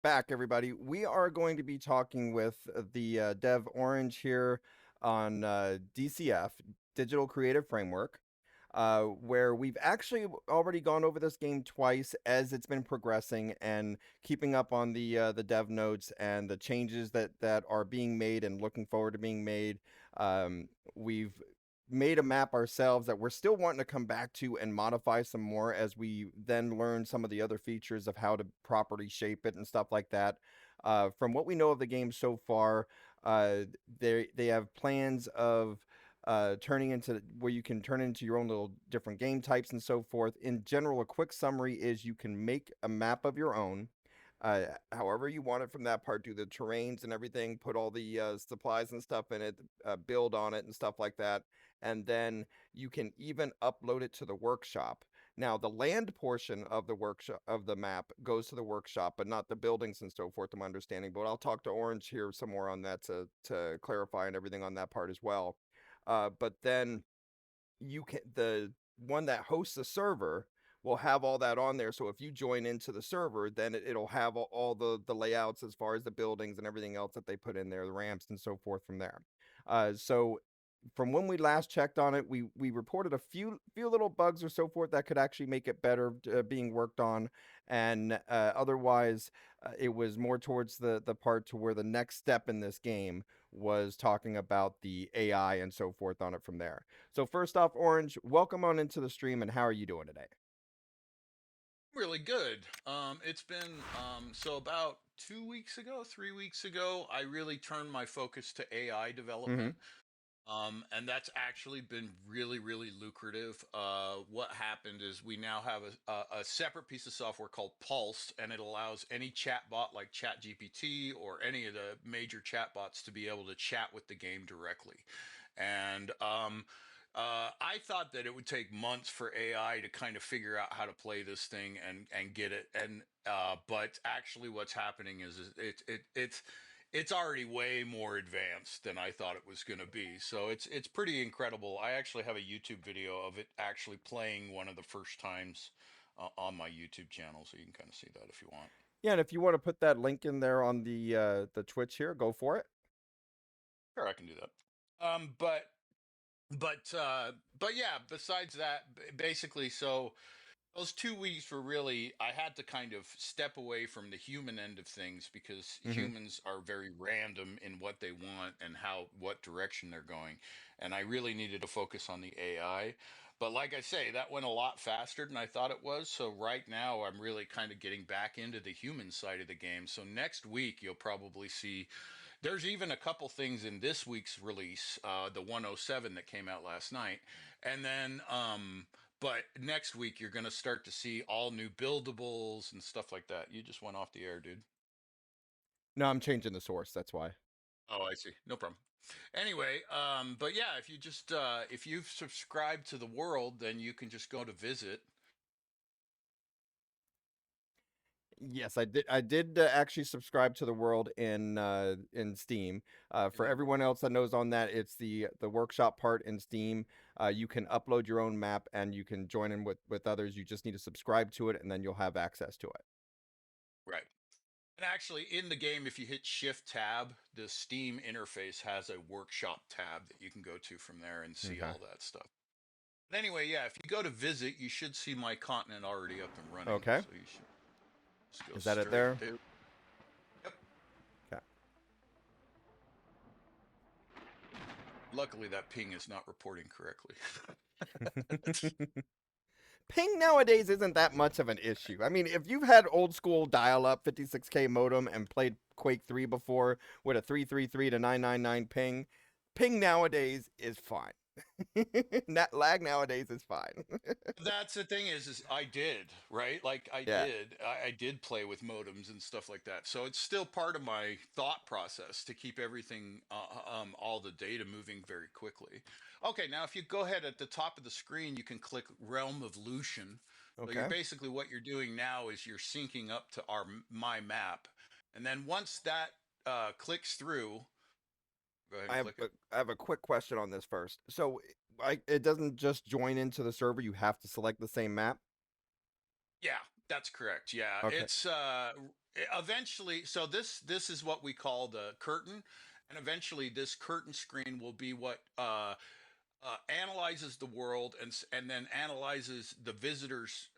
back, everybody. We are going to be talking with the Dev Orange here on DCF, Digital Creative Framework, where we've actually already gone over this game twice as it's been progressing and keeping up on the dev notes and the changes that are being made and looking forward to being made. We've made a map ourselves that we're still wanting to come back to and modify some more as we then learn some of the other features of how to properly shape it and stuff like that. From what we know of the game so far, uh, they have plans of turning into where you can turn into your own little different game types and so forth. In general, a quick summary is you can make a map of your own. However you want it from that part, do the terrains and everything, put all the supplies and stuff in it, build on it and stuff like that, and then you can even upload it to the workshop. Now, the land portion of the workshop of the map goes to the workshop, but not the buildings and so forth, to my understanding. But I'll talk to Orange here some more on that to clarify and everything on that part as well. But then you can the one that hosts the server will have all that on there. So if you join into the server, then it'll have all the layouts as far as the buildings and everything else that they put in there, the ramps and so forth from there. So from when we last checked on it, we reported a few little bugs or so forth that could actually make it better being worked on, and otherwise it was more towards the part to where the next step in this game was talking about the AI and so forth on it from there. So first off, Orange, welcome on into the stream, and how are you doing today? Really good. It's been so about 2 weeks ago, 3 weeks ago, I really turned my focus to AI Mm-hmm. development. And that's actually been really, really lucrative. What happened is we now have a separate piece of software called Pulse, and it allows any chatbot like ChatGPT or any of the major chatbots to be able to chat with the game directly. And I thought that it would take months for AI to kind of figure out how to play this thing and get it. And but actually, what's happening is it's already way more advanced than I thought it was going to be. So it's pretty incredible. I actually have a YouTube video of it actually playing one of the first times on my YouTube channel, so you can kind of see that if you want. Yeah, and if you want to put that link in there on the Twitch here, go for it. Sure, I can do that. But but yeah. Besides that, basically, so those 2 weeks were really, I had to kind of step away from the human end of things because Mm-hmm. humans are very random in what they want and what direction they're going, and I really needed to focus on the AI. But like I say, that went a lot faster than I thought it was, so right now I'm really kind of getting back into the human side of the game. So next week you'll probably see, there's even a couple things in this week's release, the 107 that came out last night, and then but next week you're going to start to see all new buildables and stuff like that. You just went off the air, dude. No, I'm changing the source. That's why. Oh, I see. No problem. Anyway, but yeah, if you just if you've subscribed to the world, then you can just go to visit. Yes, I did. I did actually subscribe to the world in Steam. In For the everyone else that knows on that, it's the workshop part in Steam. You can upload your own map and you can join in with others. You just need to subscribe to it, and then you'll have access to it. right. And actually, in the game, if you hit Shift Tab, the Steam interface has a workshop tab that you can go to from there and see Okay. all that stuff. But anyway, yeah, if you go to visit, you should see my continent already up and running. Okay. So you should just go Is that it straight. there? Yep. Okay. Luckily, that ping is not reporting correctly. Ping nowadays isn't that much of an issue. I mean, if you've had old school dial up 56K modem and played Quake 3 before with a 333 to 999 ping, ping nowadays is fine. Lag nowadays is fine. That's the thing is I did, right? Like Yeah. I did play with modems and stuff like that. So it's still part of my thought process to keep everything, all the data moving very quickly. Okay, now if you go ahead at the top of the screen, you can click Realm of Lucian. So you're Okay. basically, what you're doing now is you're syncing up to my map, and then once that clicks through, go ahead and click it. I have a quick question on this first. So, it doesn't just join into the server. You have to select the same map. Yeah, that's correct. Yeah, Okay. it's eventually, so this is what we call the curtain, and eventually this curtain screen will be what analyzes the world and then analyzes the visitors'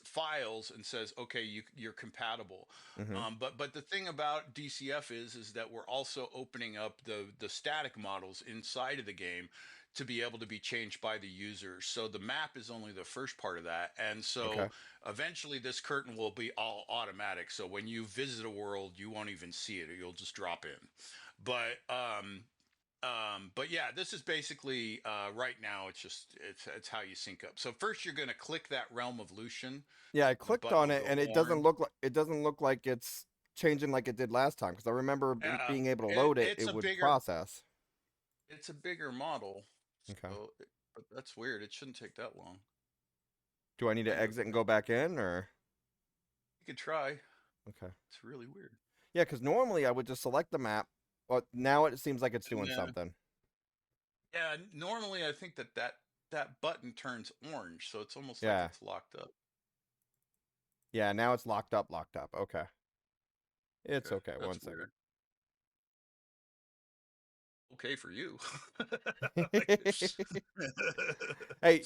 files and says, okay, you're compatible. Mm-hmm. But the thing about DCF is that we're also opening up the static models inside of the game to be able to be changed by the users. So the map is only the first part of that, and Okay. so eventually this curtain will be all automatic. So when you visit a world, you won't even see it; you'll just drop in. But but yeah, this is basically right now. It's how you sync up. So first, you're going to click that Realm of Lucian. Yeah, I The clicked button on will it, go and orange. it doesn't look like it's changing like it did last time. Because I remember Yeah, being able to load it, it's it a would bigger process. it's a bigger model. Okay. But that's weird. It shouldn't take that long. Do I need to Kind of. exit and go back in, or You could try. okay? It's really weird. Yeah, because normally I would just select the map, but now it seems like it's And doing something. yeah, normally I think that button turns orange, so it's almost like Yeah, it's locked up. yeah. Now it's locked up, locked up. Okay, it's Okay, okay. One that's second. weird. Okay for you. Hey,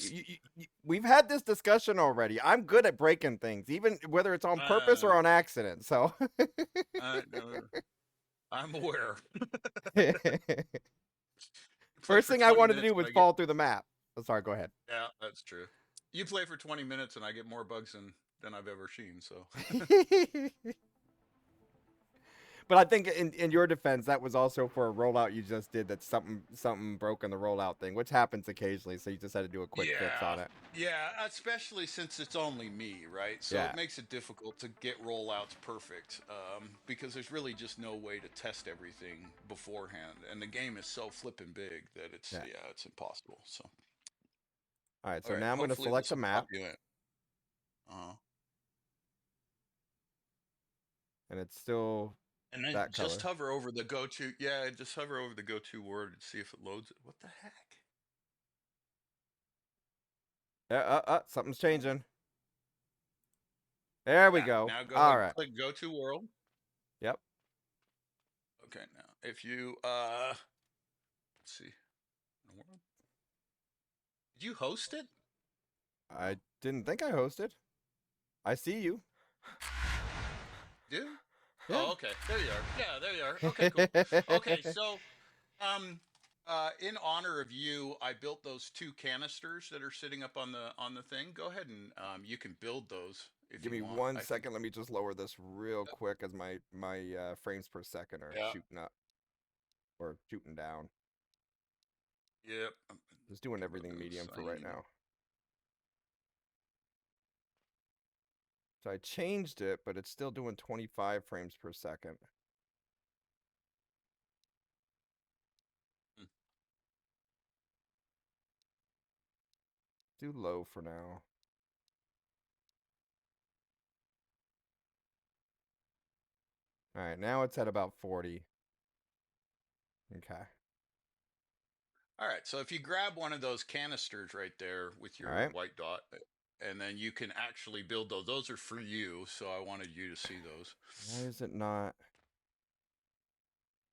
we've had this discussion already. I'm good at breaking things, even whether it's on purpose or uh, on accident. So, no, I'm aware. Play first for thing I 20 wanted to minutes do and was I get fall through the map. Oh, sorry, go ahead. yeah, that's true. You play for 20 minutes and I get more bugs than I've ever seen. So But I think in your defense, that was also for a rollout you just did. That something broke in the rollout thing, which happens occasionally. So you just had to do a quick fix yeah, on it. yeah, especially since it's only me, right? So Yeah, it makes it difficult to get rollouts perfect because there's really just no way to test everything beforehand, and the game is so flipping big that it's yeah. yeah, it's impossible. So All right, all so right, now I'm going to hopefully select this the will pop map, you in. Uh, and it's still and then that just color. hover over the go to. Yeah, just hover over the go to word and see if it loads it. What the heck? Yeah, something's changing. There we Yeah. go. Now go ahead All and right. click go to world. Yep. Okay. Now if you let's see. World. Did you host it? I No. didn't think I hosted. I see you. Do? Yeah. Oh, okay. There you are. Yeah, there you are. Okay, cool. Okay, so um in honor of you, I built those two canisters that are sitting up on the thing. Go ahead and you can build those if Give you me want. one I think second. Let me just lower this real quick as my frames per second are yeah. shooting up or shooting down. Yep. Just doing People are everything gonna medium for sign right in. now. So I changed it, but it's still doing 25 frames per second. Hmm. Do low for now. All right, now it's at about 40. Okay. All right. So if you grab one of those canisters right there with All your right. white dot, and then you can actually build those. Those are for you, so I wanted you to see those. Why is it not?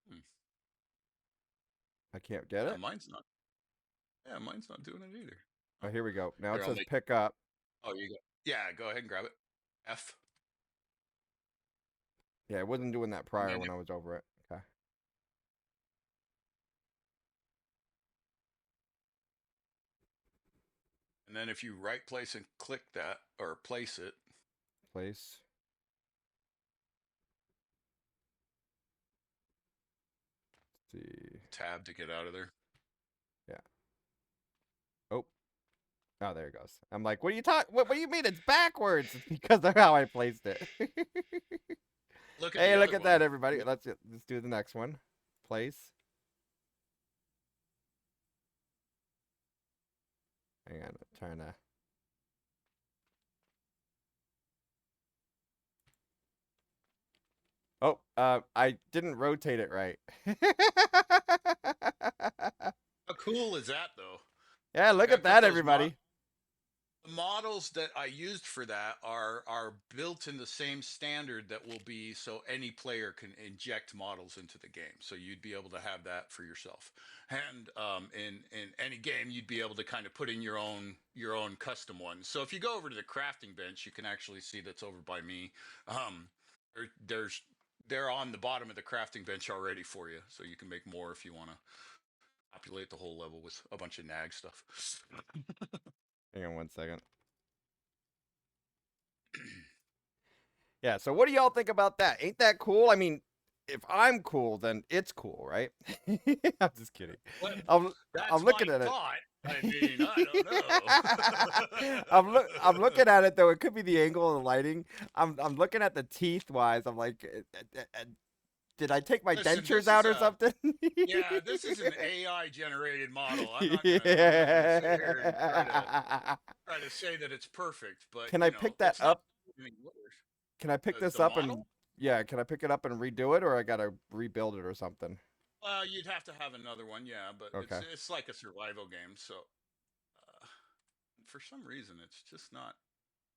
Hmm. I can't get Yeah, it. mine's not. Yeah, mine's not doing it either. Oh, Oh, here we go. Now it here I'll says make. pick up. Oh, you go. Yeah, go ahead and grab it. F, Yeah, it wasn't doing that and prior then when I was over it. Okay. if you right place and click that or place it, Place. Let's see. tab to get out of there. Yeah. Oh. Oh, there it goes. I'm like, what are you talking? What do you mean it's backwards? It's because of how I placed it. Look at Hey, the look other at that, one. everybody. Let's do the next one. Place. Hang on, I'm trying to. Oh, I didn't rotate it right. How cool is that, though? Yeah, look Like I at put that, those everybody. The models that I used for that are built in the same standard that will be so any player can inject models into the game. So you'd be able to have that for yourself. And in any game, you'd be able to kind of put in your own custom ones. So if you go over to the crafting bench, you can actually see that's over by me. Um, there's they're on the bottom of the crafting bench already for you, so you can make more if you want to populate the whole level with a bunch of nag stuff. Hang on 1 second. Yeah, so what do y'all think about that? Ain't that cool? I mean, if I'm cool, then it's cool, right? I'm just kidding. Well, I'm I'm that's my looking at it. thought. I mean, I don't know. I'm looking at it though. It could be the angle of the lighting. I'm looking at the teeth wise. I'm like, did I take my Listen, dentures out or something? this is an AI generated model. I'm not gonna sit here and Yeah. try to say that it's perfect, but Can I pick that it's not up? any worse. Can I pick this The up and model? yeah, can I pick it up and redo it or I gotta rebuild it or something? Well, you'd have to have another one, yeah, but it's Okay. it's like a survival game, so uh, for some reason it's just not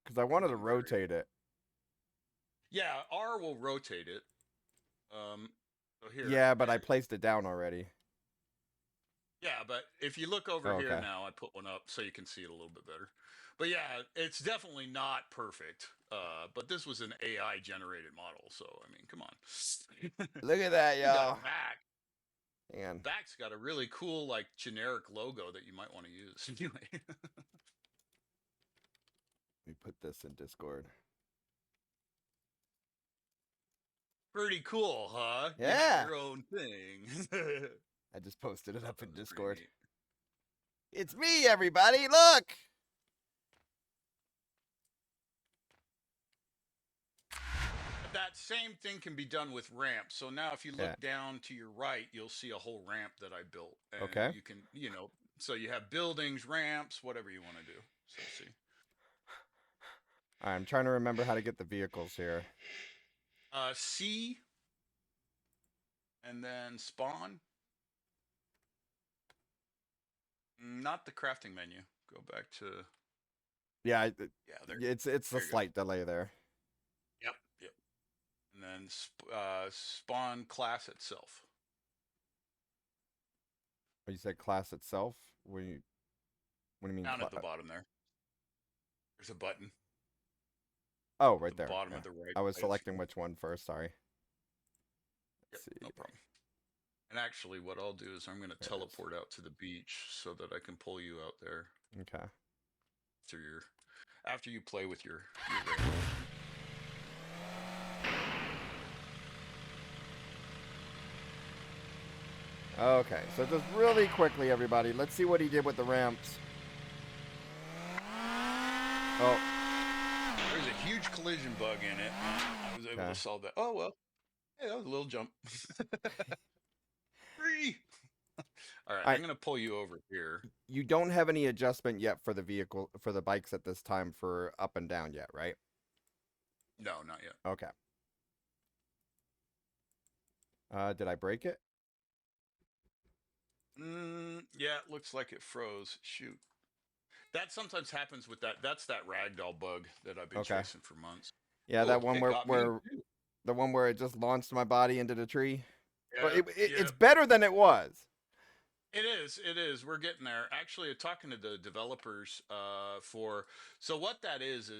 Because I wanted to doing very rotate it. Yeah, R will rotate it. Um, so here, Yeah, but I placed it down already. yeah, but if you look over Oh, here okay. now, I put one up so you can see it a little bit better. But yeah, it's definitely not perfect. But this was an AI generated model, so I mean, come on. Look at that, Even got y'all. a back. Man, Back's got a really cool like generic logo that you might want to use. Anyway, let me put this in Discord. pretty cool, huh? You have Yeah. your own thing. I just posted it Thought up that in was pretty Discord. neat. It's me, everybody. Look. That same thing can be done with ramps. So now if you Yeah. look down to your right, you'll see a whole ramp that I built. And Okay. you can, so you have buildings, ramps, whatever you want to do. So see. All right, I'm trying to remember how to get the vehicles here. C and then spawn. Not the crafting menu. Go back to Yeah, yeah, there. it's a There you go. slight delay there. Yep, yep. And then spawn class itself. Oh, you said class itself? What do you mean Down at the bottom there. There's a button Oh, at right the there. bottom Yeah. of the right. I was Right of selecting screen. which one first. Sorry. Yep, Let's see. no problem. And actually, what I'll do is I'm going to There it is. teleport out to the beach so that I can pull you out there Okay. after you play with your rig. Okay, so just really quickly, everybody, let's see what he did with the ramps. Oh, There's a huge collision bug in it. And I was able okay. to solve that. Oh well, hey, that was a little jump. Free. All right, All I'm right, going to pull you over here. you don't have any adjustment yet for the bikes at this time for up and down yet, right? No, not yet. Okay. Did I break it? Yeah, it looks like it froze. Shoot. That sometimes happens with that. That's that ragdoll bug that I've been Okay. chasing for months. Yeah, Oh, that one it got me where too. the one where it just launched my body into the tree. But Yep, it's yep. better than it was. It is. It is. We're getting there. Actually, talking to the developers for so what that is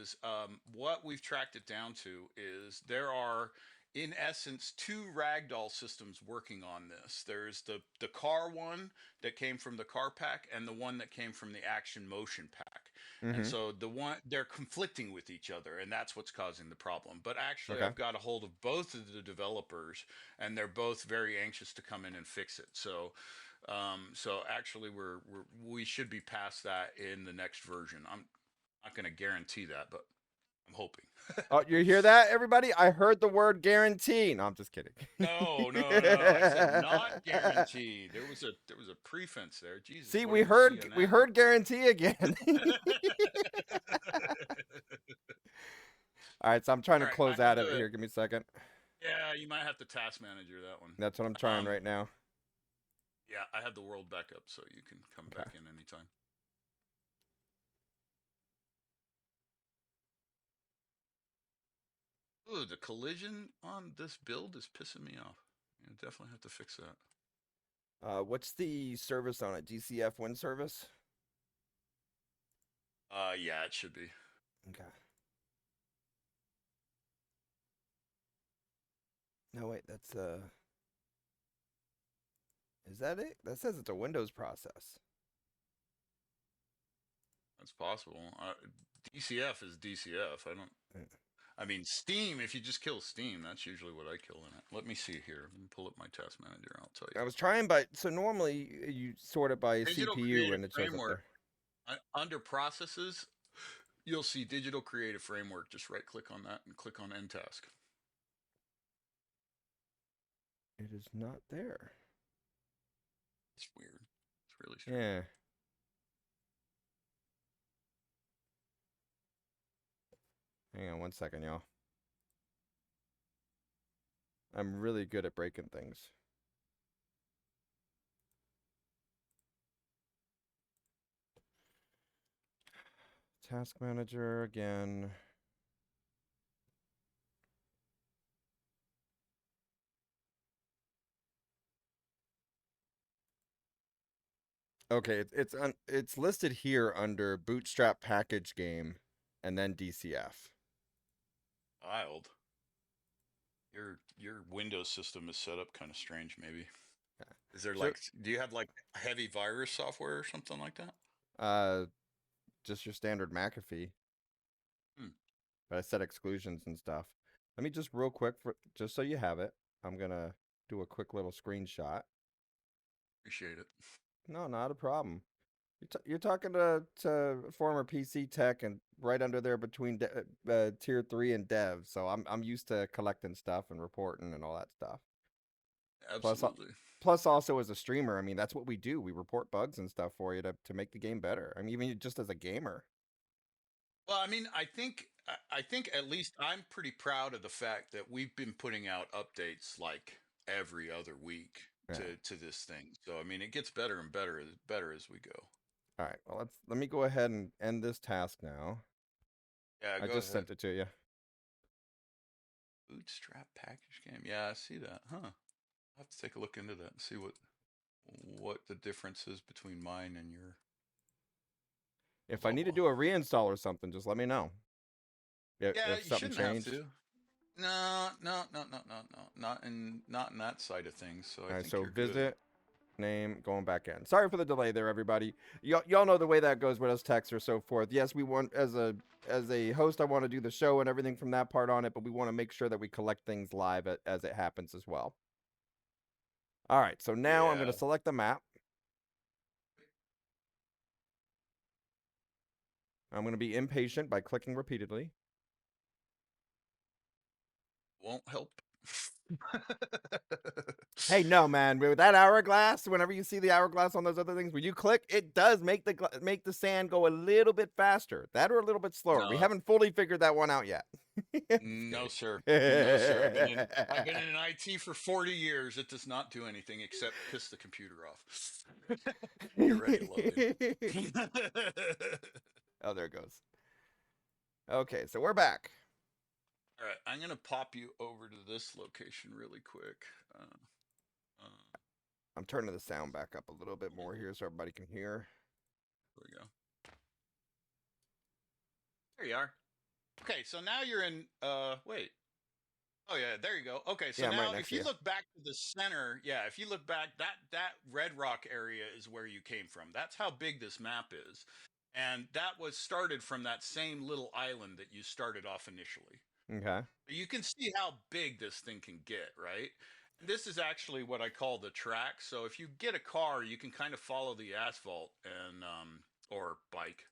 what we've tracked it down to is there are in essence two ragdoll systems working on this. There's the car one that came from the car pack and the one that came from the action motion pack. And Mm-hmm. so the one they're conflicting with each other, and that's what's causing the problem. But actually, Okay. I've got a hold of both of the developers, and they're both very anxious to come in and fix it. So actually, we should be past that in the next version. I'm not going to guarantee that, but I'm hoping. Oh, you hear that, everybody? I heard the word guarantee. No, I'm just kidding. No, no, no. I said not guaranteed. There was a pretense there. Jesus, See, what are you we CNN? heard guarantee again. All right, so I'm trying All to right, close I out have of it a. here. Give me a second. Yeah, you might have to task manager that one. That's what I'm trying right now. Yeah, I have the world back up, so you can come Okay. back in anytime. Ooh, the collision on this build is pissing me off. I definitely have to fix that. What's the service on it? DCF win service? Yeah, it should be. Okay. No, wait, that's is that it? That says it's a Windows process. That's possible. DCF is DCF. Yeah. I mean, Steam, if you just kill Steam, that's usually what I kill in it. Let me see here. Let me pull up my task manager. I'll tell you. I was trying, but so normally you sort it by Digital CPU Creative and it shows up Framework. there. Under processes, you'll see Digital Creative Framework. Just right click on that and click on End Task. It is not there. It's weird. It's really strange. Yeah. Hang on 1 second, y'all. I'm really good at breaking things. Task manager again. Okay, it's listed here under Bootstrap package game, and then DCF. Wild. Your Windows system is set up kind of strange. Maybe Yeah. is there So, like do you have like heavy virus software or something like that? uh, just your standard McAfee, Hmm. but I set exclusions and stuff. Let me just real quick just so you have it. I'm gonna do a quick little screenshot. Appreciate it. No, not a problem. You're talking to former PC tech and right under there between tier 3 and dev. So I'm used to collecting stuff and reporting and all that stuff. Plus, Absolutely. plus also as a streamer, I mean that's what we do. We report bugs and stuff for you to make the game better. I mean even just as a gamer. Well, I mean, I think at least I'm pretty proud of the fact that we've been putting out updates like every other week Yeah. to this thing. So I mean, it gets better and better as we go. All right. Well, let me go ahead and end this task now. Yeah, I go just ahead. sent it to you. Bootstrap package game. Yeah, I see that. Huh. I'll have to take a look into that and see what the difference is between mine and your. If I need to Oh, do a reinstall or something, just let me know. yeah, If you something shouldn't have changed. to. No, no, no, no, no, no. Not in that side of things. So I All right. think So you're good. visit name going back in. Sorry for the delay there, everybody. Y'all know the way that goes with us texts or so forth. Yes, we want as a host, I want to do the show and everything from that part on it, but we want to make sure that we collect things live as it happens as well. All right. So now I'm going Yeah. to select the map. I'm going to be impatient by clicking repeatedly. Won't help. Hey, no, man. With that hourglass, whenever you see the hourglass on those other things, when you click, it does make the sand go a little bit faster. That or a little bit slower. We No, haven't fully figured that one out yet. Just no, kidding. sir. No, sir. I've been in IT for 40 years. It does not do anything except piss the computer off. Get ready to love it. Oh, there it goes. Okay, so we're back. All right, I'm gonna pop you over to this location really quick. Uh, I'm turning the sound back up a little bit more here so everybody can hear. there we go. There you are. Okay, so now you're in. Wait. Oh yeah, there you go. Okay, so Yeah, I'm right now next if to you you. look back to the center, yeah, if you look back, that Red Rock area is where you came from. That's how big this map is, and that was started from that same little island that you started off initially. Okay. You can see how big this thing can get, right? And this is actually what I call the track. So if you get a car, you can kind of follow the asphalt and or bike,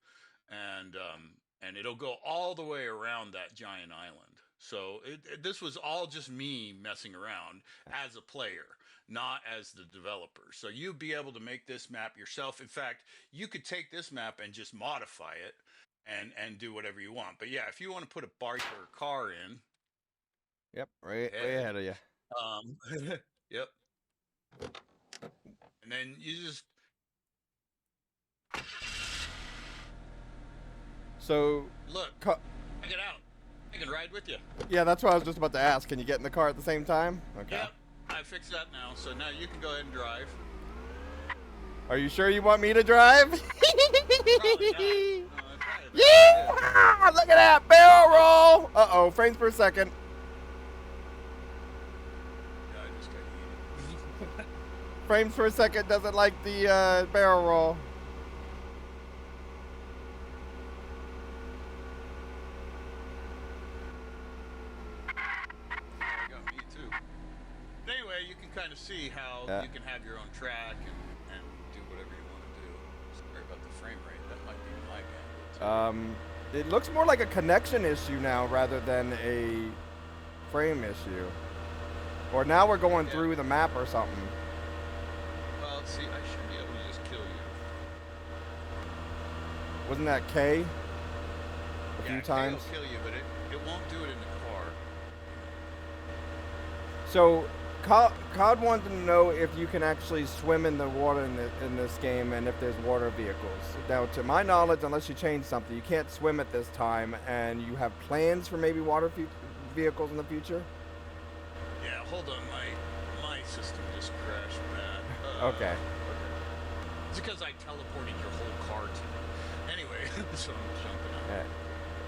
and it'll go all the way around that giant island. So this was all just me messing around as a player, not as the developer. So you'd be able to make this map yourself. In fact, you could take this map and just modify it and do whatever you want. But yeah, if you want to put a bike or a car in, Yep, right, way ahead. ahead of you. Um, yep. And then you just So, look, check it out. I can ride with you. Yeah, that's what I was just about to ask. Can you get in the car at the same time? Okay. Yep, I fixed that now. So now you can go ahead and drive. Are you sure you want me to drive? Probably not. Probably a bad idea. Yeah! Look at that barrel roll. Uh-oh, frames per second. Yeah, I just got heated. Frames per second doesn't like the barrel roll. Yeah, it got me too. But anyway, you can kind of see how Yeah. you can have your own track and do whatever you want to do. Sorry about the frame rate. That might be my bandwidth too. It looks more like a connection issue now rather than a frame issue. Or now we're going Yeah. through the map or something. Well, see, I should be able to just kill you. Wasn't that K a Yeah, few K will times? kill you, but it won't do it in the car. So, COD wanted to know if you can actually swim in the water in this game and if there's water vehicles. Now, to my knowledge, unless you change something, you can't swim at this time, and you have plans for maybe water vehicles in the future? Yeah, hold on, my system just crashed bad. Okay. It's because I teleported your whole car to me. Anyway, so I'm jumping out. Yeah.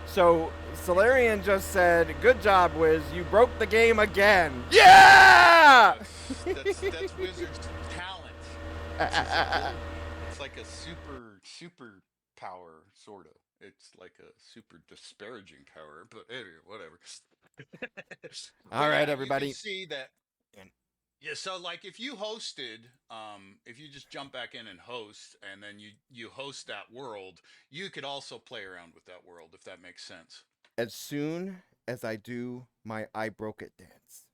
So, Solarian just said, "Good job, Wiz. You broke the game again." Yeah! That's Wizard's talent. It's his ability. It's like a super power, sort of. It's like a super disparaging power, but anyway, whatever. All But right, yeah, you can everybody. see that. Yeah, so like if you hosted, if you just jump back in and host, and then you host that world, you could also play around with that world if that makes sense. As soon as I do my I broke it dance.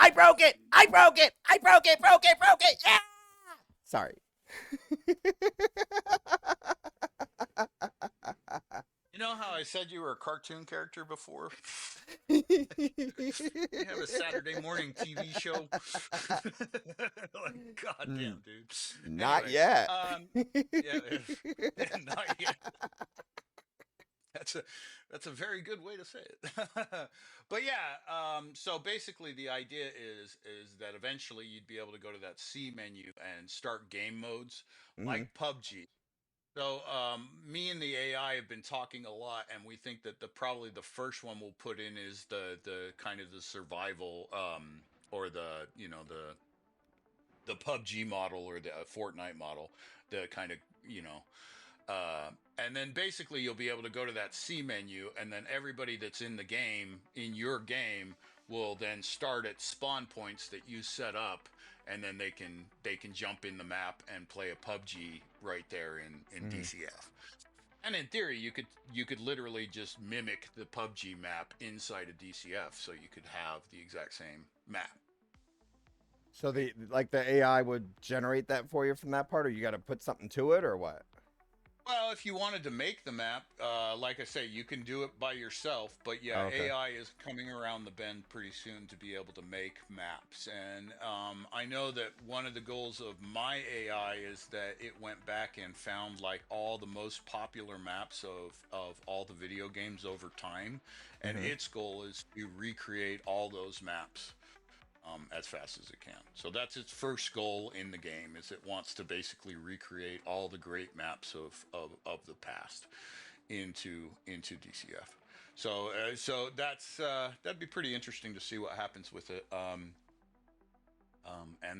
I broke it! I broke it! I broke it! Broke it! Broke it! Yeah! Sorry. You know how I said you were a cartoon character before? You have a Saturday morning TV show. Like, goddamn, dude. Not Anyway, yet. yeah, not yet. That's a very good way to say it. But yeah, so basically the idea is that eventually you'd be able to go to that C menu and start game modes like Mhm. PUBG. So me and the AI have been talking a lot, and we think that the probably the first one we'll put in is the kind of the survival or the the PUBG model or the Fortnite model, the kind of you know and then basically you'll be able to go to that C menu, and then everybody that's in the game, in your game, will then start at spawn points that you set up, and then they can jump in the map and play a PUBG right there in Mhm. DCF. And in theory, you could literally just mimic the PUBG map inside of DCF, so you could have the exact same map. So the AI would generate that for you from that part, or you got to put something to it, or what? Well, if you wanted to make the map, like I say, you can do it by yourself. But yeah, Oh, okay. AI is coming around the bend pretty soon to be able to make maps. And I know that one of the goals of my AI is that it went back and found like all the most popular maps of all the video games over time. And Mhm. its goal is to recreate all those maps as fast as it can. So that's its first goal in the game. Is it wants to basically recreate all the great maps of the past into DCF. So that's that'd be pretty interesting to see what happens with it. And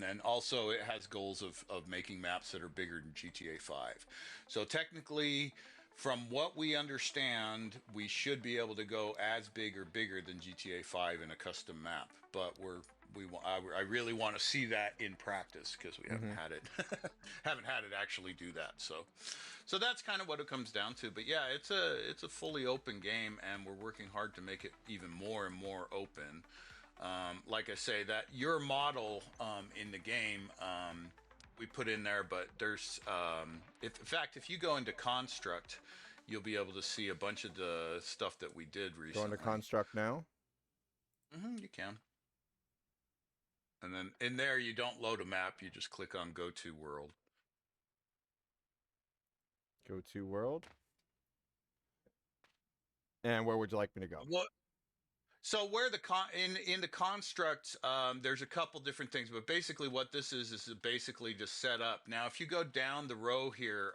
then also it has goals of making maps that are bigger than GTA 5. So technically, from what we understand, we should be able to go as big or bigger than GTA 5 in a custom map. But I really want to see that in practice because we haven't Mhm. had it haven't had it actually do that. So that's kind of what it comes down to. But yeah, it's a fully open game, and we're working hard to make it even more and more open. Like I say, that your model in the game we put in there, but there's if in fact if you go into construct, you'll be able to see a bunch of the stuff that we did Going to recently. construct now. You can, and then in there you don't load a map, you just click on go to world. Go to world. And where would you like me to go? What? So where the in the construct, there's a couple different things, but basically what this is basically just set up. Now, if you go down the row here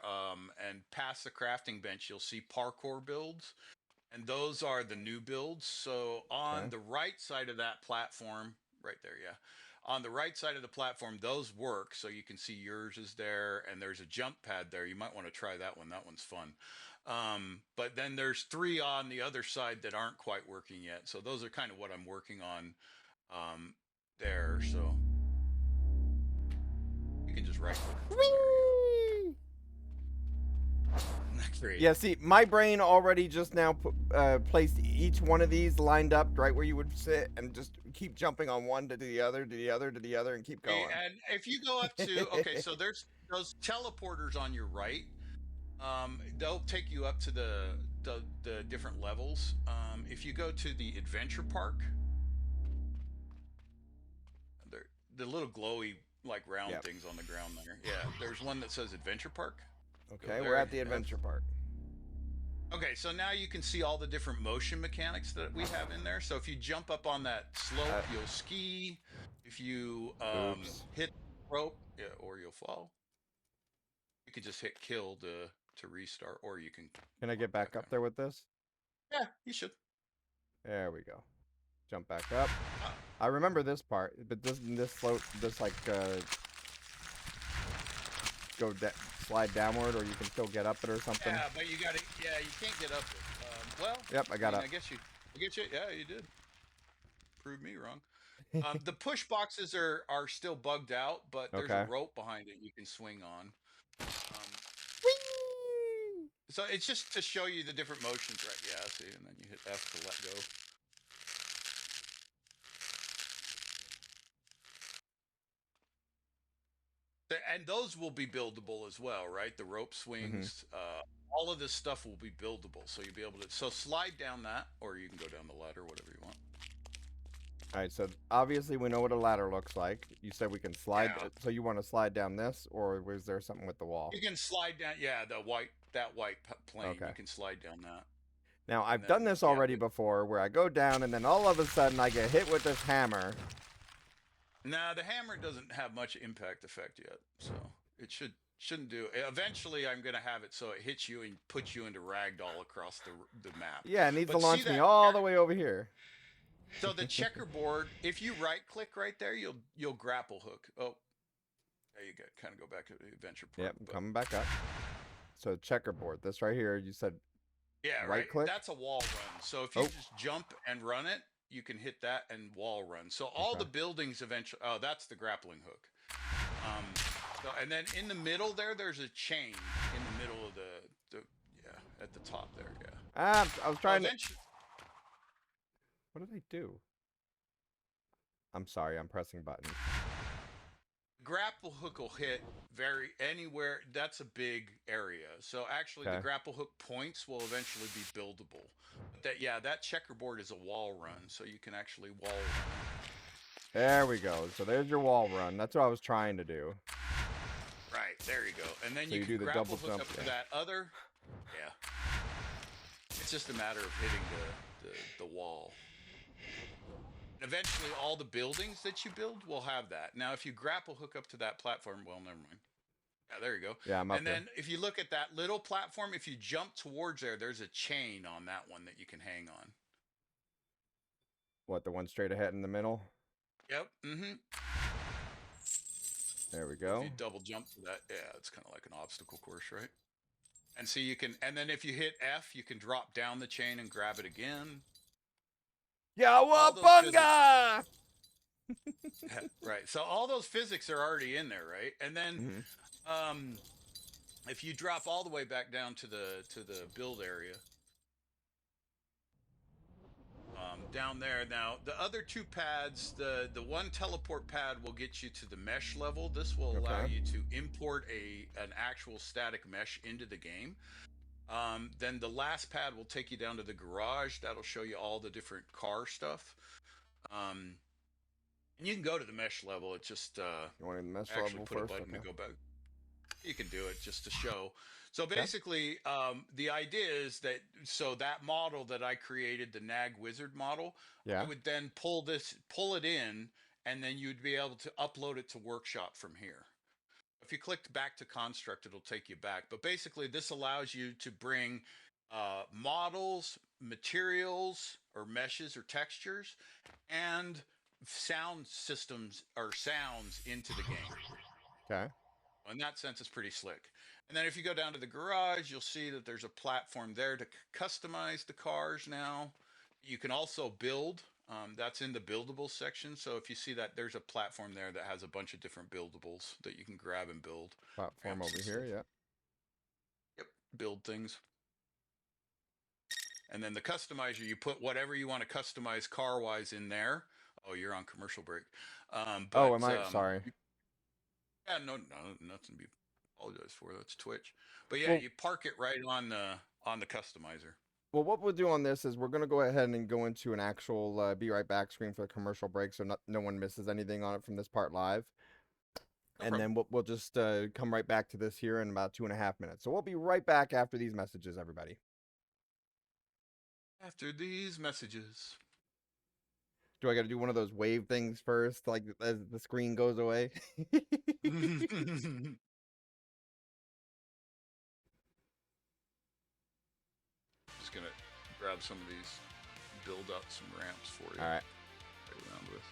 and past the crafting bench, you'll see parkour builds, and those are the new builds. So on Okay. the right side of that platform, right there, yeah, on the right side of the platform, those work. So you can see yours is there, and there's a jump pad there. You might want to try that one. That one's fun. But then there's three on the other side that aren't quite working yet. So those are kind of what I'm working on um, there. So you can just right click from there. Whee! Yeah. Great. Yeah, see, my brain already just now placed each one of these lined up right where you would sit and just keep jumping on one to the other, to the other, to the other, and keep going. And if you go up to, okay, so there's those teleporters on your right. They'll take you up to the different levels. If you go to the adventure park, the little glowy like round Yep. things on the ground there. Yeah, there's one that says adventure park. Go Okay, we're there, at the hit F. adventure park. Okay, so now you can see all the different motion mechanics that we have in there. So if you jump up on that slope, Uh, you'll ski. If you oops. hit rope, yeah, or you'll fall. You can just hit kill to restart, or you can Can I walk get back back up on. there with this? Yeah, you should. There we go. Jump back up. Uh, I remember this part, but doesn't this float, this like go slide downward, or you can still get up it or something? yeah, but you gotta. Yeah, you can't get up it. Well, Yep, I I got mean, up. I guess you. I get you. Yeah, you did. Prove me wrong. The push boxes are still bugged out, but there's a Okay. rope behind it you can swing on. Um, Whee! so it's just to show you the different motions, right? Yeah, see, and then you hit F to let go. And those will be buildable as well, right? The rope Mm-hmm. swings, all of this stuff will be buildable, so you'll be able to. So slide down that, or you can go down the ladder, whatever you want. All right, so obviously we know what a ladder looks like. You said we can slide, Yeah, so you want to slide down this, or was there something with the wall? you can slide down. Yeah, that white plane, Okay. you can slide down that, Now, and I've done then this yeah. already before where I go down and then all of a sudden I get hit with this hammer. Now the hammer doesn't have much impact effect yet, so it shouldn't do. Eventually, I'm gonna have it so it hits you and puts you into ragdoll across the map. Yeah, it needs to But see launch me that all the way over here. so the checkerboard, if you right click right there, you'll grapple hook. Oh, there you go. Kind of go back to the adventure park, Yep, I'm but coming back up. So checkerboard, this right here, you said yeah, right. right click? That's a wall run. So if you Oh, just jump and run it, you can hit that and wall run. So all the okay. buildings eventually. Oh, that's the grappling hook. Um, so and then in the middle there's a chain in the middle of the yeah, at the top there. Yeah. Ah, I was So trying to. eventually, What did I do? I'm sorry, I'm pressing buttons. grapple hook will hit very anywhere. That's a big area. So actually, the Okay. grapple hook points will eventually be buildable. But that yeah, that checkerboard is a wall run, so you can actually wall run. There we go. So there's your wall run. That's what I was trying to do. Right there you go, and then So you you can do the grapple double hook jump. up to Yeah. that other. Yeah, it's just a matter of hitting the wall. And eventually, all the buildings that you build will have that. Now, if you grapple hook up to that platform, well, never mind. Yeah, there you go. Yeah, I'm up And here. then if you look at that little platform, if you jump towards there, there's a chain on that one that you can hang on. What, the one straight ahead in the middle? Yep. Mm-hmm. There we If you go. double jump to that, yeah, it's kind of like an obstacle course, right? And so you can, and then if you hit F, you can drop down the chain and grab it again. All those physics, Yawabunga! right? So all those physics are already in there, right? And then, Hmm. um, if you drop all the way back down to the build area, down there now, the other two pads, the one teleport pad will get you to the mesh level. This will allow Okay. you to import an actual static mesh into the game. Then the last pad will take you down to the garage. That'll show you all the different car stuff. Um, and you can go to the mesh level. It's just You want to mesh actually level put a first? button to Okay. go back. You can do it just to show. So Okay. basically, the idea is that so that model that I created, the Nag Wizard model, I Yeah. would then pull it in, and then you'd be able to upload it to Workshop from here. If you clicked back to Construct, it'll take you back. But basically, this allows you to bring models, materials, or meshes or textures, and sound systems or sounds into the game. Okay. In that sense, it's pretty slick. And then if you go down to the garage, you'll see that there's a platform there to customize the cars now. You can also build. That's in the buildable section. So if you see that, there's a platform there that has a bunch of different buildables that you can grab and build Platform ramps over and here. stuff. Yeah. Yep, build things. And then the customizer, you put whatever you want to customize car wise in there. Oh, you're on commercial break. Um, Oh, am but I? um, Sorry. Yeah, nothing to be apologized for. That's Twitch. But yeah, Well, you park it right on the customizer. well, what we'll do on this is we're gonna go ahead and go into an actual be right back screen for the commercial break, so no one misses anything on it from this part live. No And problem. then we'll just come right back to this here in about 2.5 minutes. So we'll be right back after these messages, everybody. After these messages. Do I got to do one of those wave things first, like as the screen goes away? Just gonna grab some of these, build up some ramps for you. All right. Play around with.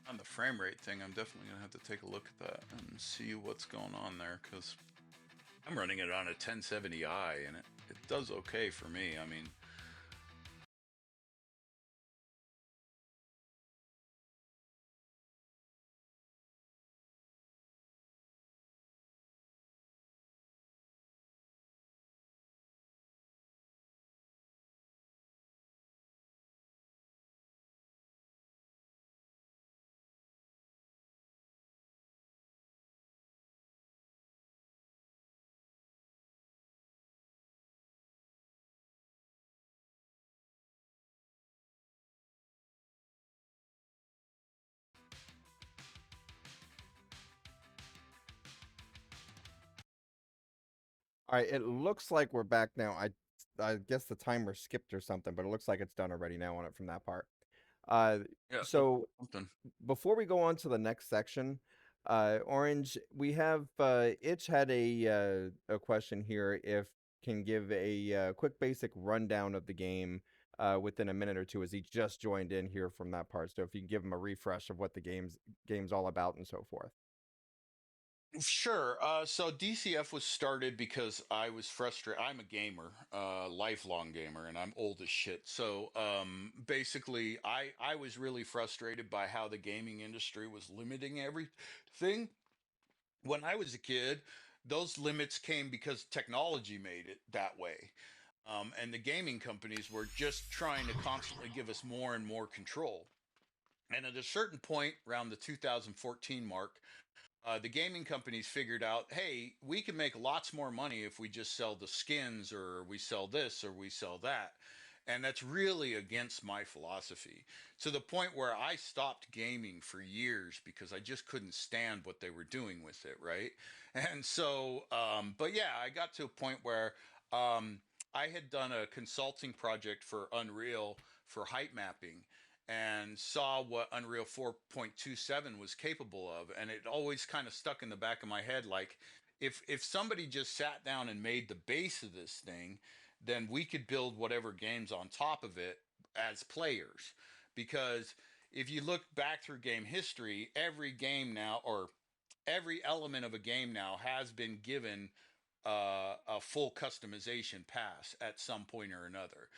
On the frame rate thing, I'm definitely gonna have to take a look at that and see what's going on there because I'm running it on a 1070i and it does okay for me. I mean, All right. It looks like we're back now. I guess the timer skipped or something, but it looks like it's done already now on it from that part. Uh, yeah, so something. before we go on to the next section, Orange, we have Itch had a question here. If can give a quick basic rundown of the game within a minute or two, as he just joined in here from that part. So if you can give him a refresh of what the game's all about and so forth. Sure. So DCF was started because I was frustrated. I'm a gamer, lifelong gamer, and I'm old as shit. So basically, I was really frustrated by how the gaming industry was limiting everything. When I was a kid, those limits came because technology made it that way. And the gaming companies were just trying to constantly give us more and more control. And at a certain point, around the 2014 mark, the gaming companies figured out, hey, we can make lots more money if we just sell the skins, or we sell this, or we sell that. And that's really against my philosophy, to the point where I stopped gaming for years because I just couldn't stand what they were doing with it, right? And so, but yeah, I got to a point where um, I had done a consulting project for Unreal for height mapping, and saw what Unreal 4.27 was capable of, and it always kind of stuck in the back of my head, like, if somebody just sat down and made the base of this thing, then we could build whatever games on top of it as players. Because if you look back through game history, every game now, or every element of a game now, has been given a full customization pass at some point or another.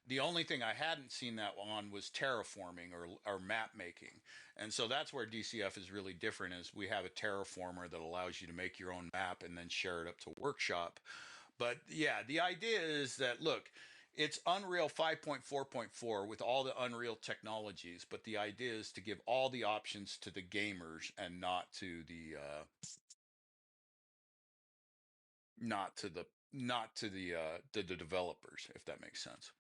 The only thing I hadn't seen that on was terraforming, or map making. And so that's where DCF is really different, is we have a terraformer that allows you to make your own map and then share it up to workshop. But yeah, the idea is that, look, it's Unreal 5.4.4 with all the Unreal technologies, but the idea is to give all the options to the gamers and not to the developers, if that makes sense.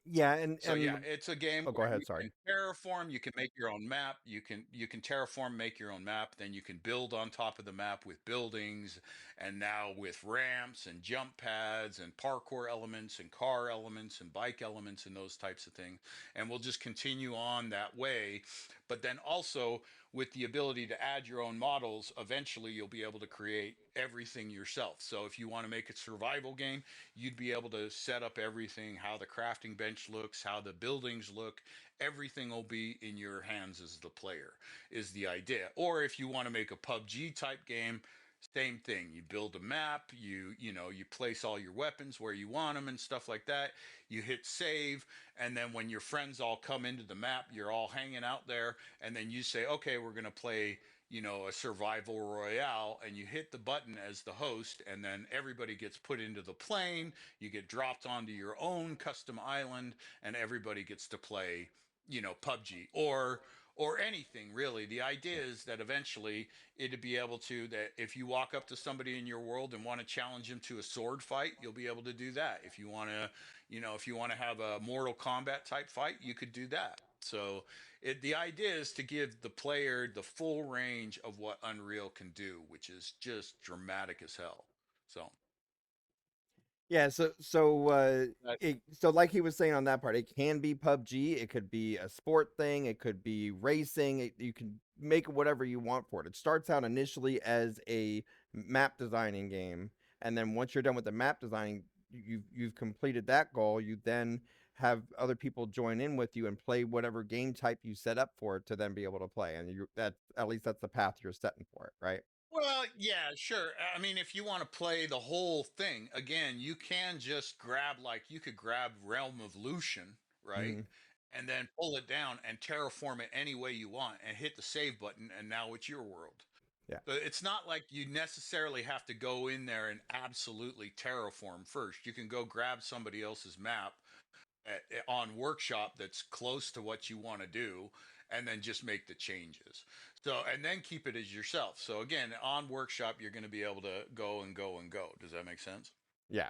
Yeah, So yeah, it's a game oh, go where ahead. you Sorry. can terraform, you can make your own map, you can terraform, make your own map, then you can build on top of the map with buildings, and now with ramps and jump pads and parkour elements and car elements and bike elements and those types of things. And we'll just continue on that way. But then also, with the ability to add your own models, eventually you'll be able to create everything yourself. So if you want to make a survival game, you'd be able to set up everything, how the crafting bench looks, how the buildings look. Everything will be in your hands as the player, is the idea. Or if you want to make a PUBG type game, same thing. You build a map, you place all your weapons where you want them and stuff like that. You hit save, and then when your friends all come into the map, you're all hanging out there, and then you say, okay, we're going to play, a survival royale, and you hit the button as the host, and then everybody gets put into the plane. You get dropped onto your own custom island, and everybody gets to play, PUBG, or anything really. The idea is that eventually it'd be able to, that if you walk up to somebody in your world and want to challenge them to a sword fight, you'll be able to do that. If you want to have a Mortal Kombat type fight, you could do that. So the idea is to give the player the full range of what Unreal can do, which is just dramatic as hell. So Yeah, that, so like he was saying on that part, it can be PUBG, it could be a sport thing, it could be racing, you can make it whatever you want for it. It starts out initially as a map designing game, and then once you're done with the map designing, you've completed that goal. You then have other people join in with you and play whatever game type you set up for it to then be able to play, and that at least that's the path you're setting for it, right? well, yeah, sure. I mean, if you want to play the whole thing, again, you can just grab, like, you could grab Realm of Lucian, right? Hmm. And then pull it down and terraform it any way you want and hit the save button, and now it's your world. Yeah. So it's not like you necessarily have to go in there and absolutely terraform first. You can go grab somebody else's map on workshop that's close to what you want to do, and then just make the changes. So, and then keep it as yourself. So again, on workshop, you're going to be able to go and go and go. Does that make sense? Yeah.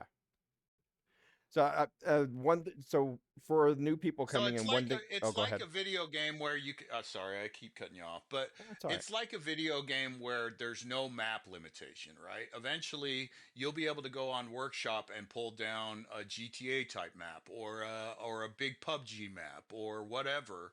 So for new people So coming it's in, like one a thing. Oh, it's go like ahead. a video game where sorry, I keep cutting you off, but Oh, that's all right. it's like a video game where there's no map limitation, right? Eventually, you'll be able to go on Workshop and pull down a GTA type map, or a big PUBG map, or whatever.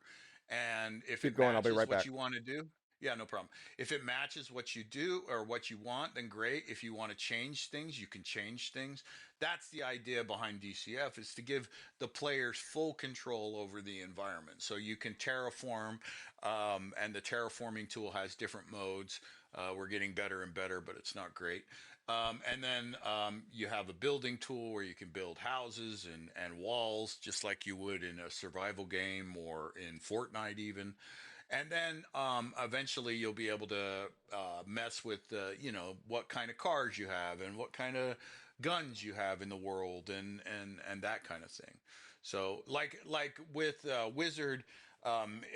And if Keep it going. I'll be matches right what back. you want to do, yeah, no problem. If it matches what you do or what you want, then great. If you want to change things, you can change things. That's the idea behind DCF, is to give the players full control over the environment. So you can terraform, and the terraforming tool has different modes. We're getting better and better, but it's not great. And then you have a building tool where you can build houses and walls, just like you would in a survival game or in Fortnite, even. And then eventually you'll be able to mess with what kind of cars you have and what kind of guns you have in the world, and that kind of thing. So like with Wizard,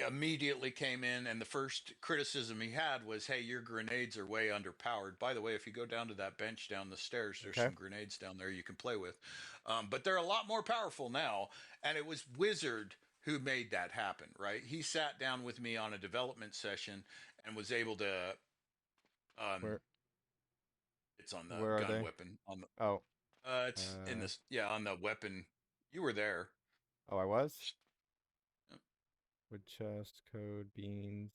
immediately came in, and the first criticism he had was, "Hey, your grenades are way underpowered." By the way, if you go down to that bench down the stairs, there's Okay. some grenades down there you can play with, but they're a lot more powerful now. And it was Wizard who made that happen, right? He sat down with me on a development session and was able to. Um, Where it's on the where are gun they? weapon on the. Oh. It's in Uh this. Yeah, on the weapon. You were there. oh, I was? Wood chest, code, beans.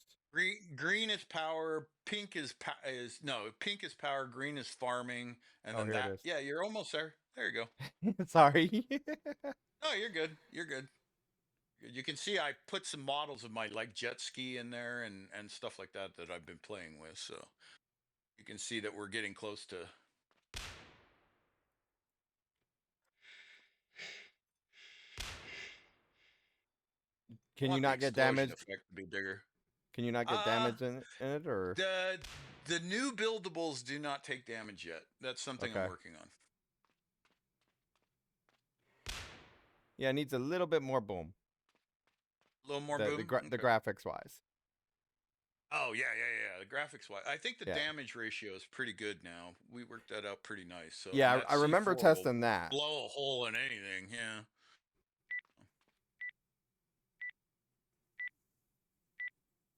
Green is power. Pink is is no. Pink is power. Green is farming, and Oh, then here it that. is. Yeah, you're almost there. There you go. Sorry. No, you're good. You're good. You can see I put some models of my like jet ski in there and stuff like that that I've been playing with. So you can see that we're getting close to. I Can you want the not get explosion damaged? effect to be bigger. Can you not get Uh damaged in it or the the new buildables do not take damage yet. That's something I'm okay. working on. Yeah, it needs a little bit more boom. A little more boom. The Okay. graphics wise. Oh yeah. The graphics wise, I think the Yeah. damage ratio is pretty good now. We worked that out pretty nice. So, and Yeah, that I remember C4 will testing that. blow a hole in anything. Yeah.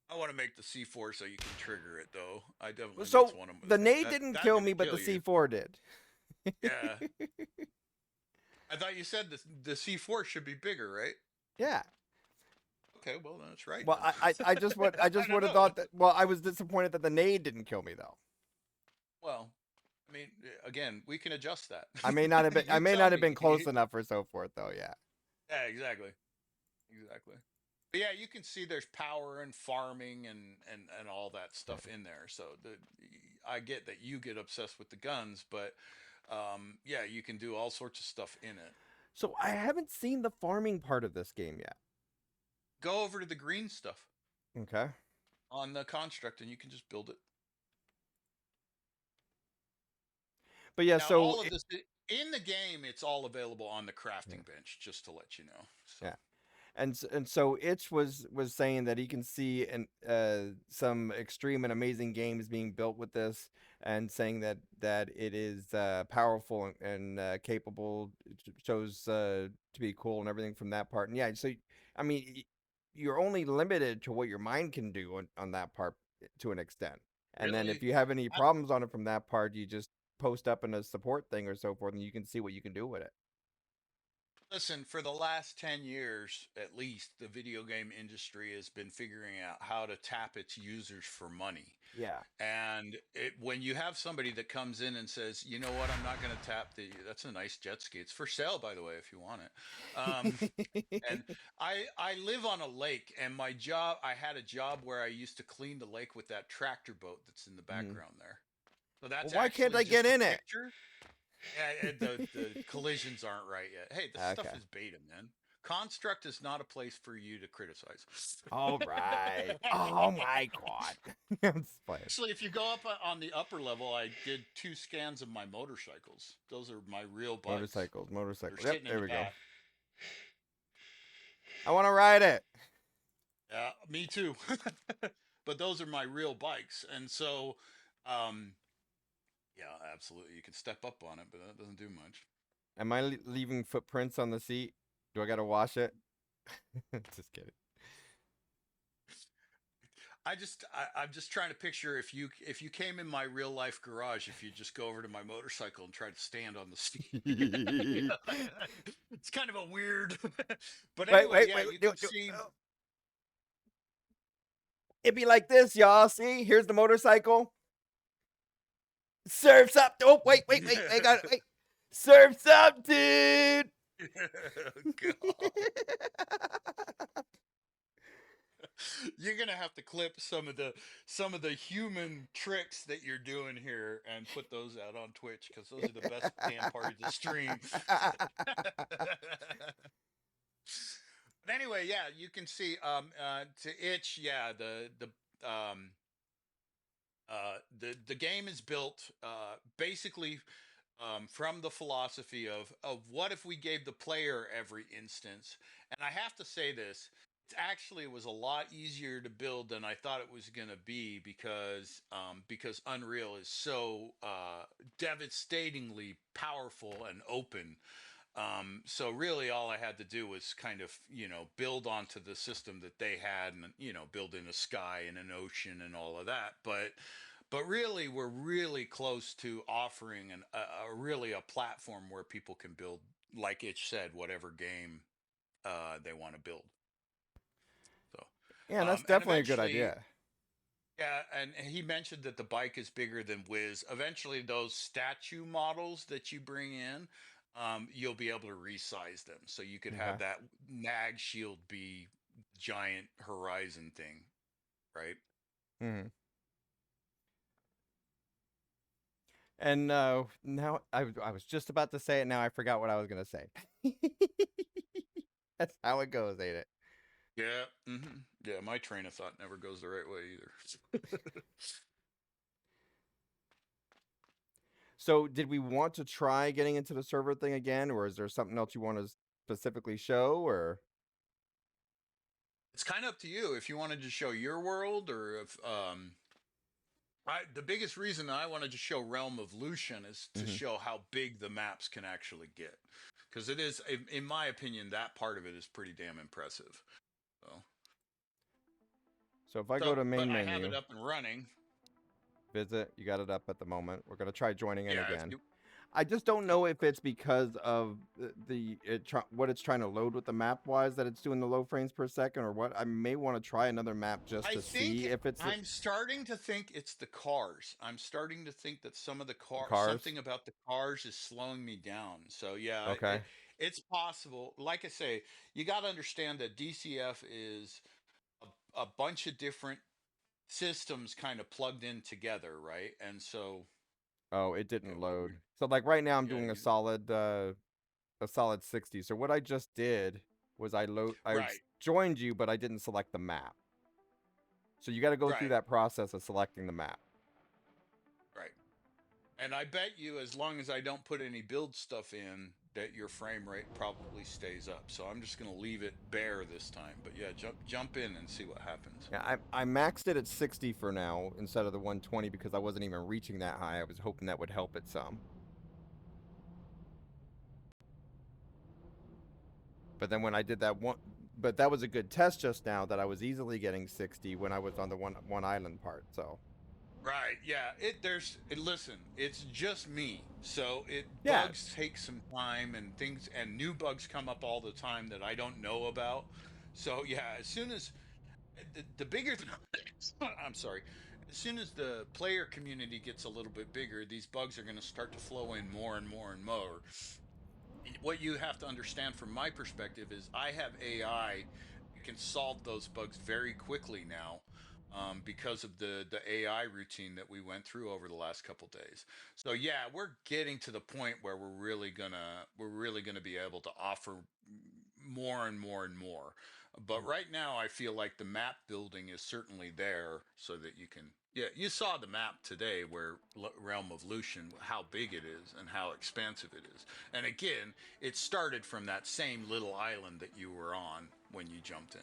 I want to make the C4 so you can trigger it though. I definitely that's So one of the nade that didn't that's kill gonna me, but the kill you. C4 did. Yeah. I thought you said the C4 should be bigger, right? Yeah. Okay, well that's right Well, then. I I just don't would have know. thought that. Well, I was disappointed that the nade didn't kill me though. Well, I mean, again, we can adjust that. I You may tell not have been me. close enough or so forth though. Yeah. Yeah, exactly. Exactly. But yeah, you can see there's power and farming and all that stuff Okay. in there. So I get that you get obsessed with the guns, but yeah, you can do all sorts of stuff in it. So I haven't seen the farming part of this game yet. Go over to the green stuff Okay. on the construct, and you can just build it. But yeah, Now, so all of this in the game, it's all available on the yeah. crafting bench, just to let you know. So Yeah. And so Itch was saying that he can see some extreme and amazing games being built with this, and saying that it is powerful and capable, shows to be cool and everything from that part. And yeah, so I mean, you're only limited to what your mind can do on that part to an extent. And then if really, you have any I, problems on it from that part, you just post up in a support thing or so forth, and you can see what you can do with it. listen, for the last 10 years, at least, the video game industry has been figuring out how to tap its users for money. Yeah. And when you have somebody that comes in and says, you know what, I'm not going to tap that's a nice jet ski. It's for sale, by the way, if you want it. And I live on a lake, and my job, I had a job where I used to clean the lake with that tractor boat that's in the Mhm. background there. So Well, that's why can't actually I get just a in it? picture. Yeah, the collisions aren't right yet. Hey, this stuff Okay. is beta, man. Construct is not a place for you to criticize. All right. Oh my god. I'm just playing. Actually, if you go up on the upper level, I did 2 scans of my motorcycles. Those are my real bikes. Motorcycles, They're motorcycles. Yep, sitting in there the we go. back. I want to ride it. Yeah, me too. But those are my real bikes, and so, um, yeah, absolutely, you can step up on it, but that doesn't do much. Am I leaving footprints on the seat? Do I got to wash it? Just kidding. I'm just trying to picture if you came in my real life garage, if you just go over to my motorcycle and try to stand on the seat. It's kind of a weird. But Wait, anyway, wait, yeah, wait. you can see. It'd be like this, y'all. See, here's the motorcycle. Surf's up. Oh, wait, wait, wait. I got it. Wait. Surf's up, dude. God. You're gonna have to clip some of the human tricks that you're doing here and put those out on Twitch, because those are the best damn part of the stream. But anyway, yeah, you can see to itch, yeah, the game is built basically. from the philosophy of what if we gave the player every instance. And I have to say this, it actually was a lot easier to build than I thought it was going to be, because Unreal is so devastatingly powerful and open. So really all I had to do was kind of, build onto the system that they had, and, build in a sky and an ocean and all of that. But really, we're really close to offering a really a platform where people can build, like it said, whatever game they want to build. So, Yeah, that's and definitely a good eventually, idea. yeah, and he mentioned that the bike is bigger than Wiz. Eventually, those statue models that you bring in, you'll be able to resize them. So you could have Okay. that nag shield be giant horizon thing, right? Hmm. And now I was just about to say it. Now I forgot what I was gonna say. That's how it goes, ain't it? Yeah. Yeah, my train of thought never goes the right way either. So, did we want to try getting into the server thing again, or is there something else you want to specifically show? Or It's kind of up to you if you wanted to show your world, or if the biggest reason I wanted to show Realm of Lucian is to hmm. show how big the maps can actually get, because it is, in my opinion, that part of it is pretty damn impressive. So, So if I go so, to but main I have it menu, up and running. visit, you got it up at the moment. We're gonna try joining in Yeah, if again. you, I just don't know if it's because of what it's trying to load with the map wise that it's doing the low frames per second or what. I may want to try another map just I to think see if it's I'm starting to think it's the cars. I'm starting to think that some of the cars. something about the cars is slowing me down. So yeah, Okay. it's possible. Like I say, you got to understand that DCF is a bunch of different systems kind of plugged in together, right? And so, Oh, it okay, didn't what load. we, So like right now I'm yeah, doing you, a solid 60. So what I just did was right, joined you, but I didn't select the map. So you got to go through right, that process of selecting the map. right. And I bet you, as long as I don't put any build stuff in, that your frame rate probably stays up. So I'm just going to leave it bare this time. But yeah, jump in and see what happens. Yeah, I maxed it at 60 for now instead of the 120 because I wasn't even reaching that high. I was hoping that would help it some. But then when I did that one, but that was a good test just now that I was easily getting 60 when I was on the one island part. So Right. Yeah. Listen, it's just me. So yeah. bugs take some time, and things, and new bugs come up all the time that I don't know about. So yeah, as soon as the bigger, I'm sorry, as soon as the player community gets a little bit bigger, these bugs are going to start to flow in more and more and more. What you have to understand from my perspective is I have AI that can solve those bugs very quickly now, because of the AI routine that we went through over the last couple days. So yeah, we're getting to the point where we're really gonna be able to offer more and more and more. But right now, I feel like the map building is certainly there, so that you can. Yeah, you saw the map today, where Realm of Lucian, how big it is and how expansive it is. And again, it started from that same little island that you were on when you jumped in.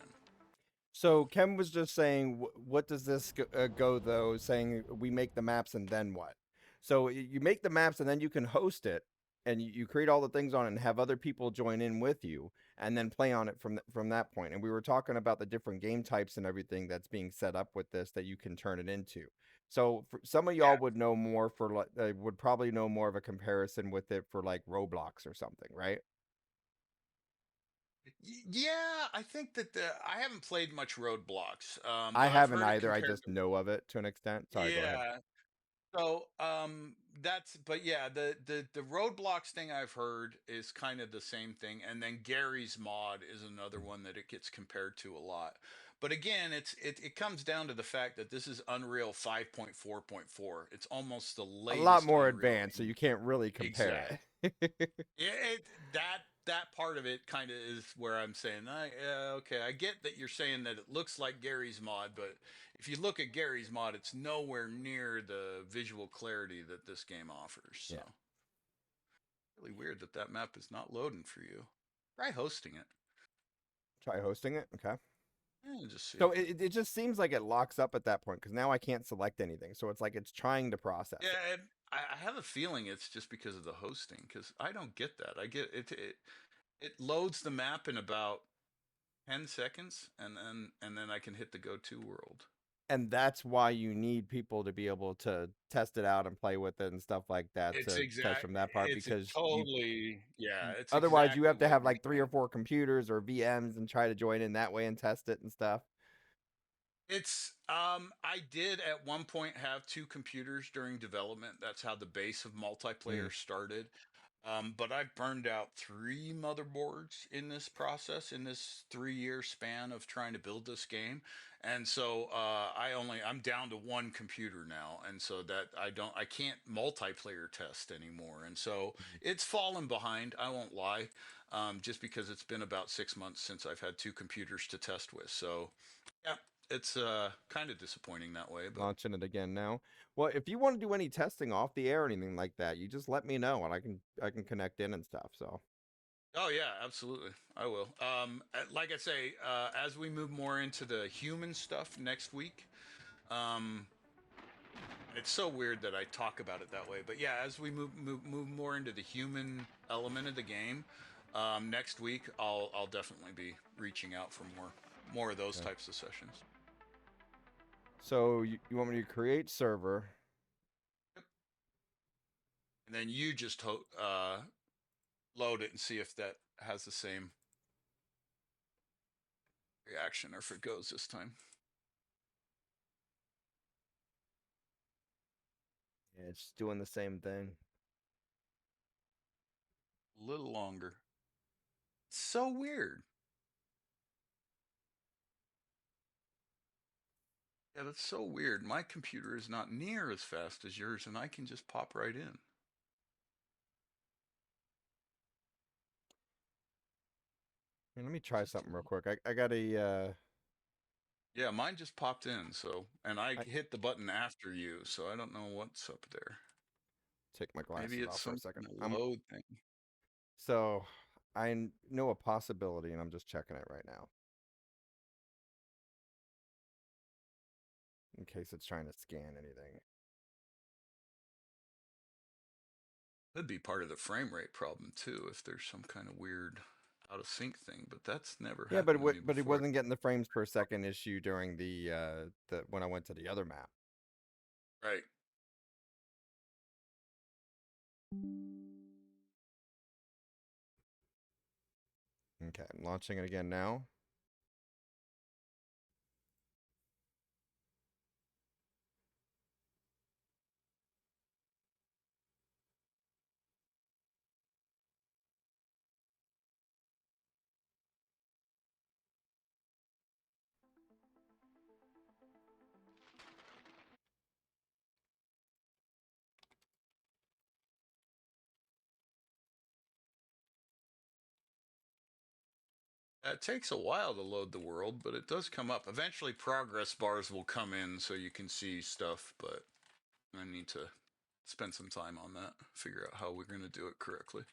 So Ken was just saying, what does this go though? Saying we make the maps and then what? So you make the maps and then you can host it, and you create all the things on it and have other people join in with you, and then play on it from that point. And we were talking about the different game types and everything that's being set up with this that you can turn it into. So for, some of Yeah. y'all would know more for like would probably know more of a comparison with it for like Roblox or something, right? Yeah, I think that I haven't played much Roadblocks, I but I've haven't heard it either. I compared just to. know of it to an extent. Sorry, go ahead. Yeah. So but yeah, the Roadblocks thing I've heard is kind of the same thing, and then Gary's mod is another one that it gets compared to a lot. But again, it comes down to the fact that this is Unreal 5.4.4. It's almost the A lot latest more Unreal advanced, so thing. you can't really compare Exact. it. That part of it kind of is where I'm saying, yeah, okay, I get that you're saying that it looks like Gary's mod, but if you look at Gary's mod, it's nowhere near the visual clarity that this game offers. So Yeah. Really weird that that map is not loading for you. Try hosting it. Try hosting it. Okay. Just see. So it just seems like it locks up at that point because now I can't select anything. So it's like it's trying to process it. Yeah, and I have a feeling it's just because of the hosting. Because I don't get that. I get it. It loads the map in about 10 seconds, and then I can hit the go to world. And that's why you need people to be able to test it out and play with it and stuff like that It's to test exact. from that part It's a because you totally yeah. It's otherwise you exactly have to what have you're like three or saying. four computers or VMs and try to join in that way and test it and stuff. It's I did at one point have two computers during development. That's how the base of Mm. multiplayer started. But I've burned out three motherboards in this process, in this 3 year span of trying to build this game. And so I'm down to one computer now. And so that I can't multiplayer test anymore. And so it's fallen behind, I won't lie, just because it's been about 6 months since I've had two computers to test with. So yeah, it's kind of disappointing that way, but Launching it again now. Well, if you want to do any testing off the air or anything like that, you just let me know and I can connect in and stuff. So oh yeah, absolutely. I will. Like I say, as we move more into the human stuff next week, um, it's so weird that I talk about it that way, but yeah, as we move more into the human element of the game, next week I'll definitely be reaching out for more of those okay. types of sessions. So you want me to create server? And then you just load it and see if that has the same reaction or if it goes this time. Yeah, it's doing the same thing. A little longer. So weird. Yeah, that's so weird. My computer is not near as fast as yours, and I can just pop right in. Here, let me It's try just a something real little. quick. I got a Yeah, mine just popped in, so and I I hit the button after you, so I don't know what's up there. take my Maybe glasses it's off for a some second. kind of load thing. So know a possibility and I'm just checking it right now in case it's trying to scan anything. Could be part of the frame rate problem too, if there's some kind of weird out of sync thing, but that's never Yeah, but happened to me but it before. wasn't getting the frames per second issue during the when I went to the other map. Right. Okay, I'm launching it again now. It takes a while to load the world, but it does come up. Eventually, progress bars will come in so you can see stuff, but I need to spend some time on that, figure out how we're going to do it correctly.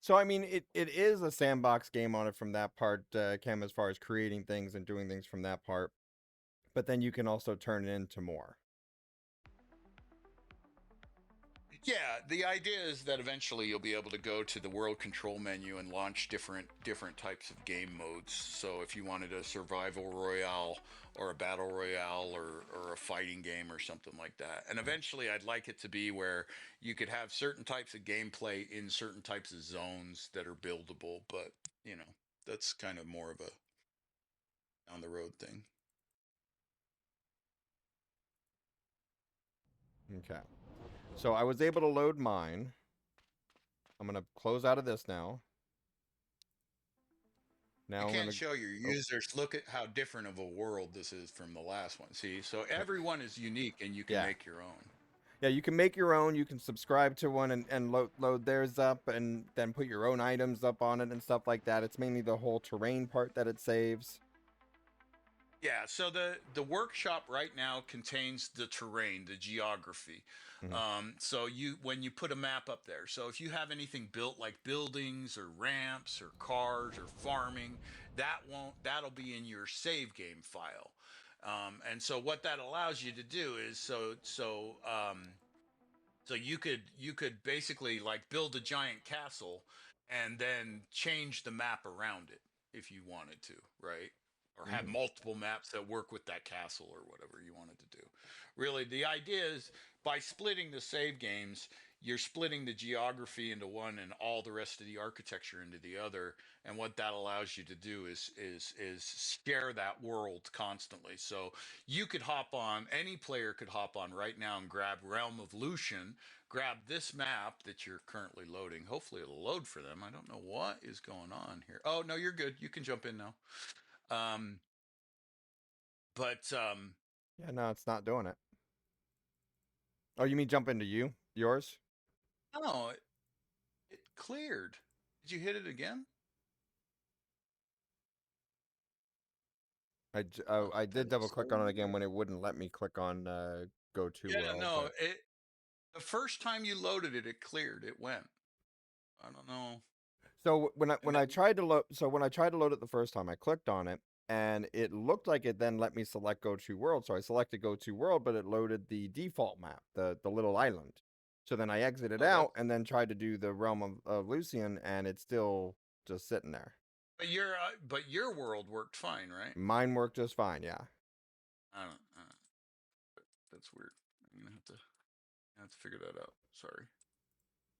So I mean, it is a sandbox game on it from that part, Cam, as far as creating things and doing things from that part. But then you can also turn it into more. Yeah, the idea is that eventually you'll be able to go to the world control menu and launch different types of game modes. So if you wanted a survival royale or a battle royale or a fighting game or something like that. And eventually I'd like it to be where you could have certain types of gameplay in certain types of zones that are buildable, but you know, that's kind of more of a down the road thing. Okay. So I was able to load mine. I'm gonna close out of this now. You Now I'm can gonna. show your Oh, users look at how different of a world this is from the last one. See, so okay. everyone is unique and you can Yeah. make your own. Yeah, you can make your own. You can subscribe to one and load theirs up and then put your own items up on it and stuff like that. It's mainly the whole terrain part that it saves. Yeah, so the workshop right now contains the terrain, the geography. Hmm. So you when you put a map up there, so if you have anything built like buildings or ramps or cars or farming, that'll be in your save game file. And so what that allows you to do is so you could basically like build a giant castle and then change the map around it if you wanted to, right? Or have Hmm. multiple maps that work with that castle or whatever you wanted to do. Really, the idea is by splitting the save games, you're splitting the geography into one and all the rest of the architecture into the other. And what that allows you to do is share that world constantly. So you could hop on, any player could hop on right now and grab Realm of Lucian, grab this map that you're currently loading. Hopefully it'll load for them. I don't know what is going on here. Oh no, you're good. You can jump in now. Um, but Yeah, no, it's not doing it. Oh, you mean jump into yours? no, it cleared. Did you hit it again? Oh, Oh, I that did is double so click on it again weird. when it wouldn't let me click on go to Yeah, world, no, but it the first time you loaded it, it cleared. It went. I don't know. so And when I then tried to load when I tried to load it the first time, I clicked on it and it looked like it then let me select go to world. So I selected go to world, but it loaded the default map, the little island. So then I exited oh, out that's and then tried to do the realm of Lucian, and it's still just sitting there. but your world worked fine, right? Mine worked just fine. Yeah, I don't. That's weird. I'm gonna have to figure that out. Sorry,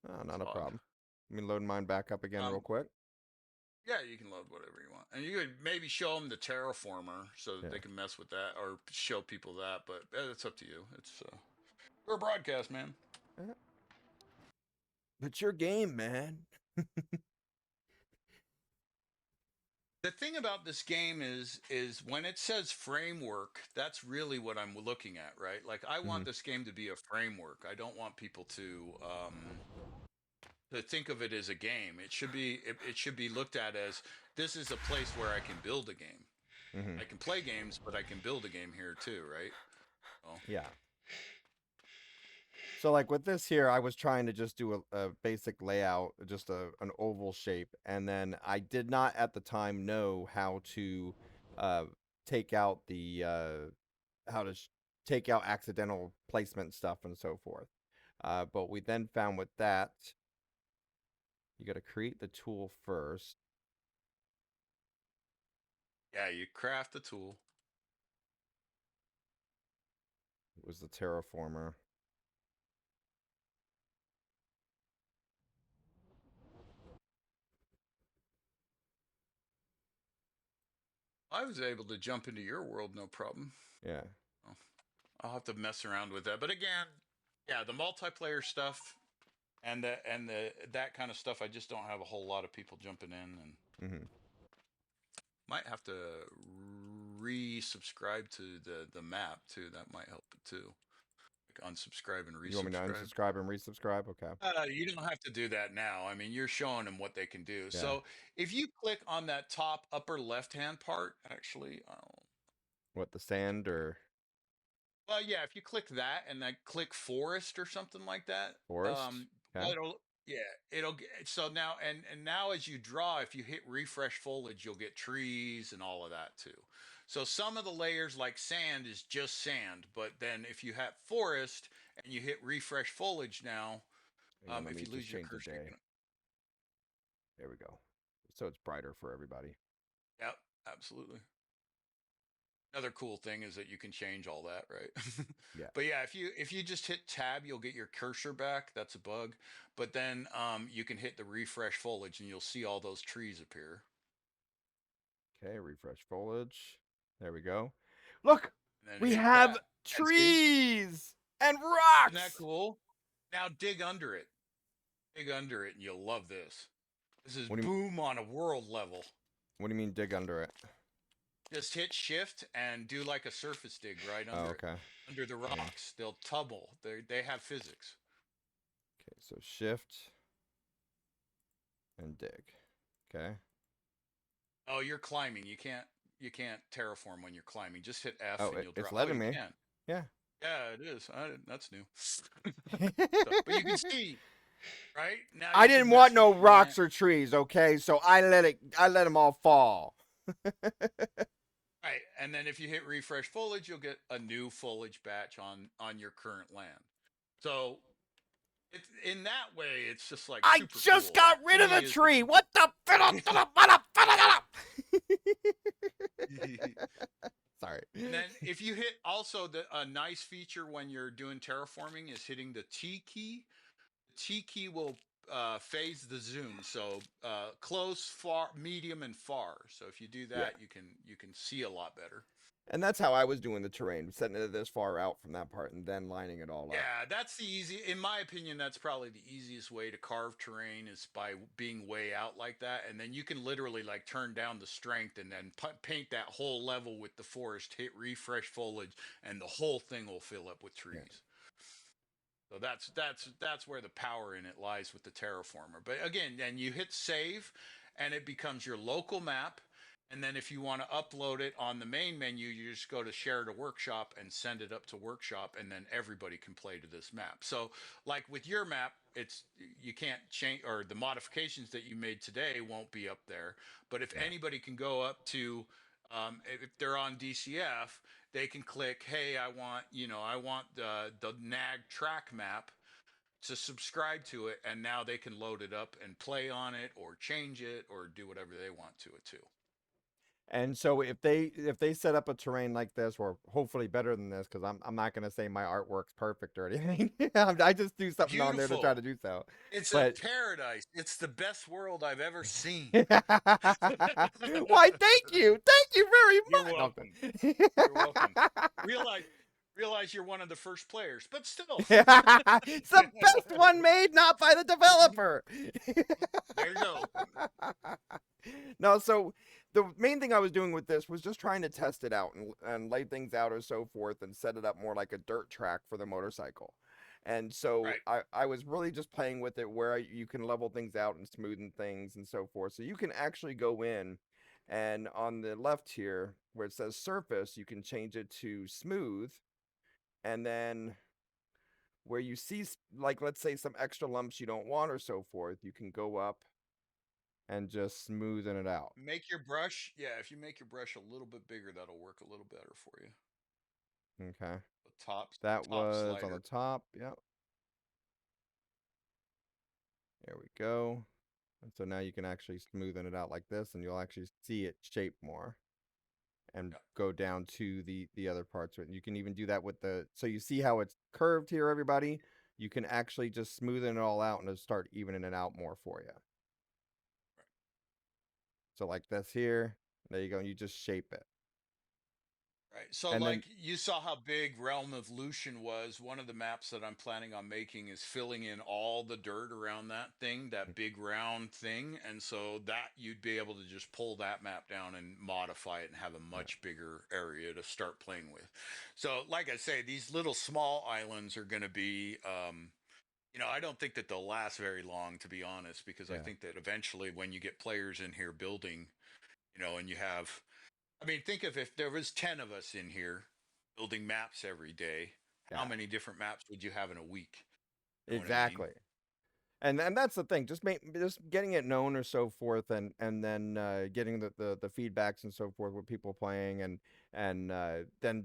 not it's a odd. problem. Let me load mine back up again real Um, quick. yeah, you can load whatever you want, and you could maybe show them the terraformer so that Yeah, they can mess with that, or show people that. But it's up to you. It's we're a broadcast, man. Eh, it's your game, man. The thing about this game is when it says framework, that's really what I'm looking at, right? Like I want Hmm. this game to be a framework. I don't want people to think of it as a game. It should be looked at as this is a place where I can build a game. Hmm. I can play games, but I can build a game here too, right? Well, Yeah. So like with this here, I was trying to just do a basic layout, just an oval shape, and then I did not at the time know how to uh, take out the how to take out accidental placement stuff and so forth. But we then found with that, you got to create the tool first. yeah, you craft the tool. It was the terraformer. I was able to jump into your world no problem. Yeah. Well, I'll have to mess around with that. But again, yeah, the multiplayer stuff and the that kind of stuff, I just don't have a whole lot of people jumping in, and Hmm. might have to resubscribe to the map too. That might help it too. Like unsubscribe and You want me to resubscribe. unsubscribe and resubscribe? Okay. You don't have to do that now. I mean, you're showing them what they can do. Yeah. So if you click on that top upper left hand part, actually, What, the sand or well, yeah, if you click that and then click forest or something like that, forest? Okay. well, it'll get so now and now as you draw, if you hit refresh foliage, you'll get trees and all of that too. So some of the layers like sand is just sand, but then if you have forest and you hit refresh foliage now, Hang on, let if me you just lose your change the cursor, you day. can. There we go. So it's brighter for everybody. Yep, absolutely. Another cool thing is that you can change all that, right? Yeah. But yeah, if you just hit tab, you'll get your cursor back. That's a bug. But then you can hit the refresh foliage and you'll see all those trees appear. Okay, refresh foliage. There we go. Look, And then we hit have tab. And see, trees and isn't that rocks. cool? Now dig under it. Dig under it and you'll love this. This is What do you boom on a world level. what do you mean dig under it? Just hit shift and do like a surface dig right Oh, under it. okay. Under the Hang on. rocks. They'll tumble. They have physics. Okay, so shift and dig. Okay. Oh, you're climbing. You can't. you can't terraform when you're climbing. Just hit F Oh, and you'll it's drop. Oh, letting you me. can. Yeah. Yeah, it is. That's new. So, but you can see right now I you didn't can want mess with no your land. rocks or trees, okay? So I let them all fall. Right, and then if you hit refresh foliage, you'll get a new foliage batch on your current land. So it's in that way, it's just like I super just cool. That got to rid of me the is tree. What the fiddle to the mother fiddle. the. Sorry. And then if you hit also a nice feature when you're doing terraforming is hitting the T key. The T key will phase the zoom, so close, far, medium, and far. So if you do Yeah. that, you can see a lot better. And that's how I was doing the terrain, setting it this far out from that part and then lining it all up. Yeah, that's the easy. In my opinion, that's probably the easiest way to carve terrain is by being way out like that, and then you can literally like turn down the strength and then paint that whole level with the forest. Hit refresh foliage, and the whole thing will fill up with Yeah. trees. So that's where the power in it lies with the terraformer. But again, then you hit save, and it becomes your local map. And then if you want to upload it on the main menu, you just go to share to workshop and send it up to workshop, and then everybody can play to this map. So like with your map, it's you can't change or the modifications that you made today won't be up there. But if Yeah. anybody can go up to if they're on DCF, they can click, hey, I want the NAG track map to subscribe to it, and now they can load it up and play on it or change it or do whatever they want to it too. And so if they set up a terrain like this, or hopefully better than this, because I'm not gonna say my artwork's perfect or anything. I just do something on there to try Beautiful. to do so. It's a But paradise. It's the best world I've ever seen. why? Thank you very You're much. welcome. No. You're welcome. Realize realize you're one of the first players, but still. It's the best one made, not by the developer. There you go. No, so the main thing I was doing with this was just trying to test it out and lay things out or so forth and set it up more like a dirt track for the motorcycle. And so Right. I was really just playing with it where you can level things out and smoothen things and so forth. So you can actually go in and on the left here where it says surface, you can change it to smooth. And then where you see, like, let's say some extra lumps you don't want or so forth, you can go up and just smoothen it out. Make your brush, yeah, if you make your brush a little bit bigger, that'll work a little better for you. Okay. The top That top was on the slider. top. Yep. There we go. And so now you can actually smoothen it out like this and you'll actually see it shape more and Yeah. go down to the other parts of it. And you can even do that with the so you see how it's curved here, everybody? You can actually just smoothen it all out and it'll start evening it out more for you. So like this here, there you go, and you just shape it. Right. So, And like, then you saw how big Realm of Lucian was. One of the maps that I'm planning on making is filling in all the dirt around that thing, that big round thing. And so that you'd be able to just pull that map down and modify it and have a yeah, much bigger area to start playing with. So, like I say, these little small islands are going to be, I don't think that they'll last very long, to be honest, because I yeah, think that eventually when you get players in here building, and you have I mean, think of if there was 10 of us in here building maps every day, how yeah. many different maps would you have in a week? You know what I mean? Exactly. And that's the thing, just getting it known or so forth, and then getting the feedbacks and so forth with people playing, and then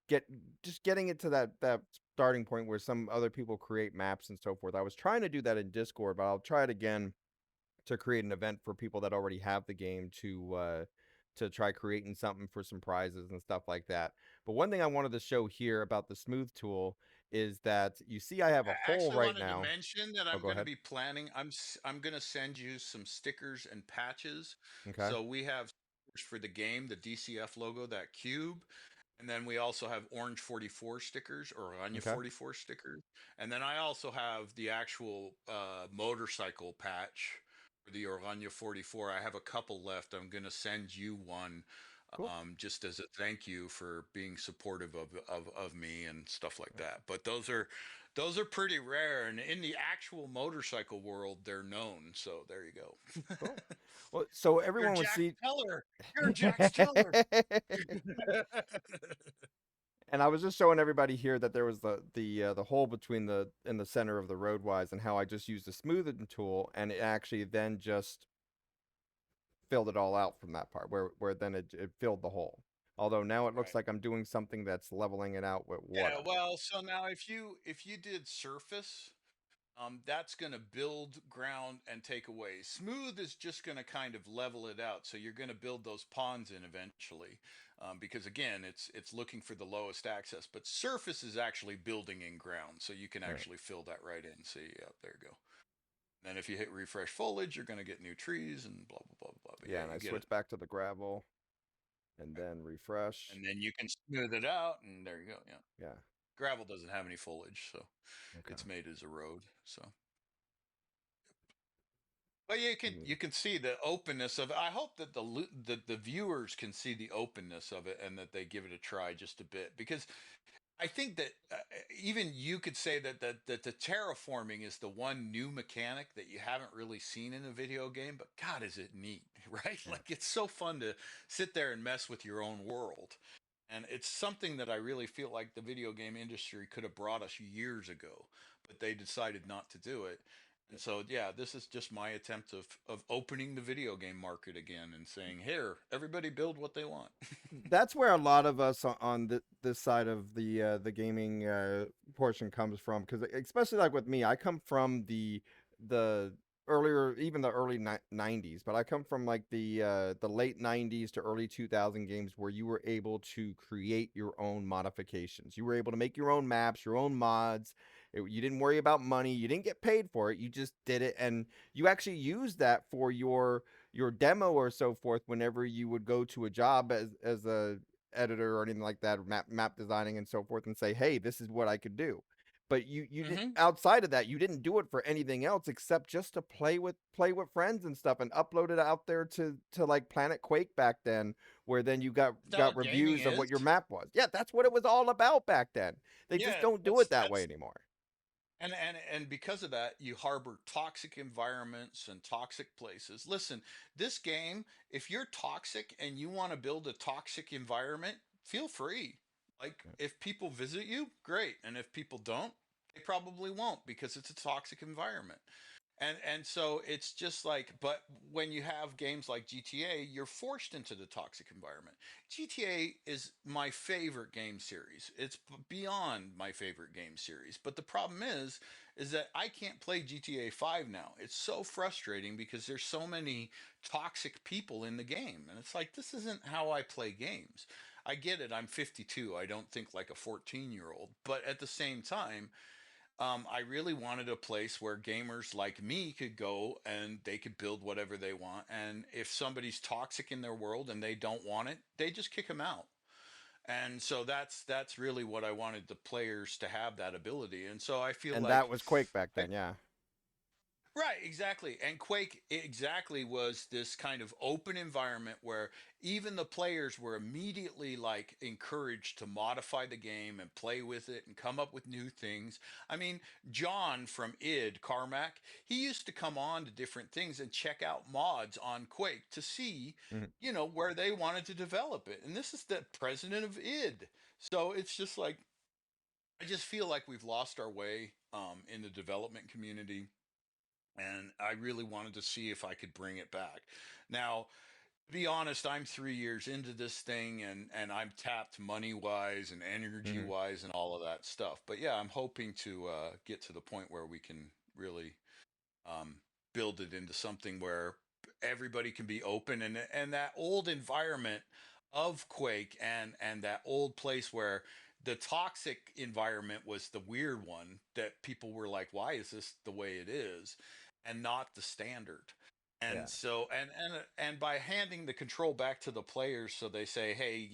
get just getting it to that starting point where some other people create maps and so forth. I was trying to do that in Discord, but I'll try it again to create an event for people that already have the game to try creating something for some prizes and stuff like that. But one thing I wanted to show here about the smooth tool is that you see I have a I hole actually right wanted to now. mention that Oh, I'm go going to ahead. be planning. I'm going to send you some stickers and patches. Okay. So we have stickers for the game, the DCF logo, that cube. And then we also have Orange 44 stickers or Anya Okay. 44 stickers. And then I also have the actual motorcycle patch for the Oranje 44. I have a couple left. I'm going to send you one Cool. just as a thank you for being supportive of me and stuff like that. But those are Those are pretty rare, and in the actual motorcycle world, they're known. So there you go. Cool. Well, so You're everyone would Jack see. Teller. You're Jax Teller. And I was just showing everybody here that there was the hole between the in the center of the roadwise, and how I just used a smoothing tool, and it actually then just filled it all out from that part where then it filled the hole. Although now it looks Right. like I'm doing something that's leveling it out with Yeah. water. Well, so now if you did surface, that's going to build ground and take away. Smooth is just going to kind of level it out. So you're going to build those ponds in eventually, because again, it's looking for the lowest access. But surface is actually building in ground, so you can All right. actually fill that right in. See, yeah, there you go. Then if you hit refresh foliage, you're going to get new trees and blah blah blah blah. But Yeah, yeah, and I you get it. switch back to the gravel and Right. then refresh. And then you can smooth it out, and there you go. Yeah, Yeah. gravel doesn't have any foliage, so Okay. it's made as a road. So. Well, you can Mm. you can see the openness of it. I hope that the viewers can see the openness of it and that they give it a try just a bit, because I think that even you could say that the terraforming is the one new mechanic that you haven't really seen in a video game, but God, is it neat, right? Yeah. Like it's so fun to sit there and mess with your own world. And it's something that I really feel like the video game industry could have brought us years ago, but they decided not to do it. And so, yeah, this is just my attempt of opening the video game market again and saying, here, everybody build what they want. That's where a lot of us on this side of the gaming portion comes from, because especially like with me, I come from the earlier, even the early 90s, but I come from like the late 90s to early 2000 games where you were able to create your own modifications. You were able to make your own maps, your own mods. You didn't worry about money. You didn't get paid for it. You just did it, and you actually used that for your demo or so forth whenever you would go to a job as a editor or anything like that, or map designing and so forth, and say, hey, this is what I could do. But you didn't, Hmm. outside of that, you didn't do it for anything else except just to play with friends and stuff, and upload it out there to like Planet Quake back then, where then you Is that got what gaming reviews of is? what your map was. Yeah, that's what it was all about back then. They just Yeah, don't do it that way that's anymore. and because of that, you harbor toxic environments and toxic places. Listen, this game, if you're toxic and you want to build a toxic environment, feel free. Like if people visit you, great, and if people don't, they probably won't because it's a toxic environment. And so it's just like, but when you have games like GTA, you're forced into the toxic environment. GTA is my favorite game series. It's beyond my favorite game series. But the problem is that I can't play GTA 5 now. It's so frustrating because there's so many toxic people in the game. And it's like, this isn't how I play games. I get it. I'm 52. I don't think like a 14-year-old. But at the same time, I really wanted a place where gamers like me could go and they could build whatever they want. And if somebody's toxic in their world and they don't want it, they just kick them out. And so that's really what I wanted the players to have, that ability. And so I feel And like that was Quake back then. Yeah. right, exactly. And Quake exactly was this kind of open environment where even the players were immediately like encouraged to modify the game and play with it and come up with new things. I mean, John from id Carmack, he used to come on to different things and check out mods on Quake to see, Mhm. where they wanted to develop it. And this is the president of id. So it's just like I just feel like we've lost our way in the development community, and I really wanted to see if I could bring it back. Now, to be honest, I'm 3 years into this thing, and I'm tapped money wise and energy Mhm. wise and all of that stuff. But yeah, I'm hoping to get to the point where we can really um, build it into something where everybody can be open, and that old environment of Quake and that old place where the toxic environment was the weird one that people were like, why is this the way it is and not the standard? Yeah. And so and by handing the control back to the players, so they say, hey,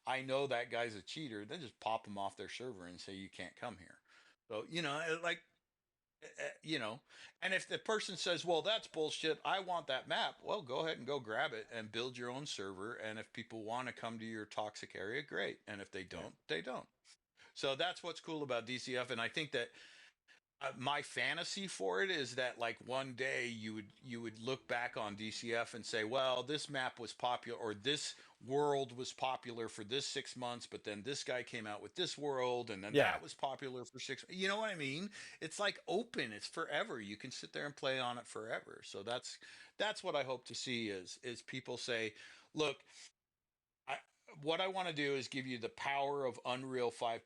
I know that guy's a cheater, then just pop them off their server and say you can't come here. So like you know and if the person says, well, that's bullshit, I want that map, well, go ahead and go grab it and build your own server, and if people want to come to your toxic area, great, and if they Yeah. don't, they don't. So that's what's cool about DCF, and I think that my fantasy for it is that like one day you would look back on DCF and say, well, this map was popular, or this world was popular for this 6 months, but then this guy came out with this world, and then Yeah. that was popular for six. You know what I mean? It's like open. It's forever. You can sit there and play on it forever. So that's what I hope to see is people say, look, I, what I want to do is give you the power of Unreal 5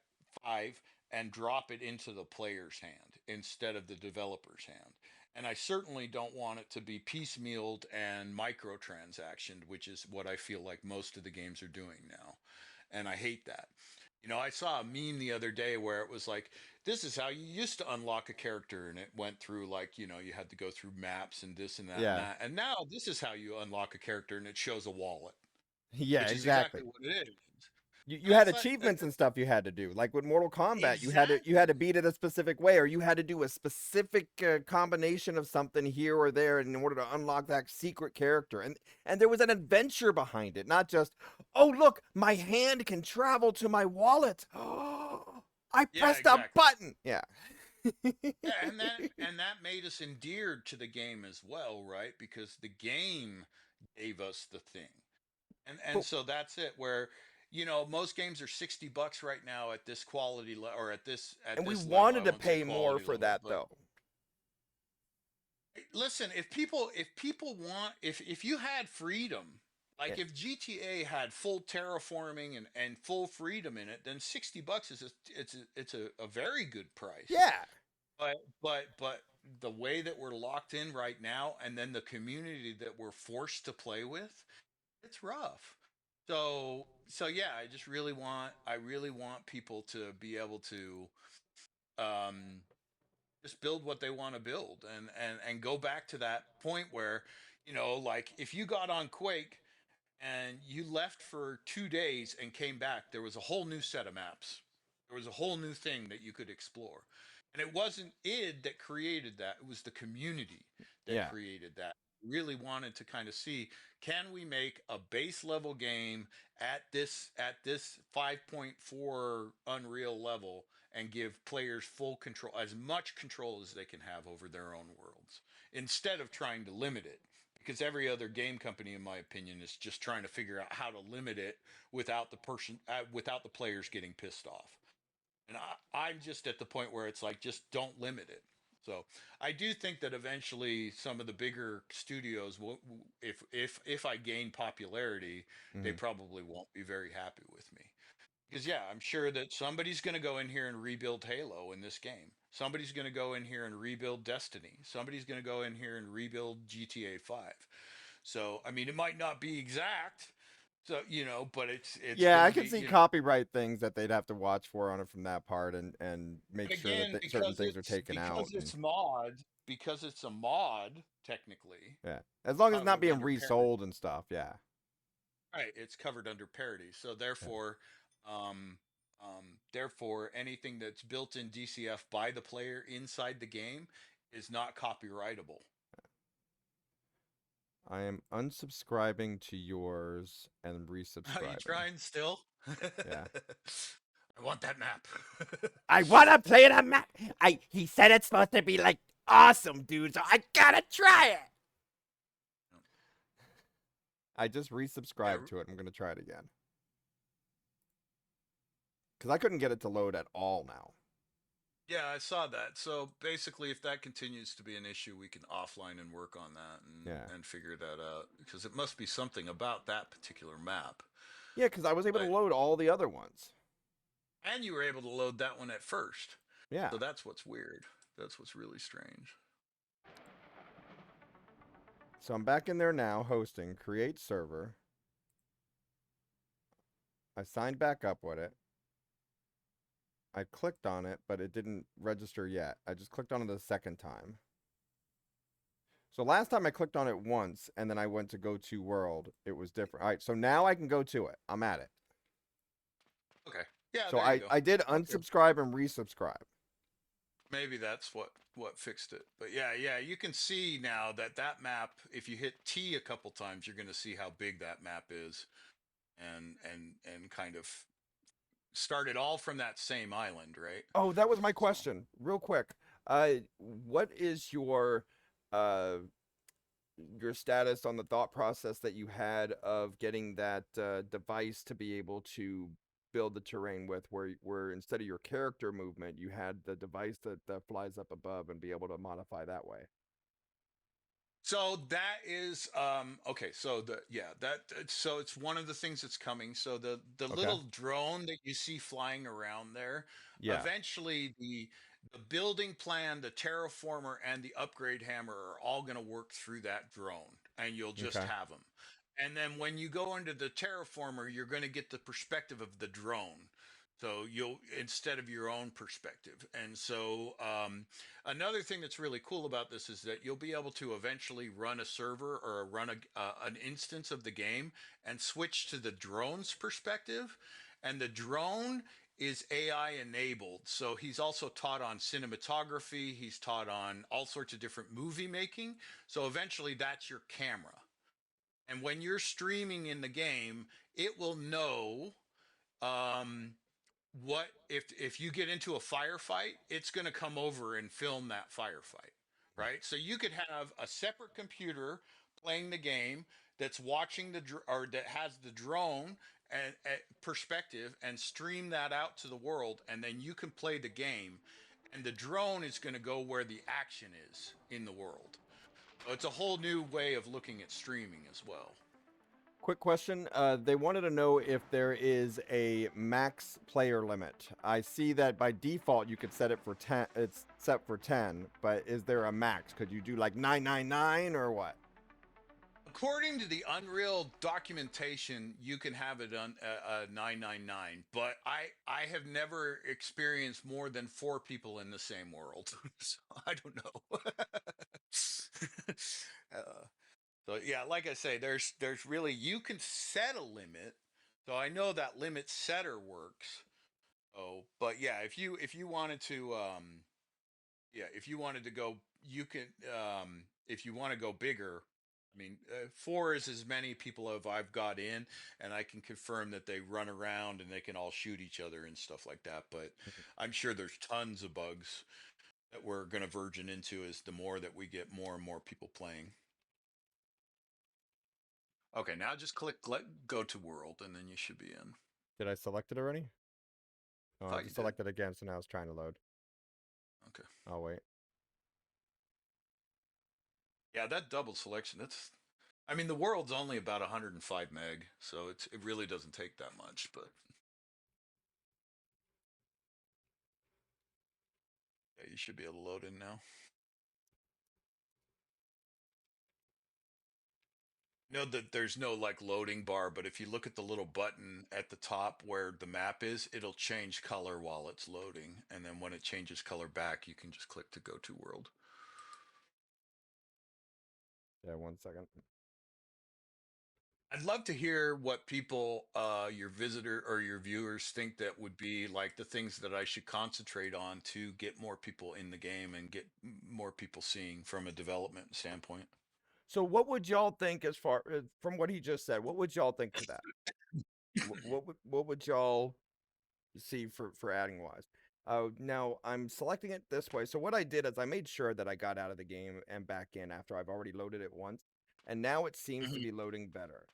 and drop it into the player's hand instead of the developer's hand. And I certainly don't want it to be piecemealed and microtransactioned, which is what I feel like most of the games are doing now. And I hate that. I saw a meme the other day where it was like, this is how you used to unlock a character, and it went through like, you had to go through maps and this and that and Yeah. that. And now this is how you unlock a character, and it shows a wallet, Yeah, which is exactly exactly. what it is. You And had it's like achievements and stuff you had to do. Like with Mortal Kombat, you had to exactly. beat it a specific way, or you had to do a specific combination of something here or there in order to unlock that secret character. And there was an adventure behind it, not just, oh look, my hand can travel to my wallet. Oh, I Yeah, pressed a exactly. button. Yeah. Yeah, and that made us endeared to the game as well, right? Because the game gave us the thing. And But so that's it where most games are $60 right now at this quality or at and we this level. wanted I to won't say pay more quality for level, that but though. listen, if people want, if you had freedom, Yeah. like if GTA had full terraforming and full freedom in it, then $60 is a very good price. Yeah. But the way that we're locked in right now, and then the community that we're forced to play with, it's rough. So yeah, I really want people to be able to um just build what they want to build, and go back to that point where, like if you got on Quake and you left for 2 days and came back, there was a whole new set of maps. There was a whole new thing that you could explore. And it wasn't id that created that, it was the community that Yeah. created that. Really wanted to kind of see, can we make a base level game at this 5.4 Unreal level and give players full control, as much control as they can have over their own worlds, instead of trying to limit it, because every other game company, in my opinion, is just trying to figure out how to limit it without the players getting pissed off. And I'm just at the point where it's like, just don't limit it. So I do think that eventually some of the bigger studios will, if I gain popularity, they Hmm. probably won't be very happy with me. Because yeah, I'm sure that somebody's going to go in here and rebuild Halo in this game. Somebody's going to go in here and rebuild Destiny. Somebody's going to go in here and rebuild GTA 5. So, I mean, it might not be exact. So, but it's Yeah, going I to can be, see copyright things that they'd have to watch for on it from that part, and make but sure that again, certain things are taken out. And because it's a mod technically, yeah, as long as it's not covered being under parity. resold and stuff. Yeah. Right, it's covered under parity. So Yeah. um, therefore, anything that's built in DCF by the player inside the game is not copyrightable. I am unsubscribing to yours and Are you resubscribing. trying still? Yeah. I want that map. I wanna play it on Mac. He said it's supposed to be like awesome, dude. So I gotta try it. I just Yeah, resubscribed to it. I'm gonna try it again because I couldn't get it to load at all now. yeah, I saw that. So basically, if that continues to be an issue, we can offline and work on that Yeah. and figure that out, because it must be something about that particular map. Yeah, because I was able to But load all the other ones. and you were able to load that one at first. Yeah. So that's what's weird. That's what's really strange. So I'm back in there now, hosting, create server. I signed back up with it. I clicked on it, but it didn't register yet. I just clicked on it a second time. So last time I clicked on it once and then I went to go to world, it was different. All right, so now I can go to it. I'm at it. Okay. Yeah, So there you I go. I did Okay. unsubscribe and resubscribe. Maybe that's what fixed it. But yeah, you can see now that that map, if you hit T a couple times, you're going to see how big that map is, and kind of started all from that same island, right? Oh, that was my So. question. Real quick. What is uh your status on the thought process that you had of getting that device to be able to build the terrain with, where instead of your character movement, you had the device that flies up above and be able to modify that way? So that is okay. So so it's one of the things that's coming. So the Okay. little drone that you see flying around there, Yeah. eventually the building plan, the terraformer, and the upgrade hammer are all going to work through that drone, and you'll just Okay. have them. And then when you go into the terraformer, you're going to get the perspective of the drone. So you'll instead of your own perspective. And so another thing that's really cool about this is that you'll be able to eventually run a server or run an instance of the game and switch to the drone's perspective. And the drone is AI enabled. So he's also taught on cinematography, he's taught on all sorts of different movie making. So eventually that's your camera. And when you're streaming in the game, it will know um, what if you get into a firefight, it's going to come over and film that firefight, right? So you could have a separate computer playing the game that's watching or that has the drone and perspective and stream that out to the world, and then you can play the game, and the drone is going to go where the action is in the world. So it's a whole new way of looking at streaming as well. Quick question. They wanted to know if there is a max player limit. I see that by default you could set it for 10. It's set for 10, but is there a max? Could you do like 999 or what? According to the Unreal documentation, you can have it on 999, but I have never experienced more than four people in the same world, so I don't know. uh, so yeah, like I say, there's really you can set a limit. So I know that limit setter works. Oh, but yeah, if you wanted to yeah, if you wanted to go, you can. If you want to go bigger, I mean, four is as many people as I've got in, and I can confirm that they run around and they can all shoot each other and stuff like that. But I'm sure there's tons of bugs that we're going to virgin into as the more that we get more and more people playing. Okay, now just click let go to world, and then you should be in. Did I select it already? Oh, I Thought have to you did. select it again, so now it's trying to load. Okay. I'll wait. Yeah, that double selection. That's. I mean, the world's only about 105 meg, so it really doesn't take that much. But yeah, you should be able to load in now. Know that there's no like loading bar, but if you look at the little button at the top where the map is, it'll change color while it's loading, and then when it changes color back, you can just click to go to world. Yeah, 1 second. I'd love to hear what people, your visitor or your viewers, think that would be like the things that I should concentrate on to get more people in the game and get more people seeing from a development standpoint. So, what would y'all think as far from what he just said? What would y'all think to that? What would y'all see for adding wise? Now I'm selecting it this way. So what I did is I made sure that I got out of the game and back in after I've already loaded it once, and now it seems to Mhm. be loading better.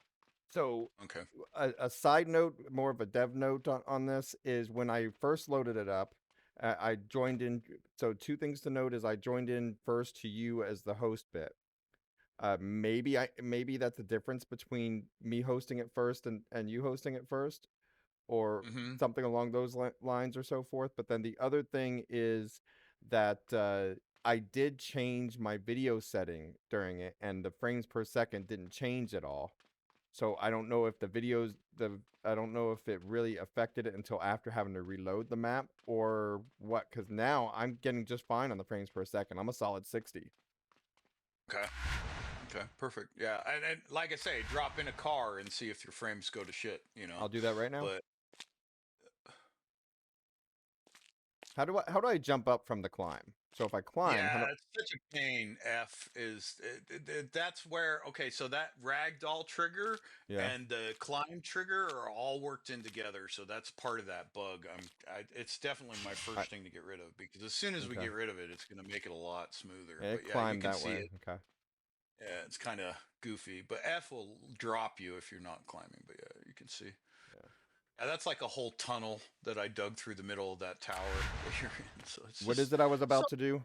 So Okay. a side note, more of a dev note on this is when I first loaded it up, I joined in. So two things to note is I joined in first to you as the host bit. Maybe that's the difference between me hosting it first and you hosting it first, or Hmm. something along those lines or so forth. But then the other thing is that I did change my video setting during it, and the frames per second didn't change at all. So I don't know if I don't know if it really affected it until after having to reload the map or what. Because now I'm getting just fine on the frames per second. I'm a solid 60. Okay. Okay. Perfect. Yeah. And like I say, drop in a car and see if your frames go to shit. I'll do that right now. But How do I jump up from the climb? So if I climb, how Yeah, do... it's such a pain. F is that's where okay. So that ragdoll trigger Yeah. and the climb trigger are all worked in together. So that's part of that bug. It's definitely my I, first thing to get rid of because as soon as we okay. get rid of it, it's going to make it a lot smoother. Yeah, But it yeah, you climbed can that see way. it. Okay. Yeah, it's kind of goofy, but F will drop you if you're not climbing. But yeah, you can see. Yeah. Yeah, that's like a whole tunnel that I dug through the middle of that tower that you're in. So it's What just is it I was so about to do?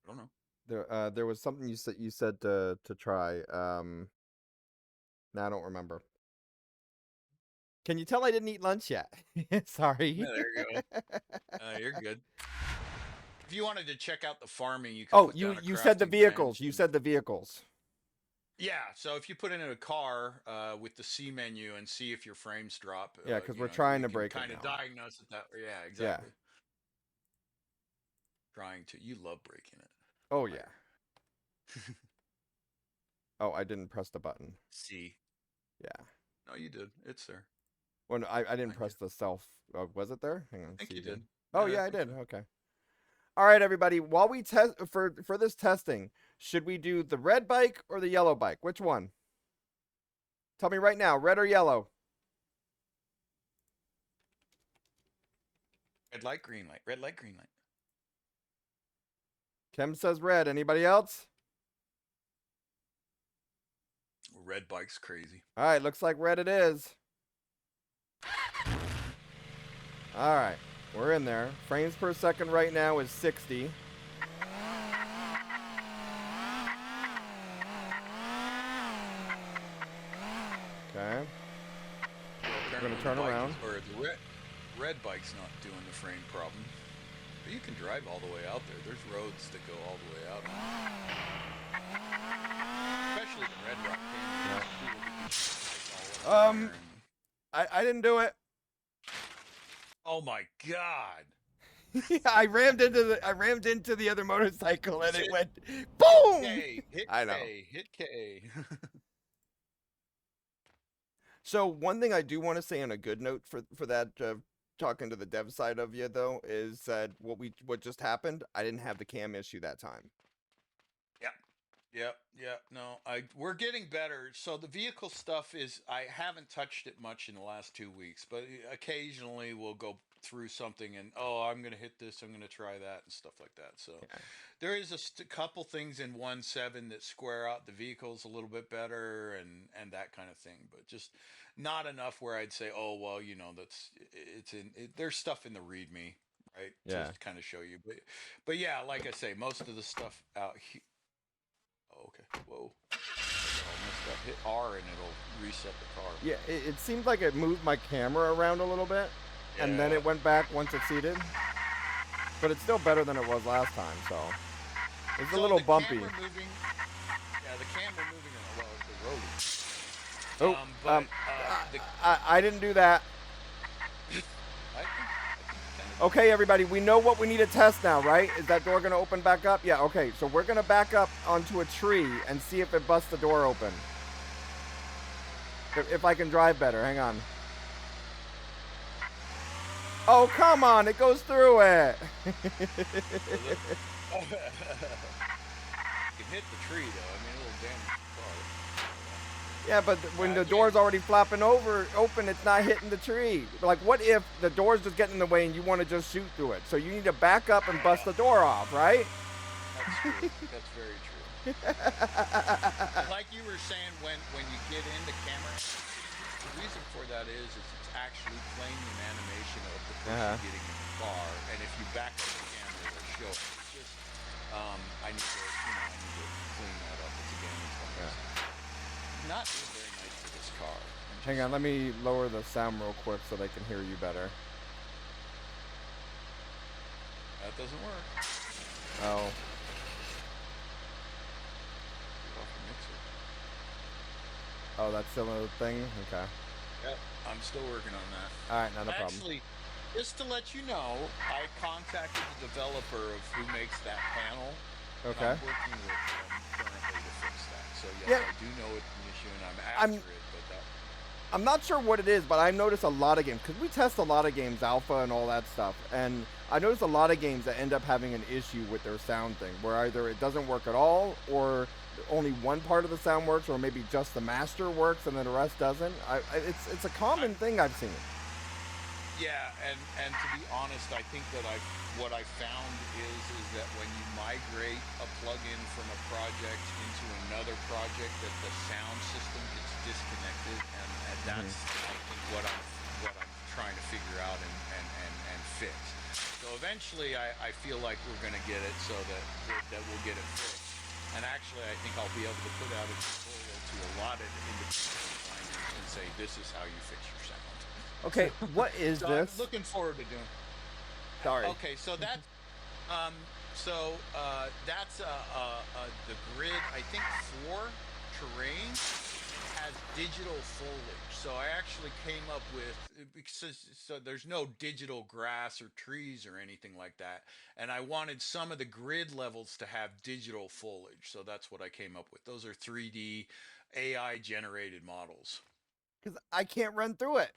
I don't know. There was something you said to try. Now I don't remember. Can you tell I didn't eat lunch yet? Sorry. Yeah, there you go. You're good. If you wanted to check out the farming, you could Oh, put down a you said the crafting vehicles. bench. You And, said the vehicles. yeah, so if you put in a car with the C menu and see if your frames drop, Yeah, because we're trying it to can break it kind of now. diagnose it that way. Yeah, Yeah. exactly. Trying to. You love breaking it. Oh yeah. Liar. Oh, I didn't press the button. C. Yeah. No, you did. It's there. When I didn't Thank you. press the self. Was it there? Hang on. I think See you did. again. Oh Yeah, I yeah, I think did. so. Okay. All right, everybody. While we test for this testing, should we do the red bike or the yellow bike? Which one? Tell me right now, red or yellow? Red light, green light. Red light, green light. Kim says red. Anybody else? Red bike's crazy. All right, looks like red it is. All right, we're in there. Frames per second right now is 60. Okay. Well, We're gonna apparently turn the bike around. is, or the red bike's not doing the frame problem. But you can drive all the way out there. There's roads that go all the way out. Especially the Red Rock Canyon. Yeah. I didn't do it. Oh my God! I rammed into the other motorcycle and it went boom. K, hit I know. K, hit K. So one thing I do want to say on a good note for that talking to the dev side of you though is that what just happened. I didn't have the cam issue that time. Yep. No, we're getting better. So the vehicle stuff is I haven't touched it much in the last 2 weeks, but occasionally we'll go through something and I'm gonna hit this, I'm gonna try that and stuff like that. So Yeah. there is a couple things in 1.7 that square out the vehicles a little bit better and that kind of thing, but just not enough where I'd say, oh well, there's stuff in the README, right? Yeah. To kind of show you, but yeah, like I say, most of the stuff out here. Oh, okay. Whoa. Hit R and it'll reset the car. Yeah, it seemed like it moved my camera around a little bit, and then it went back once it seated. But it's still better than it was last time, so it's a little bumpy. The camera moving. Well, the road. I didn't do that. Okay, everybody, we know what we need to test now, right? Is that door going to open back up? Yeah, okay. So we're going to back up onto a tree and see if it busts the door open. If I can drive better. Hang on. Oh, come on. It goes through it. You can hit the tree, though. I mean, it'll damage the car. Yeah, but when the door's already flopping open, it's not hitting the tree. Like, what if the door's just getting in the way and you want to just shoot through it? So you need to back up and bust the door off, right? That's true. That's very true. Like you were saying, when you get into camera, the reason for that is it's actually playing an animation of the person getting in the car, and if you back up the camera, it'll show it. It's just, I need to clean that up. It's a gaming focus. Not very nice for this car. Hang on, let me lower the sound real quick so they can hear you better. That doesn't work. Oh. Oh, that's still another thing? Okay. Yep, I'm still working on that. Alright, not a problem. Actually, just to let you know, I contacted the developer of who makes that panel. Okay. And I'm working with them currently to fix that. So yes, I do know it's an issue and I'm after it, but I'm not sure what it is, but I notice a lot of games, because we test a lot of games, alpha and all that stuff, and I notice a lot of games that end up having an issue with their sound thing, where either it doesn't work at all, or only one part of the sound works, or maybe just the master works and then the rest doesn't. It's a I, common thing I've seen. Yeah, and to be honest, I think that what I found is that when you migrate a plugin from a project into another project, that the sound system gets disconnected, and Hmm. that's I think what I'm trying to figure out and fix. So eventually, I feel like we're going to get it so that we'll get it fixed. And actually, I think I'll be able to put out a tutorial to a lot of independent designers and say, this is how you fix your sound. So, Okay, what is so I'm this? looking forward to doing. Sorry. Okay, so that's the grid. I think for terrain has digital foliage. So I actually came up with because so there's no digital grass or trees or anything like that, and I wanted some of the grid levels to have digital foliage. So that's what I came up with. Those are 3D AI generated models. Because I can't run through it.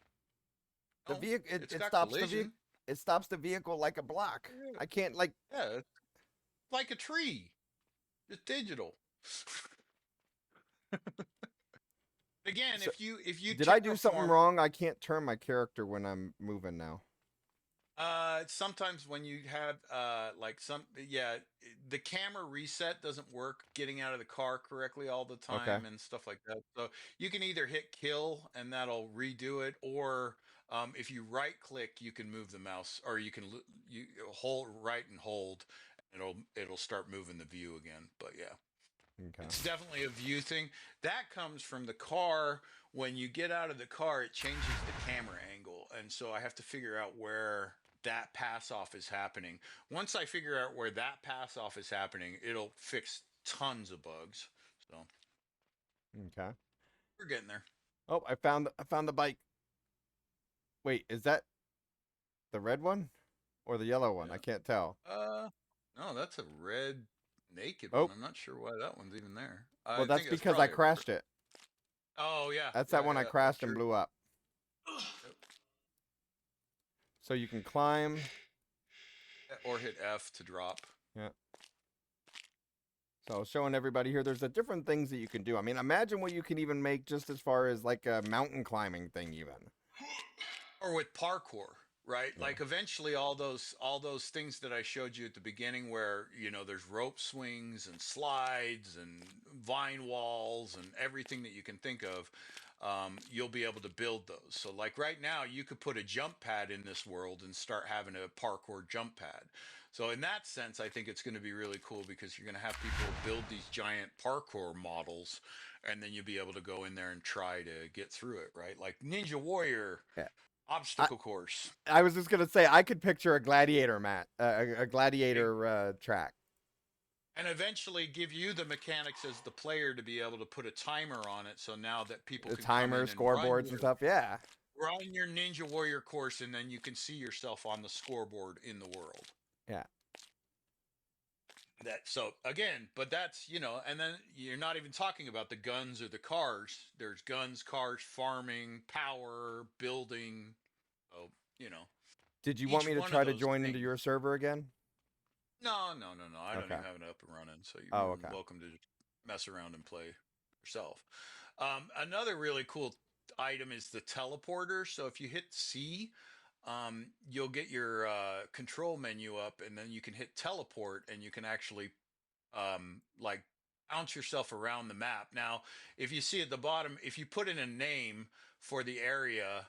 The Oh, vehicle it's it got stops the vehicle. collision. It stops the vehicle like a block. Yeah, I can't like. yeah, it's like a tree. It's digital. Again, So, if you did I do something terraform, wrong? I can't turn my character when I'm moving now. sometimes when you have like some, yeah, the camera reset doesn't work getting out of the car correctly all the Okay. time and stuff like that. So you can either hit kill and that'll redo it, or if you right click, you can move the mouse, or you hold right and hold, and it'll start moving the view again. But yeah. Okay. It's definitely a view thing. That comes from the car. When you get out of the car, it changes the camera angle. And so I have to figure out where that pass off is happening. Once I figure out where that pass off is happening, it'll fix tons of bugs. So Okay. we're getting there. Oh, I found the bike. Wait, is that the red one or the yellow one? I Yeah. can't tell. No, that's a red naked one. Oh, I'm not sure why that one's even there. well, I that's think it's because I probably a. crashed it. Oh yeah, That's that yeah, one I yeah. That's crashed and true. blew up. So you can climb. Or hit F to drop. Yeah. So I was showing everybody here. There's different things that you can do. I mean, imagine what you can even make just as far as like a mountain climbing thing, even. Or with parkour, right? Yeah. Like eventually all those things that I showed you at the beginning, where there's rope swings and slides and vine walls and everything that you can think of, you'll be able to build those. So like right now you could put a jump pad in this world and start having a parkour jump pad. So in that sense, I think it's going to be really cool, because you're going to have people build these giant parkour models, and then you'll be able to go in there and try to get through it, right? Like Ninja Warrior Yeah. I obstacle course. I was just gonna say I could picture a gladiator mat, a It, gladiator track. and eventually give you the mechanics as the player to be able to put a timer on it, so now that people The can come timer, in and run scoreboards, and your stuff. Yeah. Ninja Warrior course, and then you can see yourself on the scoreboard in the world. Yeah. That so again, but that's and then you're not even talking about the guns or the cars. There's guns, cars, farming, power, building. So you know Did you want each me to one of try to those join into things. your server again? No, no, no, no. I don't Okay. even have it up and running, so you're Oh, more than okay. welcome to just mess around and play yourself. Another really cool item is the teleporter. So if you hit C, you'll get your control menu up, and then you can hit teleport, and you can actually like bounce yourself around the map. Now, if you see at the bottom, if you put in a name for the area,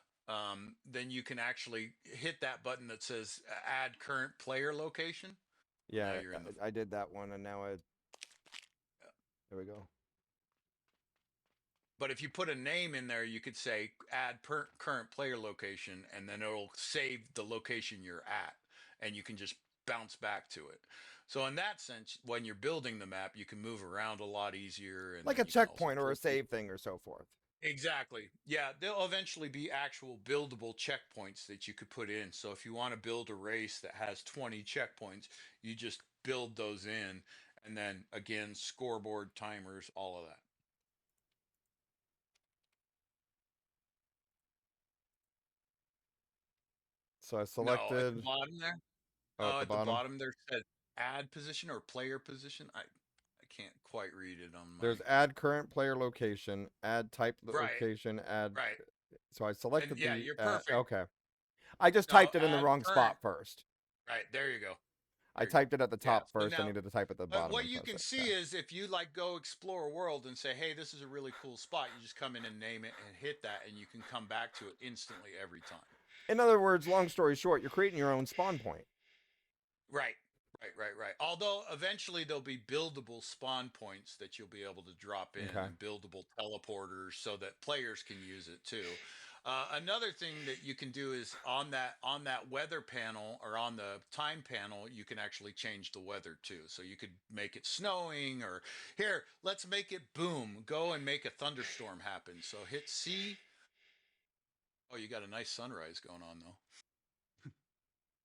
then you can actually hit that button that says add current player location. Now Yeah, you're in the. I did that one, and now I there we go. But if you put a name in there, you could say add current player location, and then it'll save the location you're at, and you can just bounce back to it. So in that sense, when you're building the map, you can move around a lot easier, and Like then a you can also checkpoint or a save thing or so forth. exactly. Yeah, there'll eventually be actual buildable checkpoints that you could put in. So if you want to build a race that has 20 checkpoints, you just build those in, and then again, scoreboard, timers, all of that. So I No, at the selected. bottom there. Oh, at the At the bottom. bottom there said add position or player position. I can't quite read it on my. There's add current player location, add type Right, location, add. right. So I And selected yeah, the. you're perfect. Okay. I just No, typed it in the add wrong current. spot first. Right, there you go. I There you go. typed it at the Yeah. top So first. I now, needed to type at the but bottom what and you press can it. see Okay. is if you like go explore a world and say, "Hey, this is a really cool spot," you just come in and name it and hit that, and you can come back to it instantly every time. In other words, long story short, you're creating your own spawn point. Right. Right. Although eventually there'll be buildable spawn points that you'll be able to drop in Okay. and buildable teleporters so that players can use it too. Another thing that you can do is on that weather panel or on the time panel, you can actually change the weather too. So you could make it snowing or here, let's make it boom. Go and make a thunderstorm happen. So hit C. Oh, you got a nice sunrise going on though.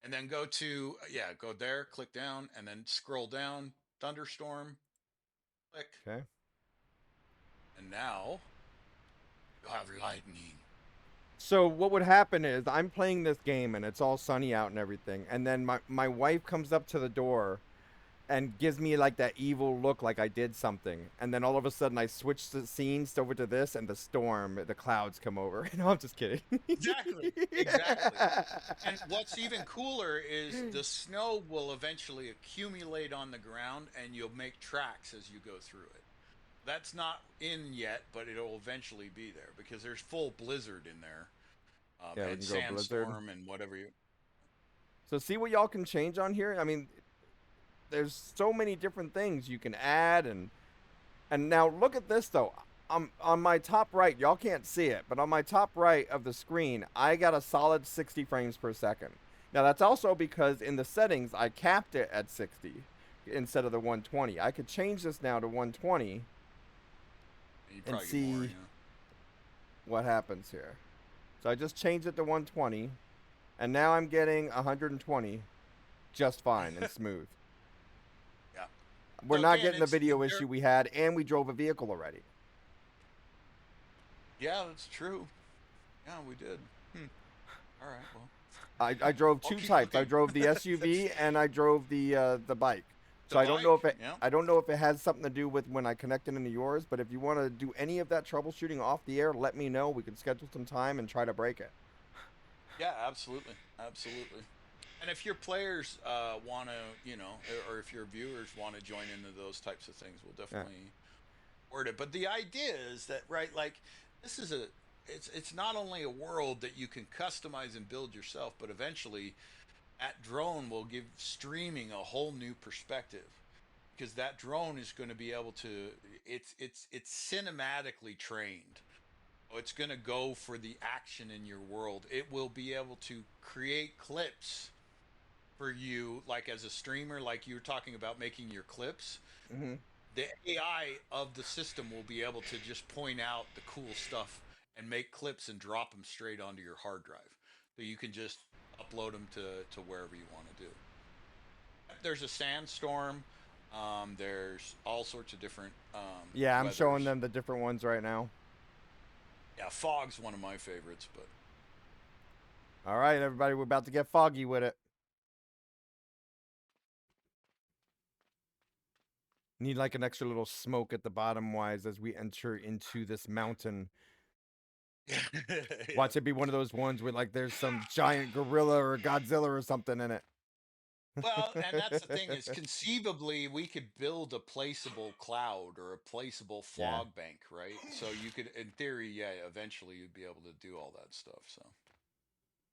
And then go to yeah, go there, click down, and then scroll down, thunderstorm, click, Okay. and now you have lightning. So what would happen is I'm playing this game and it's all sunny out and everything, and then my wife comes up to the door and gives me like that evil look like I did something. And then all of a sudden I switch the scenes over to this and the storm, the clouds come over. No, I'm just kidding. Exactly. And what's even cooler is the snow will eventually accumulate on the ground and you'll make tracks as you go through it. That's not in yet, but it'll eventually be there because there's full blizzard in there, Yeah, we and can go blizzard. sandstorm and whatever you. So see what y'all can change on here? I mean, there's so many different things you can add and now look at this though. On my top right, y'all can't see it, but on my top right of the screen, I got a solid 60 frames per second. Now that's also because in the settings I capped it at 60 instead of the 120. I could change this now to 120 You and probably get more, see you know. what happens here. So I just changed it to 120 and now I'm getting 120 just fine and smooth. Yeah. We're So not again, getting the it's video there. issue we had and we drove a vehicle already. Yeah, that's true. Yeah, we did. Hmm. All right. Well, I drove I'll two keep types. I looking. drove the SUV and I drove the bike. The So bike. Yeah. I don't know if it has something to do with when I connected into yours, but if you want to do any of that troubleshooting off the air, let me know. We can schedule some time and try to break it. Yeah. Absolutely. Absolutely. And if your players want to, or if your viewers want to join into those types of things, we'll Yeah. definitely word it. But the idea is that, right, like this is it's not only a world that you can customize and build yourself, but eventually that drone will give streaming a whole new perspective because that drone is going to be able to it's cinematically trained. So it's going to go for the action in your world. It will be able to create clips for you, like as a streamer, like you were talking about making your clips. Hmm. The AI of the system will be able to just point out the cool stuff and make clips and drop them straight onto your hard drive. So you can just upload them to wherever you want to do. There's a sandstorm. There's all sorts of different Yeah, I'm showing weathers. them the different ones right now. Yeah, fog's one of my favorites, but All right, everybody, we're about to get foggy with it. Need like an extra little smoke at the bottom wise as we enter into this mountain. yeah. Watch it be one of those ones where like there's some giant gorilla or Godzilla or something in it. Well, and that's the thing is conceivably we could build a placeable cloud or a placeable Yeah. fog bank, right? So you could, in theory, yeah, eventually you'd be able to do all that stuff. So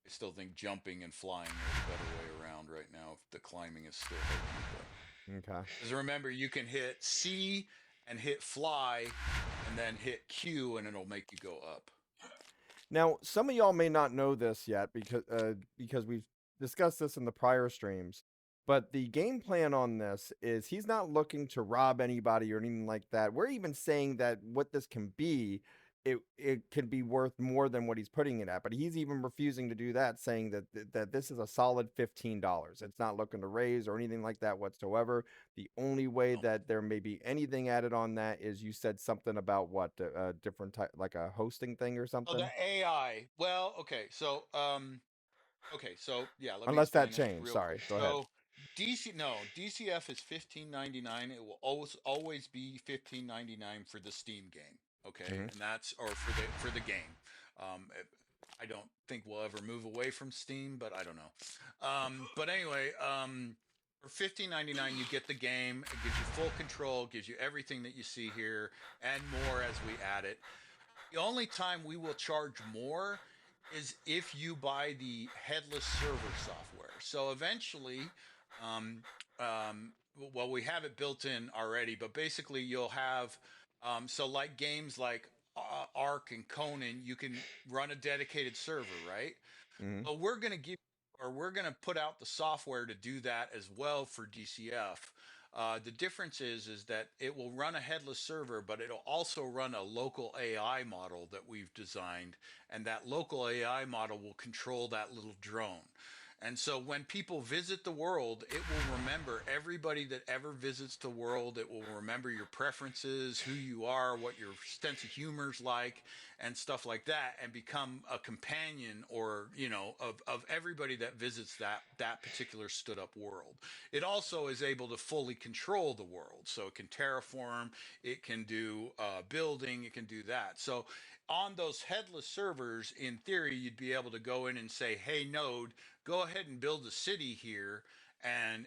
I still think jumping and flying are the better way around right now. If the climbing is still hard. Okay. Because remember, you can hit C and hit fly, and then hit Q, and it'll make you go up. Now, some of y'all may not know this yet because we've discussed this in the prior streams. But the game plan on this is he's not looking to rob anybody or anything like that. We're even saying that what this can be, it can be worth more than what he's putting it at. But he's even refusing to do that, saying that this is a solid $15. It's not looking to raise or anything like that whatsoever. The only way Oh, that there may be anything added on that is you said something about what a different type, like a hosting thing or oh, the something. AI. Well, okay, so Okay, so yeah, let me Unless that explain it changed. real quick. Sorry. Go ahead. So DCF is 15.99. It will always be 15.99 for the Steam game. Okay, Hmm. and that's or for the game. I don't think we'll ever move away from Steam, but I don't know. But anyway, for 15.99 you get the game. It gives you full control, gives you everything that you see here, and more as we add it. The only time we will charge more is if you buy the headless server software. So eventually, um, well, we have it built in already, but basically you'll have, so like games like Ark and Conan, you can run a dedicated server, right? Hmm. Well, we're going to give, or we're going to put out the software to do that as well for DCF. The difference is that it will run a headless server, but it'll also run a local AI model that we've designed, and that local AI model will control that little drone. And so when people visit the world, it will remember everybody that ever visits the world. It will remember your preferences, who you are, what your sense of humor's like, and stuff like that, and become a companion or of everybody that visits that particular stood up world. It also is able to fully control the world, so it can terraform, it can do building, it can do that. So on those headless servers, in theory, you'd be able to go in and say, hey node, go ahead and build a city here, and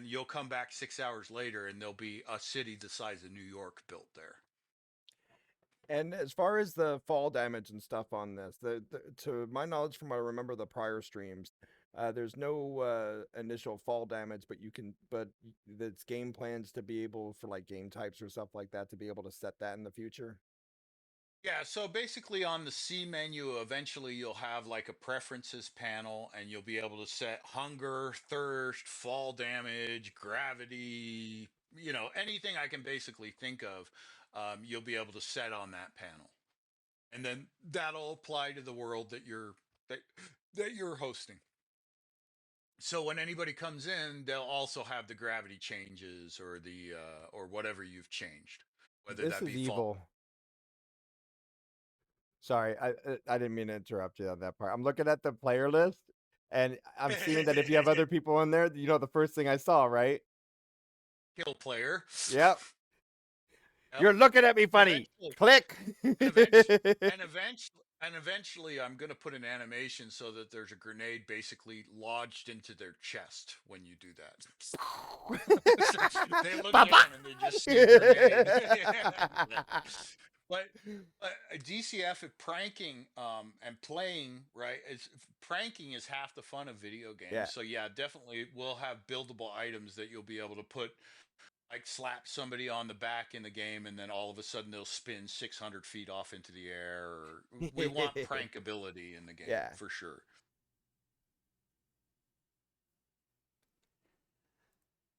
you'll come back 6 hours later and there'll be a city the size of New York built there. And as far as the fall damage and stuff on this, to my knowledge, from what I remember the prior streams, there's no initial fall damage, but it's game plans to be able for like game types or stuff like that to be able to set that in the future. Yeah, so basically on the C menu, eventually you'll have like a preferences panel and you'll be able to set hunger, thirst, fall damage, gravity, anything I can basically think of, you'll be able to set on that panel. And then that'll apply to the world that that you're hosting. So when anybody comes in, they'll also have the gravity changes or the or whatever you've changed, whether This that is be fall. evil. Sorry, I didn't mean to interrupt you on that part. I'm looking at the player list, and I'm seeing that if you have other people in there, the first thing I saw, right? Kill player. Yep. Yep. You're looking at me And funny. eventually, Click. and eventually, and eventually, I'm going to put an animation so that there's a grenade basically lodged into their chest when you do that. So they look Papa. down and they just see a grenade. but DCF pranking and playing right is pranking is half the fun of video games. Yeah. So yeah, definitely we'll have buildable items that you'll be able to put like slap somebody on the back in the game and then all of a sudden they'll spin 600 feet off into the air. Or we want prankability in the game Yeah. for sure.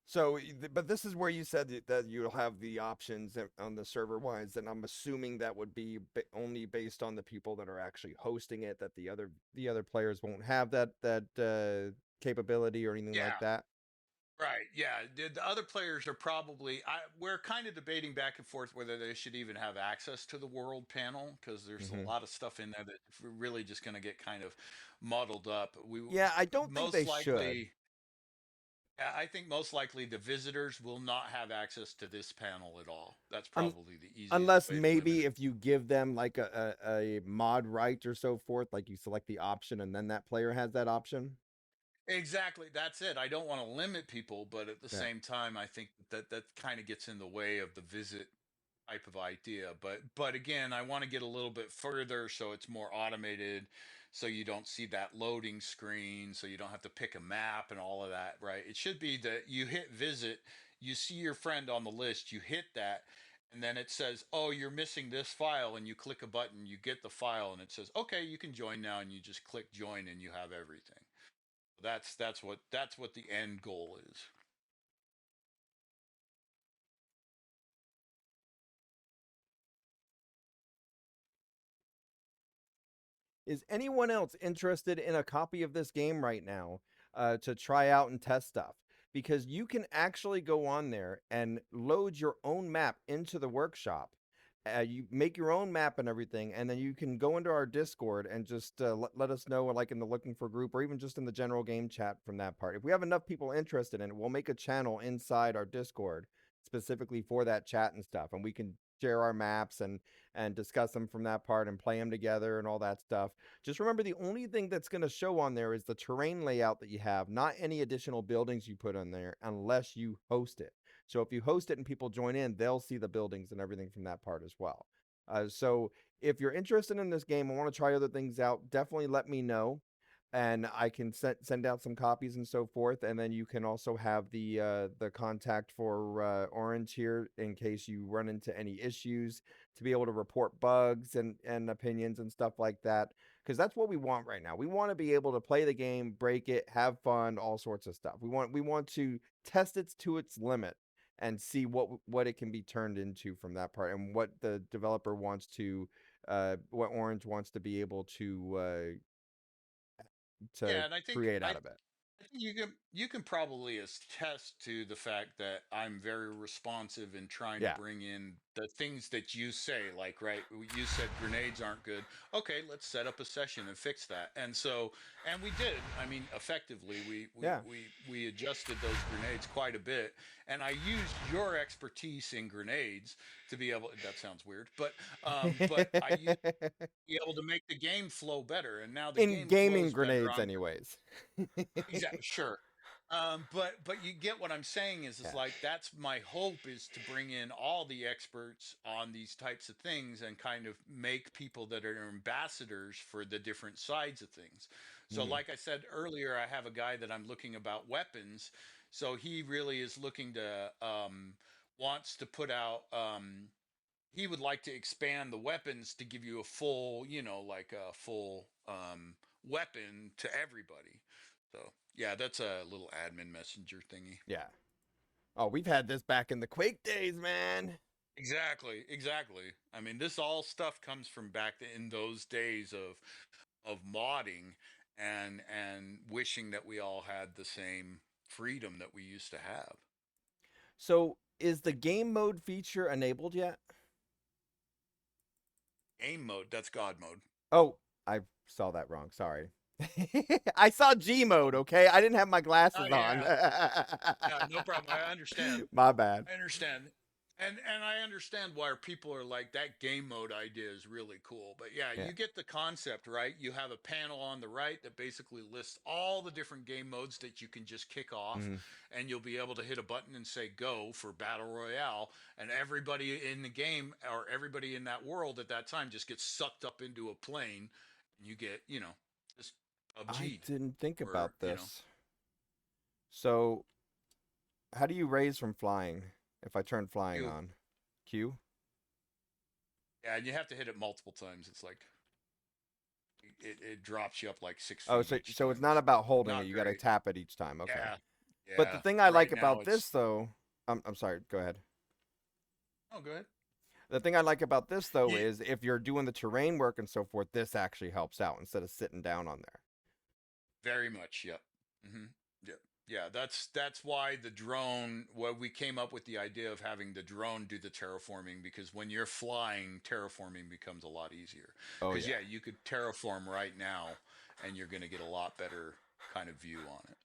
So, but this is where you said that you'll have the options on the server wise, and I'm assuming that would be only based on the people that are actually hosting it. That the other players won't have that capability or anything like Yeah. that. Right. Yeah. The other players are probably. We're kind of debating back and forth whether they should even have access to the world panel because there's a Hmm. lot of stuff in there that we're really just going to get kind of muddled up. We Yeah, I don't think they most should. likely. Yeah, I think most likely the visitors will not have access to this panel at all. That's Un- probably the easiest Unless way to limit maybe it. if you give them like a mod right or so forth, like you select the option and then that player has that option. Exactly, that's it. I don't want to limit people, but at the Yeah. same time, I think that kind of gets in the way of the visit type of idea. But again, I want to get a little bit further so it's more automated, so you don't see that loading screen, so you don't have to pick a map and all of that, right? It should be that you hit visit, you see your friend on the list, you hit that, and then it says, "Oh, you're missing this file," and you click a button, you get the file, and it says, "Okay, you can join now," and you just click join, and you have everything. That's what the end goal is. Is anyone else interested in a copy of this game right now to try out and test stuff? Because you can actually go on there and load your own map into the workshop you make your own map and everything, and then you can go into our Discord and just let us know, like in the looking for group, or even just in the general game chat from that part. If we have enough people interested in it, we'll make a channel inside our Discord specifically for that chat and stuff, and we can share our maps and discuss them from that part and play them together and all that stuff. Just remember, the only thing that's going to show on there is the terrain layout that you have, not any additional buildings you put on there unless you host it. So if you host it and people join in, they'll see the buildings and everything from that part as well. So if you're interested in this game and want to try other things out, definitely let me know, and I can send out some copies and so forth. And then you can also have the contact for Orange here in case you run into any issues, to be able to report bugs and opinions and stuff like that. Because that's what we want right now. We want to be able to play the game, break it, have fun, all sorts of stuff. We want to test it to its limit and see what it can be turned into from that part, and what the developer wants to what Orange wants to be able Yeah, to and create out of it. I think you can probably attest to the fact that I'm very responsive in trying to Yeah. bring in the things that you say. Like, right, you said grenades aren't good. Okay, let's set up a session and fix that. And so, and we did. I mean, effectively, Yeah. we adjusted those grenades quite a bit, and I used your expertise in grenades to be able. That sounds weird, but I used be able to make the game flow better, and now the In game gaming flows better grenades on. anyways. Exactly, sure. But you get what I'm saying is Yeah. like that's my hope is to bring in all the experts on these types of things and kind of make people that are ambassadors for the different sides of things. So Mm. like I said earlier, I have a guy that I'm looking about weapons. So he really is looking to wants to put out he would like to expand the weapons to give you a full, like a full weapon to everybody. So yeah, that's a little admin messenger thingy. Yeah. Oh, we've had this back in the Quake days, man. Exactly, exactly. I mean, this all stuff comes from back in those days of modding and wishing that we all had the same freedom that we used to have. So, is the game mode feature enabled yet? Game mode, that's God mode. Oh, I saw that wrong. Sorry. I saw G mode, okay? I didn't have my Oh glasses on. yeah, yeah, no problem. I understand. My bad. I understand. And I understand why people are like that game mode idea is really cool. But yeah, Yeah. you get the concept, right? You have a panel on the right that basically lists all the different game modes that you can just kick off, Mhm. and you'll be able to hit a button and say go for battle royale, and everybody in the game or everybody in that world at that time just gets sucked up into a plane, and you get, just I PUBG'd didn't think or, about this. So, how do you raise from flying if I turn flying you on? Q? yeah, and you have to hit it multiple times. It's like it drops you up like six Oh, feet so each it's time. not So about holding it. not You got to great. tap it each time. Okay. Yeah, But the yeah. thing I like Right now about it's this though, I'm sorry, go ahead. oh good. The thing I like about this though Yeah, is if you're doing the terrain work and so forth, this actually helps out instead of sitting down on there. very much. Yep. Hmm. Yep. Yeah, that's why the drone. Well, we came up with the idea of having the drone do the terraforming because when you're flying, terraforming becomes a lot easier. Oh Because yeah. yeah, you could terraform right now, and you're going to get a lot better kind of view on it.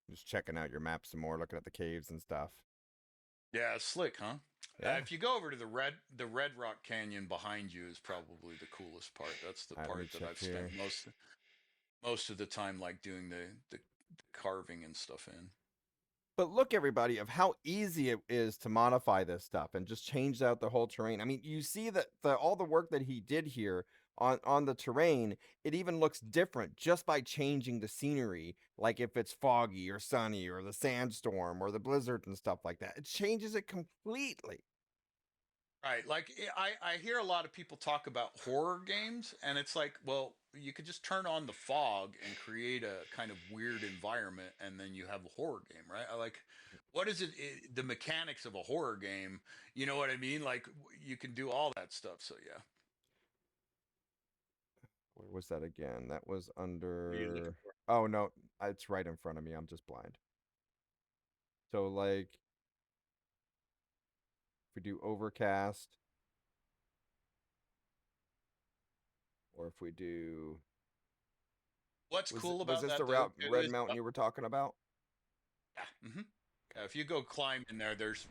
Just checking out your map some more, looking at the caves and stuff. Yeah, it's slick, huh? Yeah. If you go over to the Red Rock Canyon behind you is probably the coolest part. That's the All right, let me part that check I've spent here. most of the time like doing the carving and stuff in. But look, everybody, of how easy it is to modify this stuff and just change out the whole terrain. I mean, you see that all the work that he did here on the terrain, it even looks different just by changing the scenery. Like if it's foggy or sunny or the sandstorm or the blizzard and stuff like that, it changes it completely. Right. Like I hear a lot of people talk about horror games and it's like, well, you could just turn on the fog and create a kind of weird environment and then you have a horror game, right? I like what is the mechanics of a horror game, you know what I mean? Like you can do all that stuff. So yeah. Where was that again? That was What are you looking under. for? Oh no, it's right in front of me. I'm just blind. So like, if we do overcast, or if we do, What's cool was about this the that though route too Red is Mountain you were talking about? yeah, yeah, if you go climb in there, there's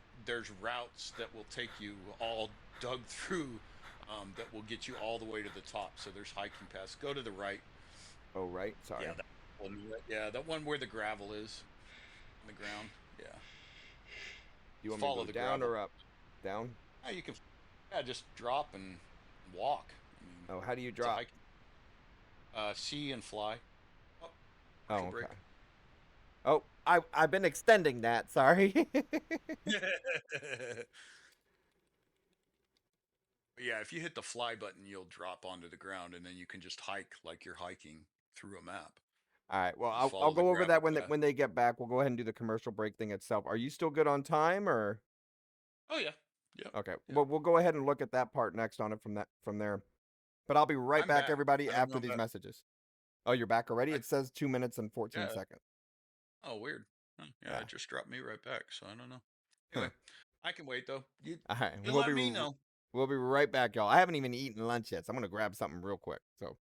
routes that will take you all dug through that will get you all the way to the top. So there's hiking paths. Go to the right. Oh right, Yeah, sorry. that one. Yeah, that one where the gravel is on the ground. Yeah, You want me to follow go the down gravel. or up? Down. Yeah, you can. Yeah, just drop and walk. I mean, Oh, how do you it's a drop? hike. See and fly. Oh, Oh, partial break. okay. Oh, I've been extending that. Sorry. Yeah, if you hit the fly button, you'll drop onto the ground, and then you can just hike like you're hiking through a map. All right. Well, Just I'll follow the go over gravel that when path. when they get back. We'll go ahead and do the commercial break thing itself. Are you still good on time or? Oh yeah, yep, Okay. yep. Well, we'll go ahead and look at that part next on it from there. But I'll be right I'm back, back. everybody, I don't after know these about. messages. Oh, you're back already? I It says 2 minutes and 14 yeah. seconds. Oh, weird. Huh, yeah, Yeah. it just dropped me right back. So I don't know. Huh. Anyway, I can wait though. All right. You let me know. We'll be right back, y'all. I haven't even eaten lunch yet, so I'm gonna grab something real quick. So.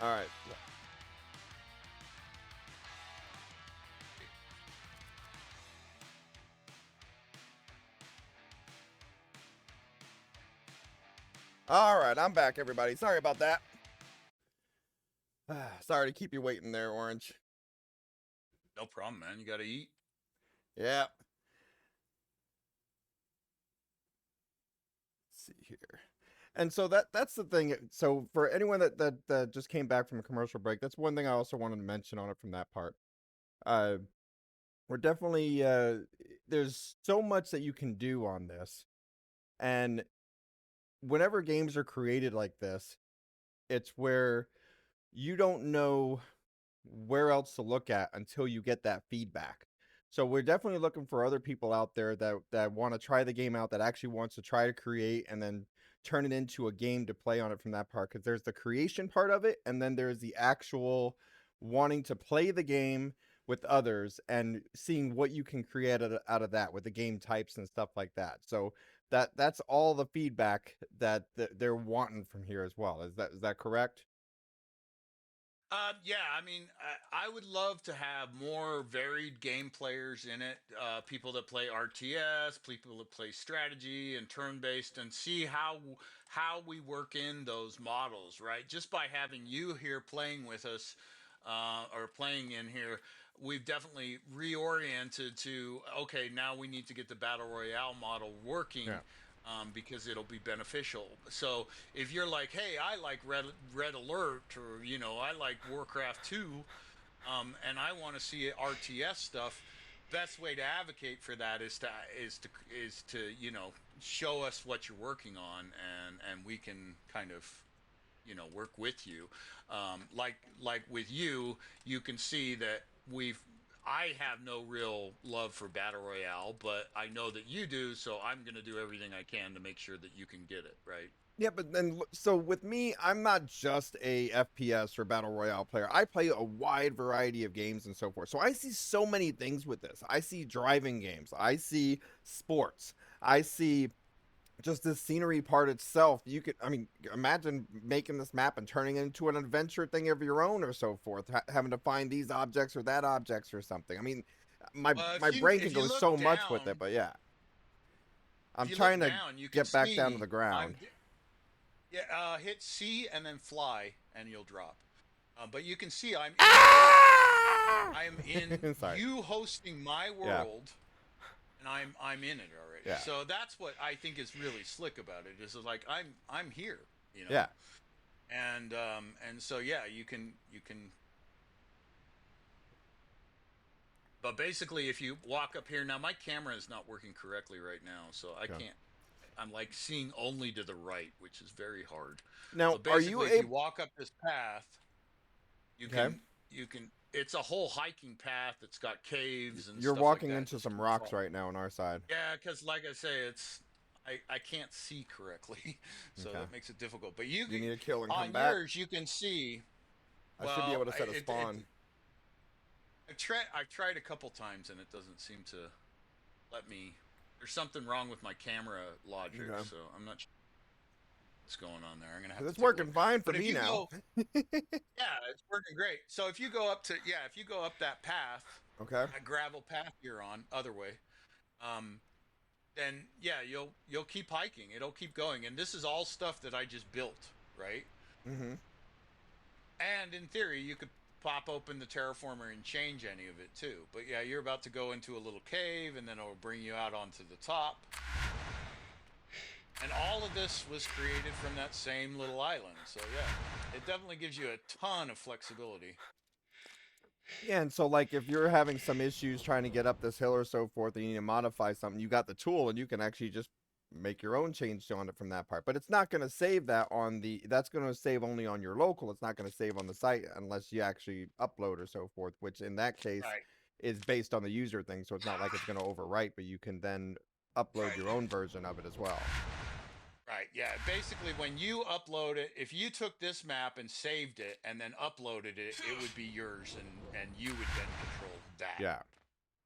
All right. All right, I'm back, everybody. Sorry about that. Sorry to keep you waiting there, Orange. No problem, man. You got to eat. Yeah. Let's see here. And so that's the thing. So for anyone that just came back from a commercial break, that's one thing I also wanted to mention on it from that part. Uh, we're definitely there's so much that you can do on this, and whenever games are created like this, it's where you don't know where else to look at until you get that feedback. So we're definitely looking for other people out there that want to try the game out, that actually wants to try to create and then turn it into a game to play on it from that part, because there's the creation part of it, and then there's the actual wanting to play the game with others and seeing what you can create out of that with the game types and stuff like that. So that's all the feedback that they're wanting from here as well. Is that correct? Yeah, I mean, I would love to have more varied game players in it. People that play RTS, people that play strategy and turn-based, and see how we work in those models, right? Just by having you here playing with us, or playing in here, we've definitely reoriented to, okay, now we need to get the battle royale model working. Yeah. Because it'll be beneficial. So if you're like, hey, I like Red Alert, or I like Warcraft 2, and I want to see RTS stuff, best way to advocate for that is to show us what you're working on, and we can kind of work with you. Like with you, you can see that we've I have no real love for battle royale, but I know that you do, so I'm going to do everything I can to make sure that you can get it, right? Yeah, but then so with me, I'm not just a FPS or battle royale player. I play a wide variety of games and so forth. So I see so many things with this. I see driving games. I see sports. I see just the scenery part itself. You could, I mean, imagine making this map and turning it into an adventure thing of your own or so forth, having to find these objects or that objects or something. I mean, my If my you brain can if you go look so much with it, down, but yeah, if I'm you look trying to down, you can get back down to see the ground. yeah, hit C and then fly, and you'll drop. But you can see I'm in your world. Ah! I am in Sorry. you hosting my Yeah. world, and I'm in it already. Yeah. So that's what I think is really slick about it. Is like I'm here, you Yeah. know. And so yeah, you can. But basically, if you walk up here now, my camera is not working correctly right now, so I Okay. can't. I'm like seeing only to the right, which is very hard. Now, But are you basically, if you able? walk up this path, you Okay. can you can. It's a whole hiking path that's got caves and You're stuff like walking that. into Just some keep rocks following. right now on our side. Yeah, because like I say, I can't see correctly, so Okay. that makes it difficult. But You need to kill and come on back. yours you can see. I should be able Well, to set a spawn. I've tried a couple times and it doesn't seem to let me. There's something wrong with my camera logic, Okay. so I'm not sure what's going on there. I'm gonna have 'Cause to it's take a look. working fine for But if me you now. go, yeah, it's working great. So if you go up to if you go up that path, Okay. that gravel path you're on, other way, um, then yeah, you'll keep hiking. It'll keep going, and this is all stuff that I just built, right? Mm-hmm. And in theory, you could pop open the terraformer and change any of it too. But yeah, you're about to go into a little cave, and then it'll bring you out onto the top. And all of this was created from that same little island. So yeah, it definitely gives you a ton of flexibility. Yeah, and so like if you're having some issues trying to get up this hill or so forth, and you need to modify something, you got the tool, and you can actually just make your own change on it from that part. But it's not going to save that on the. That's going to save only on your local. It's not going to save on the site unless you actually upload or so forth. Which in that case Right. is based on the user thing. So it's not like it's going to overwrite, but you can then upload your Right. own version of it as well. Right. Yeah. Basically, when you upload it, if you took this map and saved it and then uploaded it, it would be yours, and you would then control that Yeah.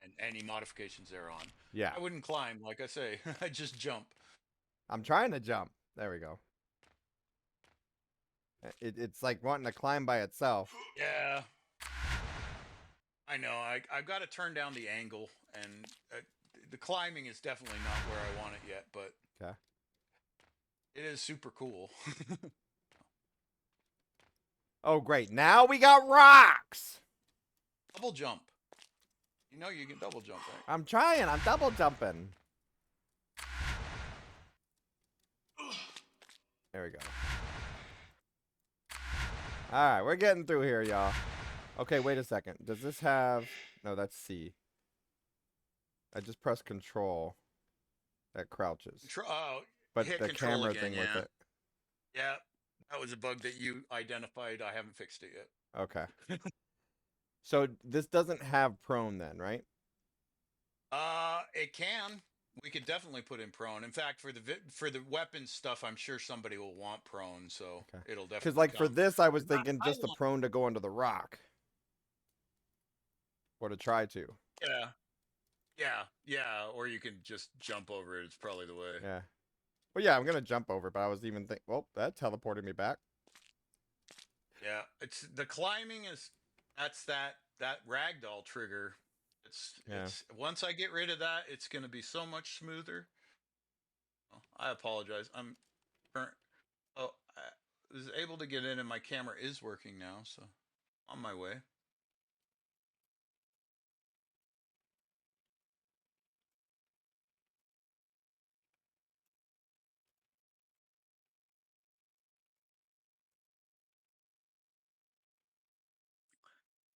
and any modifications thereon. Yeah. I wouldn't climb, like I say. I just jump. I'm trying to jump. There we go. It's like wanting to climb by itself. Yeah, I know. I've got to turn down the angle, and the climbing is definitely not where I want it yet, but Okay. it is super cool. Oh, great. Now we got rocks. Double jump. You know you can double jump, right? I'm trying. I'm double jumping. There we go. All right, we're getting through here, y'all. Okay, wait a second. Does this have... No, that's C. I just pressed control. That crouches. But Hit the control camera again. thing with Yeah, it. yeah. That was a bug that you identified. I haven't fixed it yet. Okay. So this doesn't have prone then, right? It can. We could definitely put in prone. In fact, for the weapon stuff, I'm sure somebody will want prone, so Okay. it'll Because definitely like for come. this, I was thinking I just the want. prone to go under the rock. Or to try to. Yeah, yeah. Or you can just jump over it. It's probably the way. Yeah. Well, yeah, I'm going to jump over, but I was even thinking... Well, that teleported me back. Yeah, it's the climbing is that ragdoll trigger. Yeah. It's once I get rid of that, it's going to be so much smoother. Oh, I apologize. I'm current. Oh, I was able to get in, and my camera is working now, so on my way.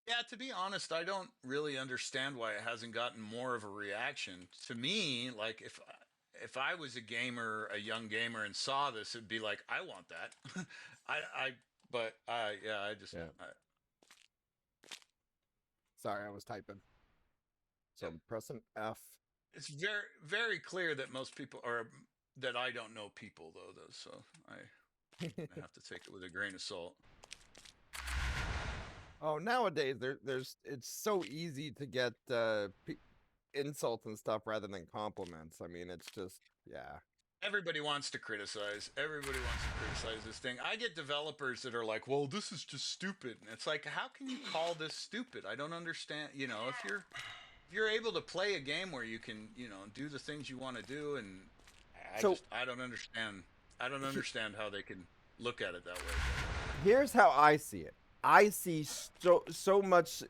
Yeah, to be honest, I don't really understand why it hasn't gotten more of a reaction. To me, like if I was a gamer, a young gamer, and saw this, it'd be like, I want that. I but yeah, I just Yeah. I, Sorry, I was typing. So yep. I'm pressing F. It's very clear that most people are that I don't know people though, so I have to take it with a grain of salt. Oh, nowadays there's it's so easy to get insults and stuff rather than compliments. I mean, it's just yeah. Everybody wants to criticize. Everybody wants to criticize this thing. I get developers that are like, "Well, this is just stupid." And it's like, "How can you call this stupid? I don't understand, if you're able to play a game where you can, do the things you want to do, and So I don't understand. I don't he, understand how they can look at it that way." here's how I see it. I see so much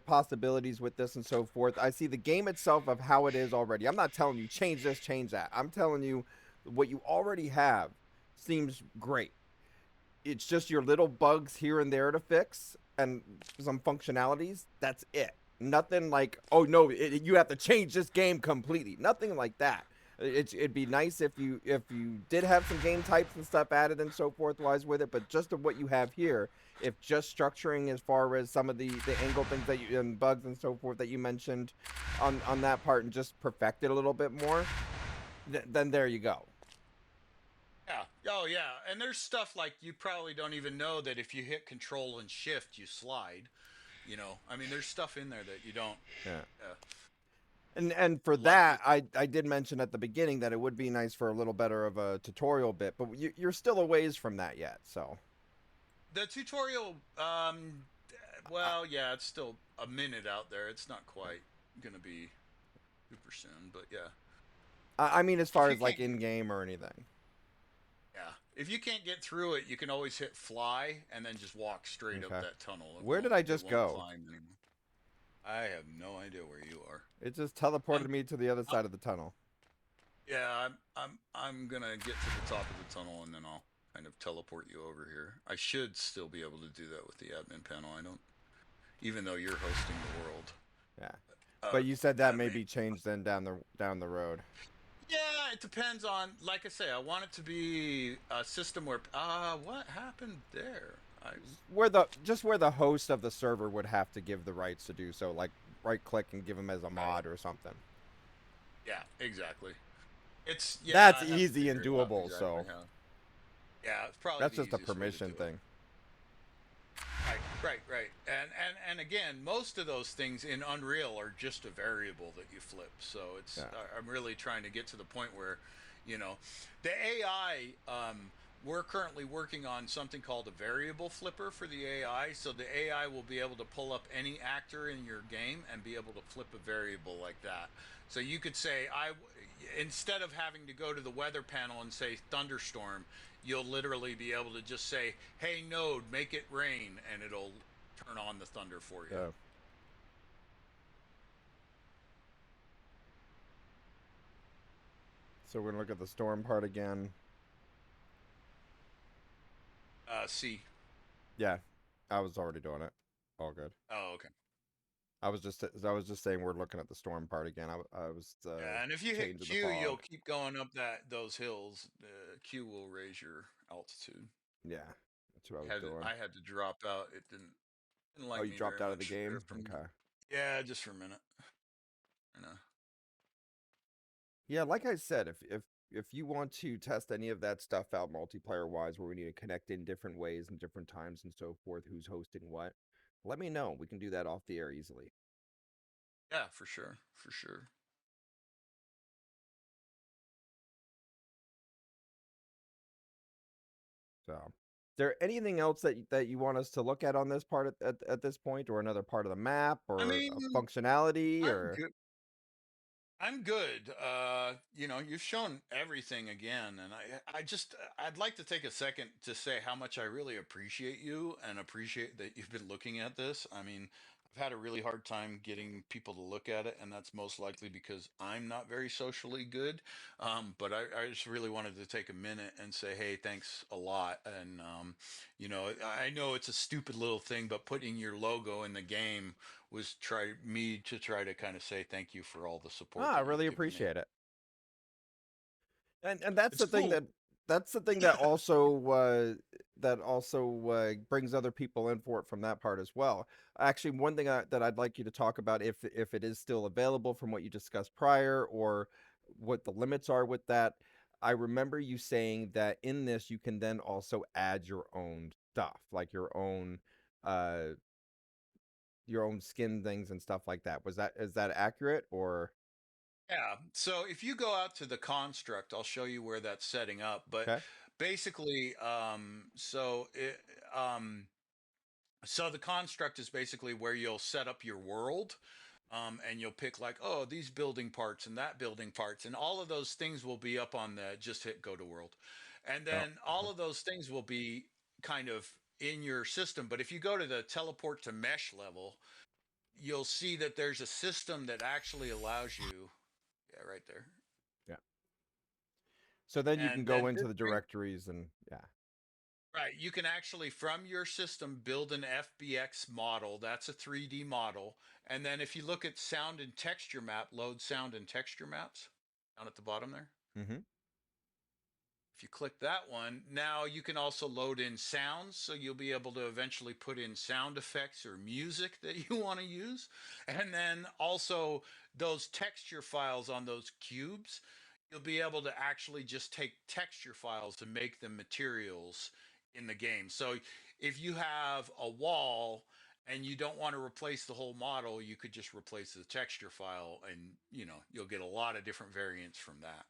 possibilities with this and so forth. I see the game itself of how it is already. I'm not telling you change this, change that. I'm telling you what you already have seems great. It's just your little bugs here and there to fix and some functionalities. That's it. Nothing like, oh no, you have to change this game completely. Nothing like that. It'd be nice if you did have some game types and stuff added and so forth wise with it, but just of what you have here, if just structuring as far as some of the angle things that you and bugs and so forth that you mentioned on that part and just perfect it a little bit more, then there you go. Yeah. Oh, yeah. And there's stuff like you probably don't even know that if you hit Control and Shift, you slide. I mean, there's stuff in there that you don't. Yeah. Uh, And for like the that, I did mention at the beginning that it would be nice for a little better of a tutorial bit, but you're still a ways from that yet. So the tutorial. Well, yeah, it's still a minute out there. It's not quite gonna be super soon, but yeah. I mean, as If far you as like can't, in game or anything. yeah, if you can't get through it, you can always hit fly and then just walk straight up Okay. that tunnel. Where did I It just won't go? climb anymore. I have no idea where you are. It just I'm, teleported me to the other I'm side of the tunnel. Yeah, I'm gonna get to the top of the tunnel and then I'll kind of teleport you over here. I should still be able to do that with the admin panel. I don't, even though you're hosting the world. Yeah. Uh, But you said that I may mean, be changed then down the road. yeah, it depends on. Like I say, I want it to be a system where. What happened there? Where the host of the server would have to give the rights to do so, like right click and give them as a Right. mod or something. Yeah, exactly. Yeah. That's I have to easy and figure it out doable, exactly so how. Yeah, it's probably that's the just a easiest way to permission do it. thing. Right. And again, most of those things in Unreal are just a variable that you flip. So Yeah. I'm really trying to get to the point where, you know, the AI. we're currently working on something called a variable flipper for the AI. So the AI will be able to pull up any actor in your game and be able to flip a variable like that. So you could say, instead of having to go to the weather panel and say thunderstorm, you'll literally be able to just say, hey, node, make it rain, and it'll turn on the thunder for you. So, so we're gonna look at the storm part again. C. Yeah, I was already doing it. All good. Oh, okay. I was just saying we're looking at the storm part again. I was Yeah, and if you hit changing the Q, you'll fog. keep going up those hills. Q will raise your altitude. Yeah, that's what I was doing. I had to drop out. It didn't Oh, like you me very dropped out of the much there game? from Okay. yeah, just for a minute. You know. Yeah, like I said, if you want to test any of that stuff out multiplayer wise, where we need to connect in different ways and different times and so forth, who's hosting what, let me know. We can do that off the air easily. Yeah, for sure, for sure. So, is there anything else that you want us to look at on this part at this point, or another part of the map, I or a mean, functionality, I'm or good. I'm good. You've shown everything again, and I'd like to take a second to say how much I really appreciate you and appreciate that you've been looking at this. I mean, I've had a really hard time getting people to look at it, and that's most likely because I'm not very socially good. But I just really wanted to take a minute and say, hey, thanks a lot. And I know it's a stupid little thing, but putting your logo in the game was try to kind of say thank you for all the support ah, I that you've really given me. appreciate it. And that's It's the thing cool. that also brings other people in for it from that part as well. Actually, one thing that I'd like you to talk about, if it is still available from what you discussed prior, or what the limits are with that. I remember you saying that in this you can then also add stuff, like uh your own skin things and stuff like that. Is that accurate, or Yeah. So if you go out to the construct, I'll show you where that's setting up. But okay? basically, so the construct is basically where you'll set up your world. And you'll pick like, oh, these building parts and that building parts, and all of those things will be up on the just hit go to world. And Oh, then all of those things will be kind of in your system. But if you go to the teleport to mesh level, you'll see that there's a system that actually allows you, yeah, right there. yeah. So then you can And go then into this the brings, directories and yeah. right, you can actually from your system build an FBX model. That's a 3D model. And then if you look at sound and texture map, load sound and texture maps down at the bottom there. Mm-hmm. If you click that one, now you can also load in sounds. So you'll be able to eventually put in sound effects or music that you want to use. And then also those texture files on those cubes, you'll be able to actually just take texture files and make them materials in the game. So if you have a wall and you don't want to replace the whole model, you could just replace the texture file and you'll get a lot of different variants from that.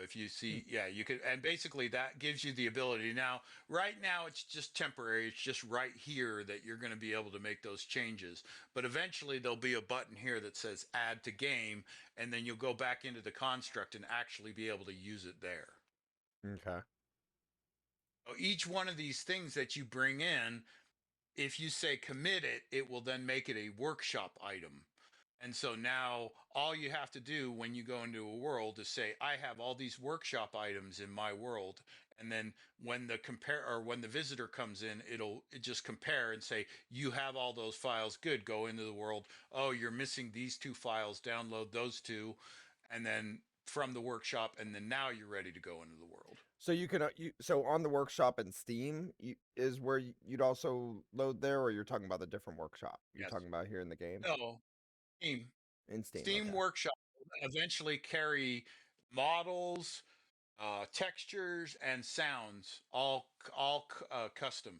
If you see, yeah, you could, and basically that gives you the ability. Now, right now, it's just temporary. It's just right here that you're going to be able to make those changes. But eventually, there'll be a button here that says add to game, and then you'll go back into the construct and actually be able to use it there. Okay. So each one of these things that you bring in, if you say commit it, it will then make it a workshop item. And so now all you have to do when you go into a world is say, I have all these workshop items in my world. And then when the visitor comes in, it just compare and say, you have all those files. Good. Go into the world. Oh, you're missing these two files. Download those two. And then from the workshop. And then now you're ready to go into the world. So you can so on the workshop in Steam is where you'd also load there, or you're talking about the different workshop you're Yes. talking about here in the game No. Steam. in Steam. Steam Okay. Workshop will eventually carry models, textures, and sounds, all custom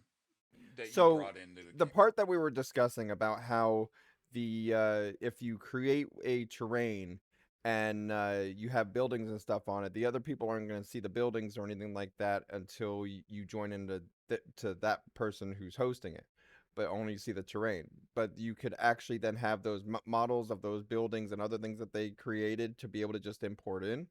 that you So brought into the the game. part that we were discussing about how the if you create a terrain and you have buildings and stuff on it. The other people aren't going to see the buildings or anything like that until you join into to that person who's hosting it, but only see the terrain. But you could actually then have those models of those buildings and other things that they created to be able to just import in.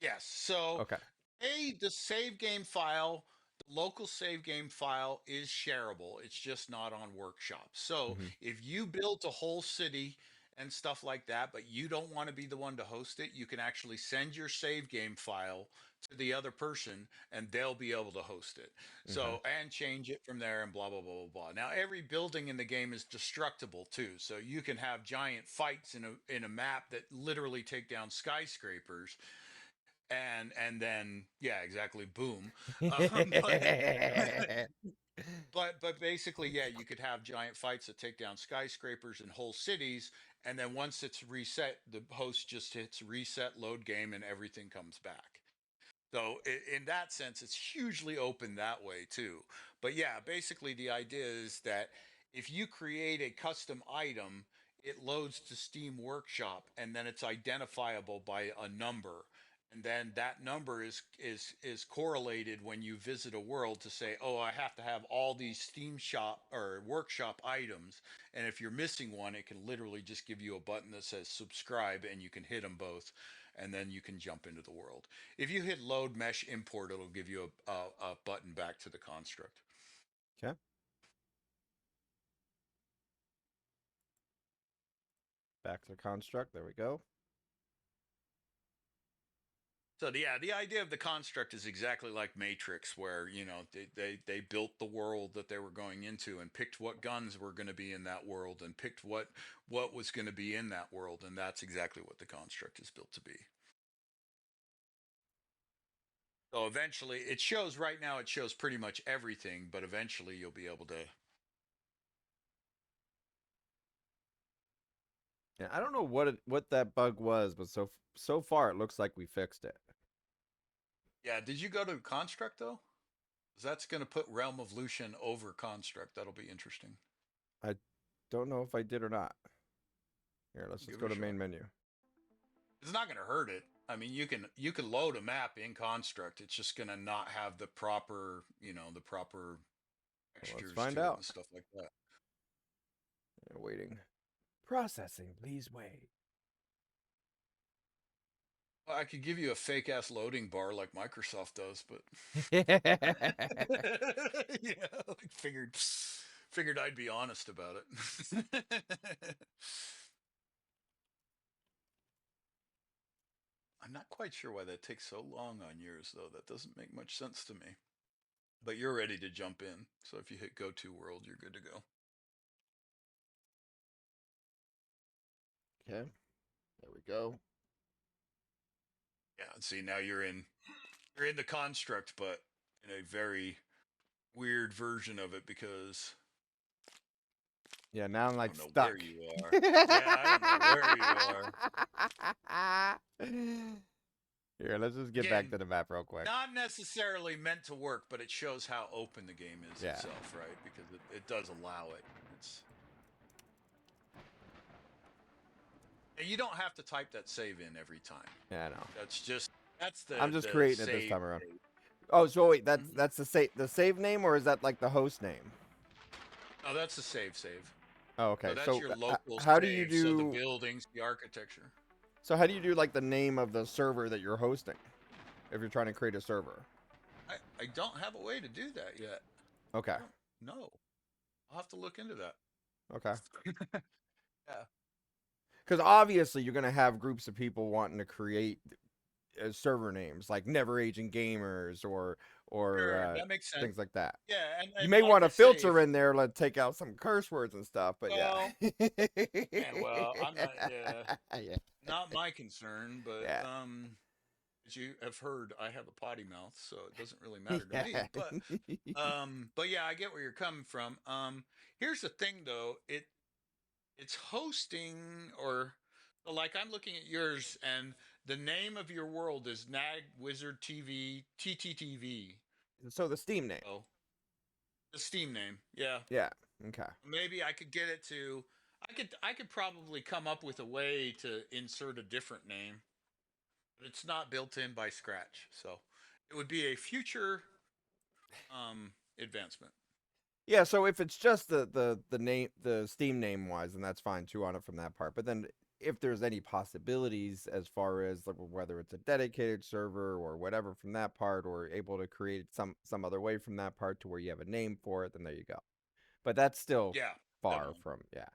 Yes. So, Okay. the save game file, the local save game file is shareable. It's just not on Workshop. So, Hmm. if you built a whole city and stuff like that, but you don't want to be the one to host it, you can actually send your save game file to the other person and they'll be able to host it. Okay. So, and change it from there and blah, blah, blah, blah, blah. Now, every building in the game is destructible too. So, you can have giant fights in a map that literally take down skyscrapers and then yeah, exactly, boom. But but basically, yeah, you could have giant fights that take down skyscrapers and whole cities, and then once it's reset, the host just hits reset, load game, and everything comes back. So in that sense, it's hugely open that way too. But yeah, basically the idea is that if you create a custom item, it loads to Steam Workshop and then it's identifiable by a number. And then that number is correlated when you visit a world to say, oh, I have to have all these Steam Shop or Workshop items. And if you're missing one, it can literally just give you a button that says subscribe, and you can hit them both, and then you can jump into the world. If you hit load mesh import, it'll give you a button back to the construct. Okay. Back to the construct. There we go. So yeah, the idea of the construct is exactly like Matrix, where they built the world that they were going into and picked what guns were going to be in that world and picked what was going to be in that world, and that's exactly what the construct is built to be. So eventually, it shows right now it shows pretty much everything, but eventually you'll be able to. Yeah, I don't know what that bug was, but so far it looks like we fixed it. Yeah, did you go to construct though? 'Cause that's going to put Realm of Lucian over construct. That'll be interesting. I don't know if I did or not. Here, let's just Give it go a to shot. main menu. It's not going to hurt it. I mean, you can load a map in construct. It's just going to not have the proper, the proper Well, let's textures find to it out. and stuff like that. Waiting. Processing. Please wait. Well, I could give you a fake ass loading bar like Microsoft does, but yeah, like figured I'd be honest about it. I'm not quite sure why that takes so long on yours, though. That doesn't make much sense to me. But you're ready to jump in. So if you hit go to world, you're good to go. Okay, there we go. Yeah, and see now you're in the construct, but in a very weird version of it because Yeah, now I'm I like don't know where stuck. you are. Yeah, I don't know where you are. Here, let's just get back Again, to the map real quick. not necessarily meant to work, but it shows how open the game is Yeah. itself, right? Because it does allow it. It's and you don't have to type that save in every time. Yeah, I know. That's I'm just the creating it this save. time around. Oh, so wait, that's Mhm. that's the save name, or is that like the host name? Oh, that's the save. Oh, So okay. that's So your local how do you save. So the do? buildings, the architecture. So how do you do like the name of the server that you're hosting if you're trying to create a server? I don't have a way to do that yet. Okay. I don't know. I'll have to look into that. Okay. Yeah. Because obviously you're gonna have groups of people wanting to create server names like Never Aging Gamers or Sure, that makes sense. things like that. Yeah, You and may like want I to say, filter in there, let take out some curse words and stuff, but yeah. well, and well, I'm not. Yeah, Yeah. not my concern, but Yeah. as you have heard, I have a potty mouth, so it doesn't really matter to me. Yeah. But yeah, I get where you're coming from. Here's the thing, though. It's hosting or so like I'm looking at yours, and the name of your world is Nag Wizard TV TTTV. So the Steam name. Oh, the Steam name. Yeah, Yeah. Okay. maybe I could get it to. I could probably come up with a way to insert a different name, but it's not built in by Scratch. So it would be a future advancement. Yeah, so if it's just the name, the Steam name wise, then that's fine too on it from that part. But then if there's any possibilities as far as like whether it's a dedicated server or whatever from that part, or able to create some other way from that part to where you have a name for it, then there you go. But that's still Yeah, far definitely. from, yeah.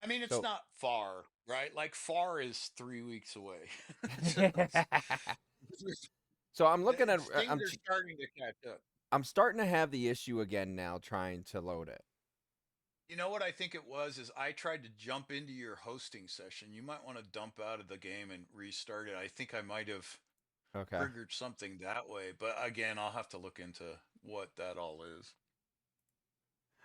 I mean, it's So not far, right? Like far is 3 weeks away. So so I'm looking at things are starting to catch up. I'm starting to have the issue again now trying to load it. You know what I think it was is I tried to jump into your hosting session. You might want to dump out of the game and restart it. I think I might have Okay. triggered something that way, but again, I'll have to look into what that all is.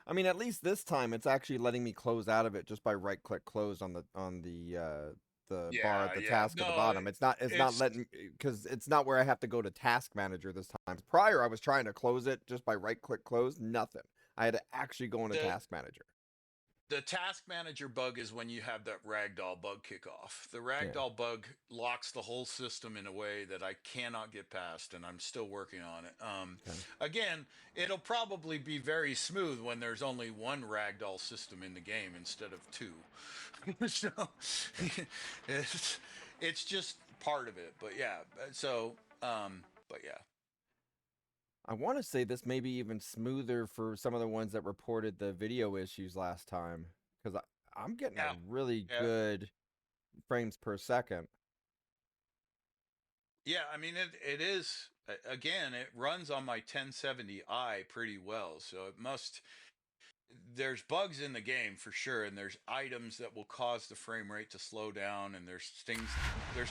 I mean, at least this time it's actually letting me close out of it just by right click close on the bar at Yeah, the yeah. task at the No, bottom. It's not it's letting, because it's not where I have to go to task manager this time. Prior I was trying to close it just by right click close, nothing. I had to actually go into the task manager. the task manager bug is when you have that ragdoll bug kickoff. The Yeah. ragdoll bug locks the whole system in a way that I cannot get past, and I'm still working on it. Okay. Again, it'll probably be very smooth when there's only one ragdoll system in the game instead of two. So it's it's just part of it. But yeah, but yeah, I want to say this may be even smoother for some of the ones that reported the video issues last time, because I'm getting a yeah, really yeah. good frames per second. Yeah, I mean it is again, it runs on my 1070i pretty well. So it must there's bugs in the game for sure, and there's items that will cause the frame rate to slow down, and there's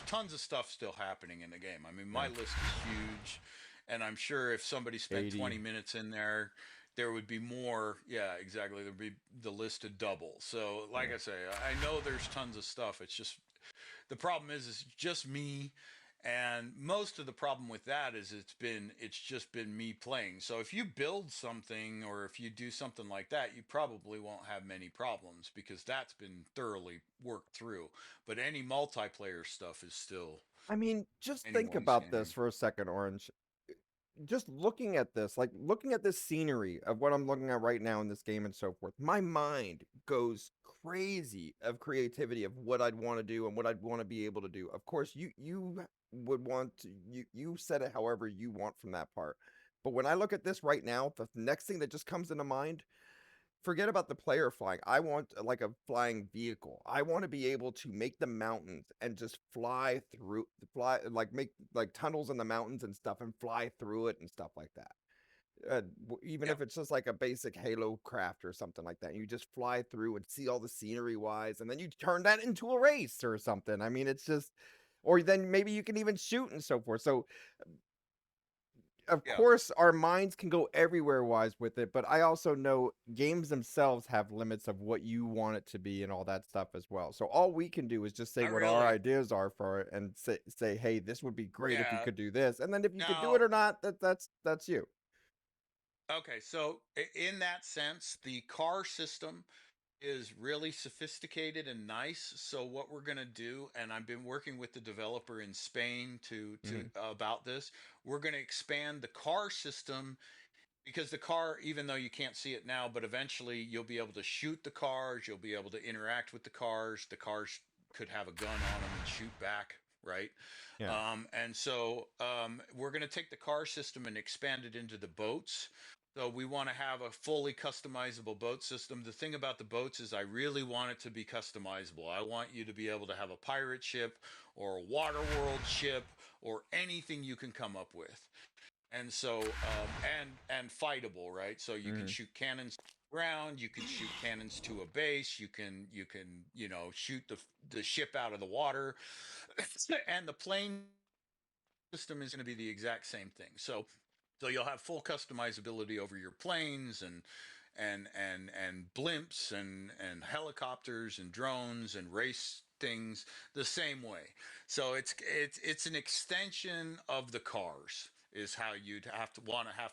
tons of stuff still happening in the game. I mean, my Yeah. list is huge, and I'm sure if somebody spent 80. 20 minutes in there, there would be more. Yeah, exactly. There'd be the list to double. So, like Yeah. I say, I know there's tons of stuff. It's just the problem is just me, and most of the problem with that is it's just been me playing. So if you build something or if you do something like that, you probably won't have many problems because that's been thoroughly worked through. But any multiplayer stuff is still I mean, just think anyone's about this game. for a second, Orange. Just looking at this, like looking at this scenery of what I'm looking at right now in this game and so forth, my mind goes crazy of creativity of what I'd want to do and what I'd want to be able to do. Of course, you would want to, you said it however you want from that part. But when I look at this right now, the next thing that just comes into mind, forget about the player flying. I want like a flying vehicle. I want to be able to make the mountains and just fly, like make like tunnels in the mountains and stuff and fly through it and stuff like that. Even Yeah, if it's just like a basic Halo craft or something like that, you just fly through and see all the scenery wise, and then you turn that into a race or something. I mean, it's just, or then maybe you can even shoot and so forth. So of yeah. course our minds can go everywhere wise with it, but I also know games themselves have limits of what you want it to be and all that stuff as well. So all we can do is just say I what our really, ideas are for it and say hey, this would be great if you yeah. could do this, and then if you could do Now, it or not, that's you. okay, so in that sense, the car system is really sophisticated and nice. So what we're going to do, and I've been working with the developer in Spain to Hmm. about this, we're going to expand the car system because the car, even though you can't see it now, but eventually you'll be able to shoot the cars, you'll be able to interact with the cars. The cars could have a gun on them and shoot back, right? Yeah. And so we're going to take the car system and expand it into the boats. So we want to have a fully customizable boat system. The thing about the boats is I really want it to be customizable. I want you to be able to have a pirate ship or a water world ship or anything you can come up with. And so and fightable, right? So you can Hmm. shoot cannons to the ground, you can shoot cannons to a base, you can shoot the ship out of the water. And the plane system is going to be the exact same thing. So you'll have full customizability over your planes and blimps and helicopters and drones and race things the same way. So it's an extension of the cars is how you'd have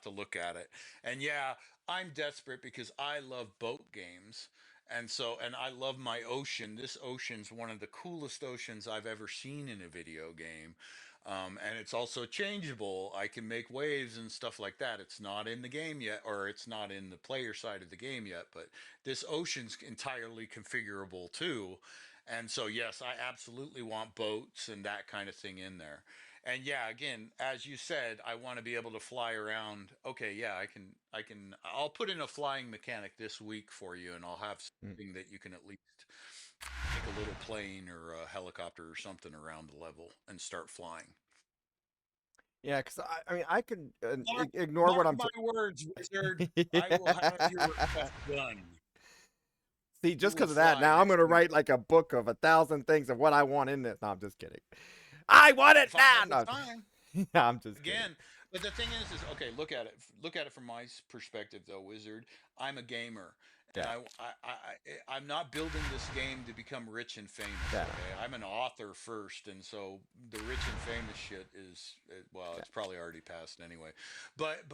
to look at it. And yeah, I'm desperate because I love boat games And I love my ocean. This ocean's one of the coolest oceans I've ever seen in a video game. And it's also changeable. I can make waves and stuff like that. It's not in the game yet, or it's not in the player side of the game yet, but this ocean's entirely configurable too. And so, yes, I absolutely want boats and that kind of thing in there. And yeah, again, as you said, I want to be able to fly around. Okay, yeah, I'll put in a flying mechanic this week for you, and I'll have Mm. something that you can at least take a little plane or a helicopter or something around the level and start flying. Yeah, because I mean, I could Mark, ignore what mark I'm. my words, wizard. I will have your request done. See, You just will because of that, fly now I'm next gonna week. write like a book of 1,000 things of what I want in this. No, I'm just kidding. I want it If I now. had the No, time. yeah, I'm just kidding. Again, but the thing is okay, look at it from my perspective though, wizard. I'm a gamer, and Yeah, I'm not building this game to become rich and famous. yeah, Okay, I'm an author first, and so the rich and famous shit is well, yeah, it's probably already passed anyway. But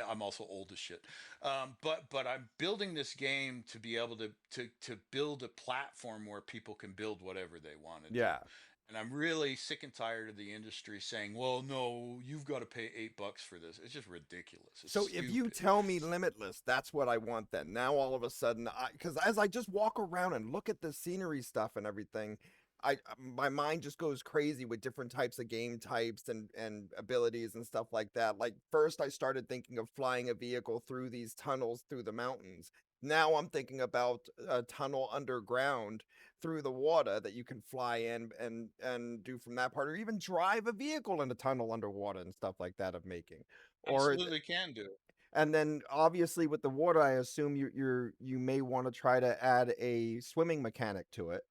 I'm also old as shit. But I'm building this game to be able to build a platform where people can build whatever they want to do. yeah. And I'm really sick and tired of the industry saying, well, no, you've got to pay $8 for this. It's just ridiculous. It's So if you stupid. tell me limitless, that's what I want then. Now all of a sudden, because as I just walk around and look at the scenery stuff and everything, my mind just goes crazy with different types of game types and abilities and stuff like that. Like first I started thinking of flying a vehicle through these tunnels through the mountains. Now I'm thinking about a tunnel underground through the water that you can fly in and do from that part, or even drive a vehicle in a tunnel underwater and stuff like that of making. Or Absolutely can do. and then obviously with the water, I assume you may want to try to add a swimming mechanic to it.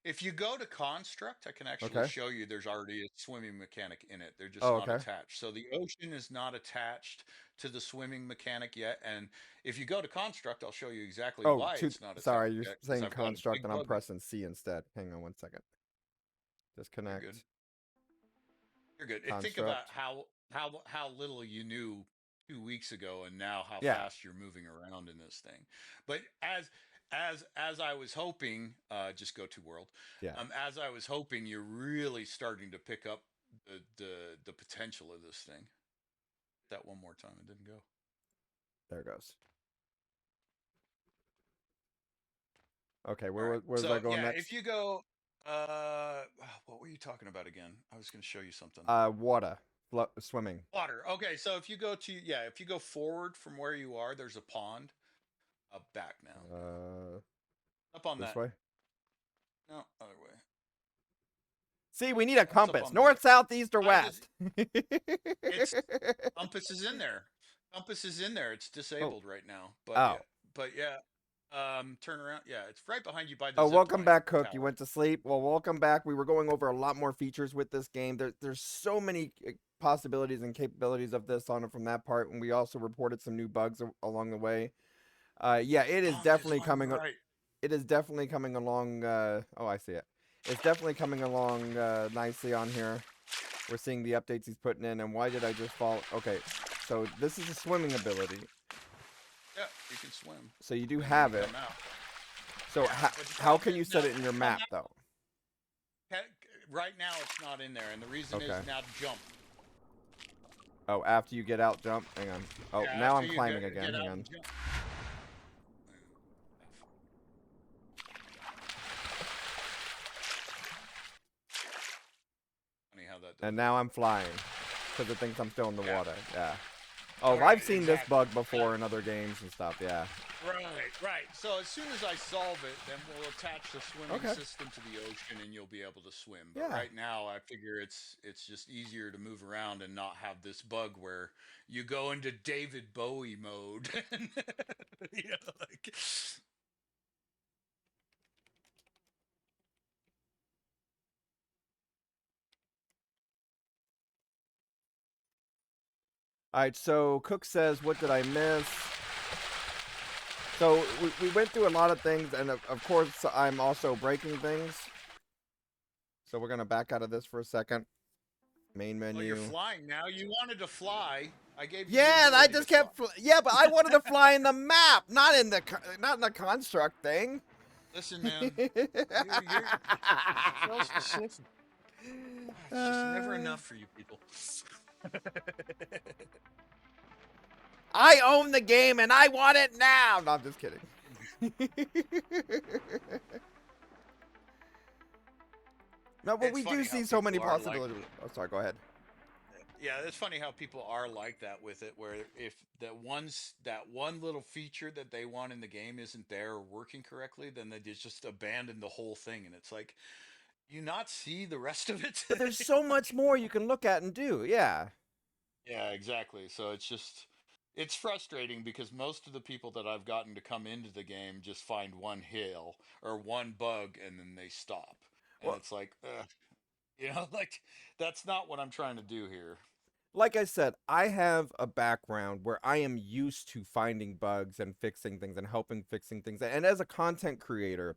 If you go to Construct, I can actually Okay. show you there's already a swimming mechanic in it. They're just Oh, not okay. attached. So the ocean is not attached to the swimming mechanic yet. And if you go to Construct, I'll show you exactly Oh, why it's not attached sorry, you're yet because saying I've got a construct big and I'm bug in it. pressing C instead. Hang on one second. You're good. Disconnect. You're good. Think about Construct. how little you knew 2 weeks ago, and now how Yeah. fast you're moving around in this thing. But as I was hoping, just go to world. Yeah. As I was hoping, you're really starting to pick up the potential of this thing. That one more time, it didn't go. There it goes. Okay, All right. where was I So going yeah, if next? you go, what were you talking about again? I was going to show you something. Water. Swimming. Water. Okay, so if you go forward from where you are, there's a pond. Up back now. Uh, Up on this that. way. No, other way. See, we need a It's up compass. on the North, south, east, or I just west. it's compass is in there. Compass is in there. It's Oh, disabled right now. oh. But yeah. Turn around. Yeah, it's right behind you by the Oh, zip welcome line back, Cook. You tower. went to sleep. Well, welcome back. We were going over a lot more features with this game. There's so many possibilities and capabilities of this on it from that part, and we also reported some new bugs along the way. Yeah, it is Oh, that's definitely coming. right. It is definitely coming along. Oh, I see it. It's definitely coming along nicely on here. We're seeing the updates he's putting in, and why did I just fall? Okay, so this is a swimming ability. Yeah, you can swim, So you do and when you have it. come out. So Yeah, but the how problem can is you now set it in your come map though? out. Right now, it's not in there, and the reason is Okay. now jump. Oh, after you get out, jump. Hang on. Oh, Yeah, now after I'm you climbing again. get Hang out on. and jump. Funny how that does And that. now I'm flying because it thinks I'm still in the Yeah. water. Yeah. All Oh, right. I've seen this Exactly. bug before in other games and stuff. Yeah. Right. So as soon as I solve it, then we'll attach the swimming Okay. system to the ocean, and you'll be able to swim. But Yeah. right now, I figure it's just easier to move around and not have this bug where you go into David Bowie mode. You know, like, All right. So Cook says, "What did I miss?" So we went through a lot of things, and of course I'm also breaking things. So we're gonna back out of this for a second. Main Oh, you're menu. flying now. You wanted to fly. I gave you the Yeah, and I ability to just fly. kept. Yeah, but I wanted to fly in the map, not in the construct thing. Listen, man, you're so specific. Ah, it's just never Uh, enough for you people. I own the game and I want it now. No, I'm just kidding. No, but It's we do funny how see so many people are like, possibilities. Oh, sorry. Go ahead. yeah, it's funny how people are like that with it. Where if that one little feature that they want in the game isn't there or working correctly, then they just abandon the whole thing. And it's like, you not see the rest of it? But there's so much more you can look at and do. Yeah. Yeah, exactly. So it's frustrating because most of the people that I've gotten to come into the game just find one hill or one bug and then they stop. And Well, it's like, ugh, like that's not what I'm trying to do here. like I said, I have a background where I am used to finding bugs and fixing things and helping fixing things. And as a content creator,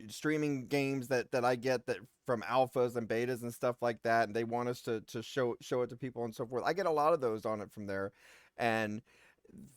streaming games that I get that from alphas and betas and stuff like that, and they want us to show it to people and so forth. I get a lot of those on it from there, and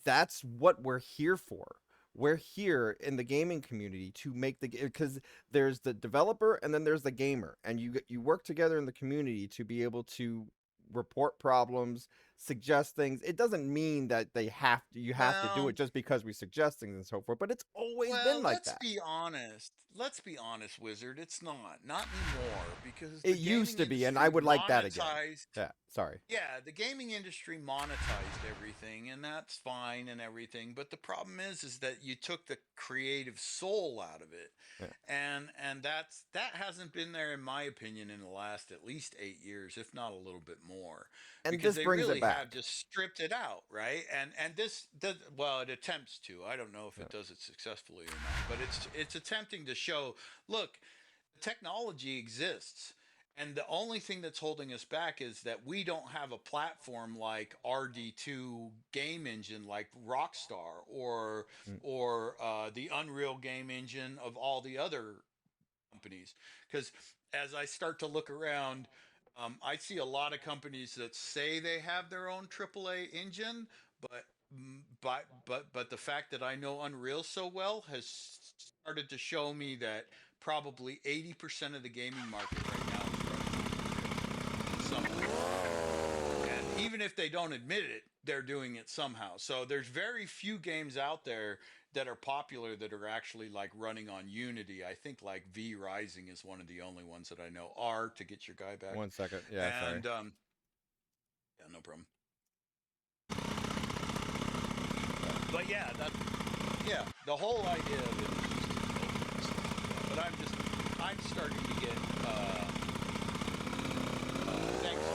that's what we're here for. We're here in the gaming community to make the because there's the developer and then there's the gamer, and you work together in the community to be able to report problems, suggest things. It doesn't mean that you have to do Well, it just because we suggest things and so forth, but it's always been well, like let's that. be honest. Let's be honest, Wizard. It's not anymore because the It used gaming to be, and I industry would like that again. monetized. Yeah, sorry. Yeah, the gaming industry monetized everything, and that's fine and everything. But the problem is that you took the creative soul out of it, Yeah. and that hasn't been there, in my opinion, in the last at least 8 years, if not a little bit more, And because this they brings it really have back. just stripped it out, right? And this does well. It attempts to. I don't know if Yeah. it does it successfully or not, but it's attempting to show. Look, technology exists. And the only thing that's holding us back is that we don't have a platform like RD2 game engine like Rockstar Mm. or the Unreal game engine of all the other companies. Because as I start to look around, I see a lot of companies that say they have their own AAA engine, but but the fact that I know Unreal so well has started to show me that probably 80% of the gaming market right now is running on Unreal in some way or another. And even if they don't admit it, they're doing it somehow. So there's very few games out there that are popular that are actually like running on Unity. I think like V Rising is one of the only ones that I know. R to get your guy back. 1 second. Yeah, sorry. And yeah, no problem. But yeah, the whole idea of it is just to open this stuff. But I'm starting to get thanks.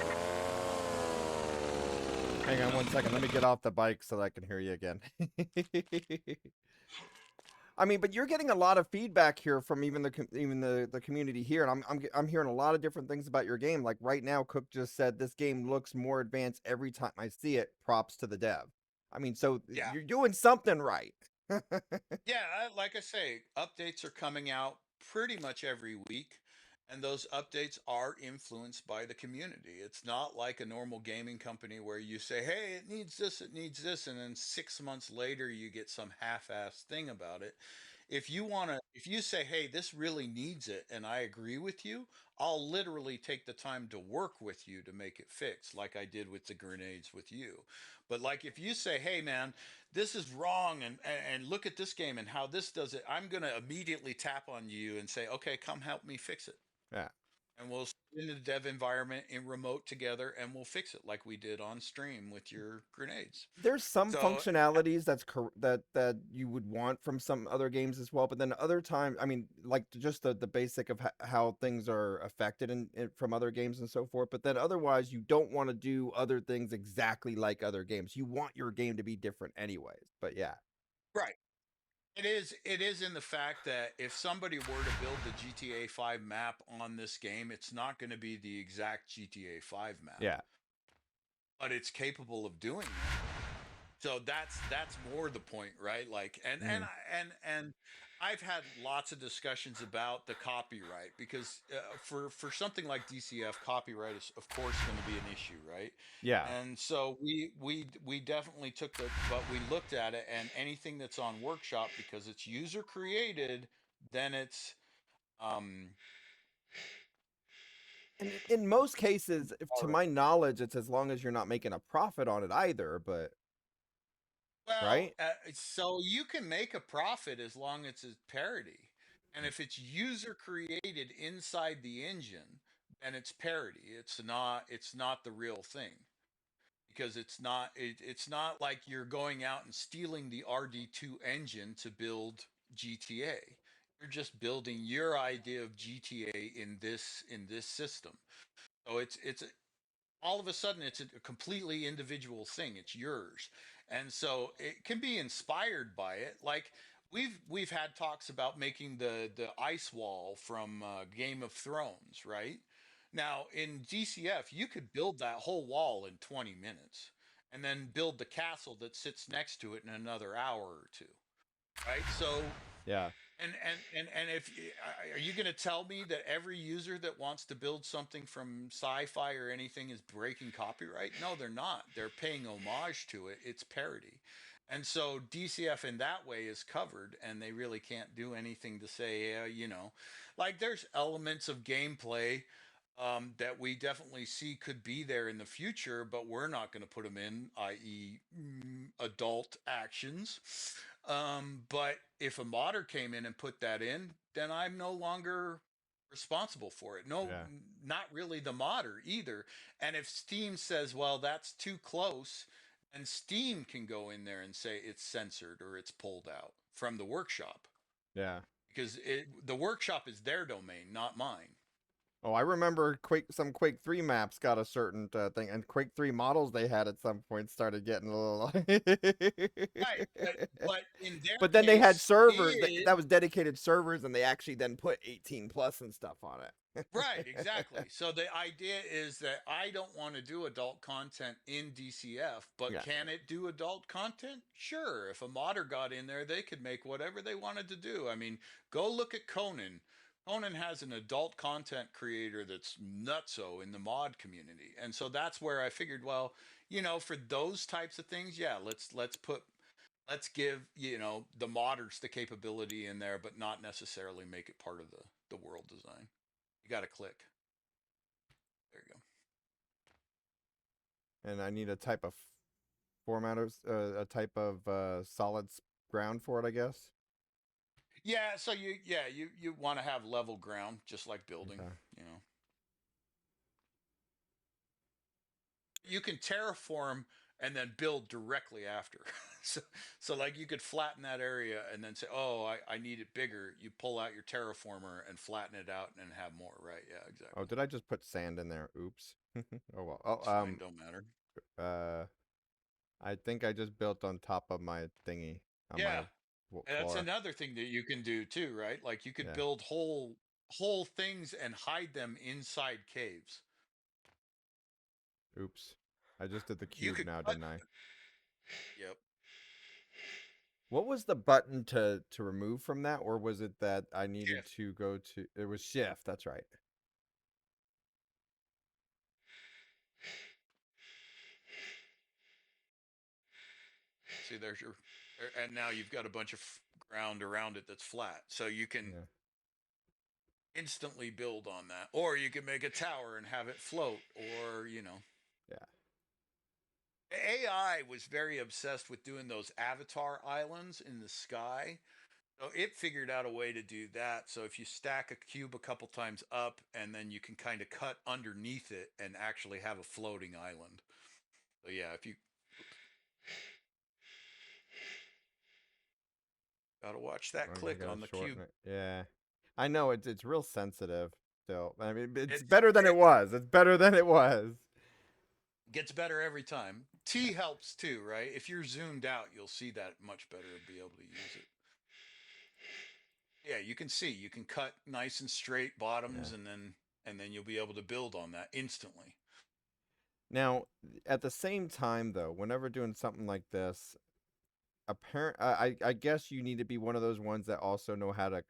Hang on 1 second. Let me get off the bike so that I can hear you again. I mean, but you're getting a lot of feedback here from even the community here, and I'm hearing a lot of different things about your game. Like right now, Cook just said this game looks more advanced every time I see it. Props to the dev. I mean, so Yeah. you're doing something right. Yeah, like I say, updates are coming out pretty much every week, and those updates are influenced by the community. It's not like a normal gaming company where you say, "Hey, it needs this," and then 6 months later you get some half-assed thing about it. If you say, "Hey, this really needs it," and I agree with you, I'll literally take the time to work with you to make it fix, like I did with the grenades with you. But like if you say, "Hey, man, this is wrong and look at this game and how this does it," I'm going to immediately tap on you and say, "Okay, come help me fix it." Yeah. And we'll sit in the dev environment in remote together and we'll fix it like we did on stream with your grenades. There's some So functionalities that you would want from some other games as well, but then other times, I mean, like just the basic of how things are affected from other games and so forth. But then otherwise, you don't want to do other things exactly like other games. You want your game to be different, anyways. But yeah, right. It is in the fact that if somebody were to build the GTA 5 map on this game, it's not going to be the exact GTA 5 map, yeah. but it's capable of doing it. So that's more the point, right? Like, Mhm. and I've had lots of discussions about the copyright because for something like DCF, copyright is of course going to be an issue, right? Yeah. And so we definitely took the, but we looked at it, and anything that's on Workshop, because it's user created, then it's um And in most cases, if to alright. my knowledge, it's as long as you're not making a profit on it either, but Well, right? so you can make a profit as long as it's parody. And if it's user created inside the engine, then it's parody. It's not the real thing, because it's not like you're going out and stealing the RD2 engine to build GTA. You're just building your idea of GTA in this system. So it's all of a sudden it's a completely individual thing. It's yours. And so it can be inspired by it. Like we've had talks about making the ice wall from Game of Thrones, right? Now in DCF you could build that whole wall in 20 minutes and then build the castle that sits next to it in another hour or two, right? So Yeah. and if are you going to tell me that every user that wants to build something from sci-fi or anything is breaking copyright? No, they're not. They're paying homage to it. It's parody. And so DCF in that way is covered, and they really can't do anything to say, like there's elements of gameplay that we definitely see could be there in the future, but we're not going to put them in, i.e., adult actions. But if a modder came in and put that in, then I'm no longer responsible for it. No, Yeah. not really the modder either. And if Steam says, well, that's too close, and Steam can go in there and say it's censored or it's pulled out from the workshop, Yeah. because the workshop is their domain, not mine. Oh, I remember Quake 3 maps got a certain thing, and Quake 3 models they had at some point started getting a little. Right, but in their But then they had case, servers it that was dedicated servers, and they actually then put 18 plus and stuff on right, it. exactly. So the idea is that I don't want to do adult content in DCF, but Yeah. can it do adult content? Sure. If a modder got in there, they could make whatever they wanted to do. I mean, go look at Conan. Conan has an adult content creator that's nutso in the mod community. And so that's where I figured, well, for those types of things, yeah, let's give, the modders the capability in there, but not necessarily make it part of the world design. You got to click. There you go. And I need a type of format of a type of solid ground for it, I guess. Yeah, so you want to have level ground, just like building. Okay. You know, you can terraform and then build directly after. so like you could flatten that area and then say, oh, I need it bigger. You pull out your terraformer and flatten it out and have more. Right? Yeah, Oh, exactly. did I just put sand in there? Oops. Oh well. It's fine. Don't matter. Uh, I think I just built on top of my thingy on my Yeah, and that's floor. another thing that you can do too, right? Like you could Yeah. build whole things and hide them inside caves. Oops. I just did the You cube could now, cut. didn't I? Yep. What was the button to remove from that, or was it that I needed Shift. to go to? It was shift. That's right. See, there's your, and now you've got a bunch of ground around it that's flat, so you can Yeah. instantly build on that, or you can make a tower and have it float, or Yeah. AI was very obsessed with doing those avatar islands in the sky. So it figured out a way to do that. So if you stack a cube a couple times up, and then you can kind of cut underneath it and actually have a floating island. So yeah, if you gotta watch that I click gotta on the shorten cube. it. Yeah. I know it's real sensitive still. I mean, it's It's better than it it was. It's better than it was. gets better every time. T helps too, right? If you're zoomed out, you'll see that much better and be able to use it. Yeah, you can see. You can cut nice and straight Yeah. bottoms, and then you'll be able to build on that instantly. Now, at the same time, though, whenever doing something like this, I guess you need to be one of those ones that also know how to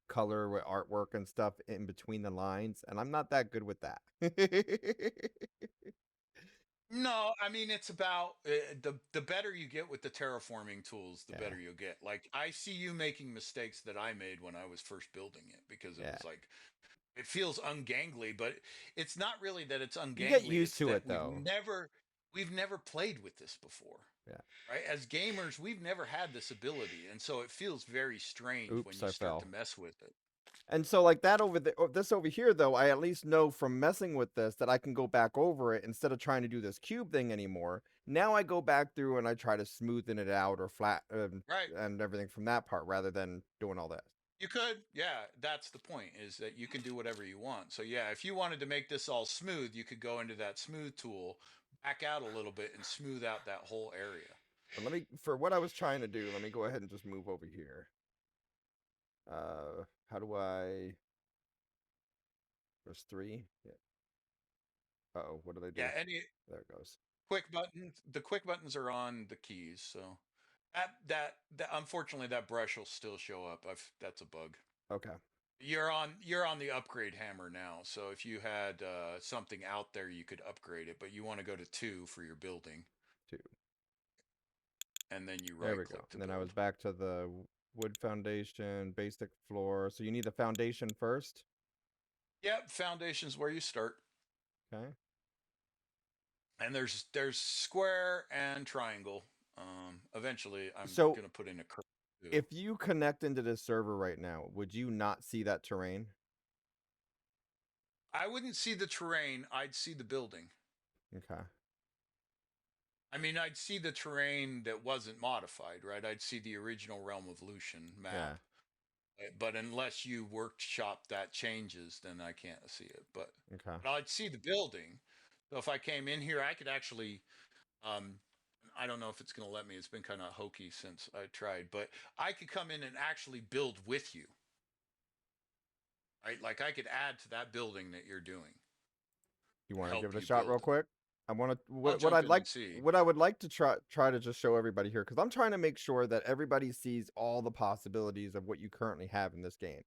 color with artwork and stuff in between the lines, and I'm not that good with that. No, I mean it's about the better you get with the terraforming tools, the Yeah, better you'll get. Like I see you making mistakes that I made when I was first building it because it yeah. was like it feels ungangly, but it's not really that it's You get ungangly. used It's to that it though. we've never played with this before. Yeah. Right? As gamers, we've never had this ability, and so it feels very strange when Oops, you I start to fell. mess with it. And so like that over this over here though, I at least know from messing with this that I can go back over it instead of trying to do this cube thing anymore. Now I go back through and I try to smoothen it out or flat Right. and everything from that part rather than doing all this. You could, yeah, that's the point is that you can do whatever you want. So yeah, if you wanted to make this all smooth, you could go into that smooth tool, back out a little bit and smooth out that whole area. But let me for what I was trying to do, let me go ahead and just move over here. How do I there's three? Yeah. Uh-oh, what did I Yeah, do? any There it goes. quick buttons, the quick buttons are on the keys, so that unfortunately that brush will still show up. That's a bug. Okay. You're on the upgrade hammer now. So if you had something out there, you could upgrade it, but you want to go to 2 for your building, Two. and then you There right we go. click to And then I was build. back to the wood foundation, basic floor. So you need the foundation first. Yep, foundation's where you start. Okay. And there's square and triangle. Eventually, I'm So gonna put in a curve too. if you connect into this server right now, would you not see that terrain? I wouldn't see the terrain. I'd see the building. Okay. I mean, I'd see the terrain that wasn't modified, right? I'd see the original Realm of Lucian Yeah. map. But unless you workshop that changes, then I can't see it. Okay. But I'd see the building. So if I came in here, I could actually um, I don't know if it's going to let me. It's been kind of hokey since I tried, but I could come in and actually build with you, right? Like I could add to that building that you're doing You and want to give help it a you shot real build it. quick? I want to I'll what jump I'd in like and see. what I would like to try to just show everybody here cuz I'm trying to make sure that everybody sees all the possibilities of what you currently have in this game.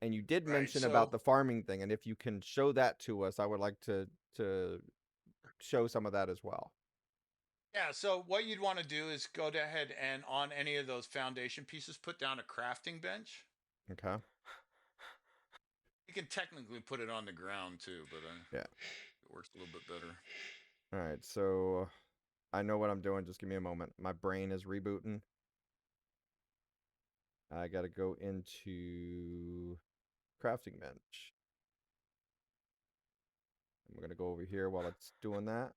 And you did Right. mention about So, the farming thing, and if you can show that to us, I would like to show some of that as well. yeah. So, what you'd want to do is go ahead and on any of those foundation pieces, put down a crafting bench. Okay. You can technically put it on the ground too, but Yeah. it works a little bit better. All right. So I know what I'm doing. Just give me a moment. My brain is rebooting. I got to go into crafting bench. I'm going to go over here while it's doing that.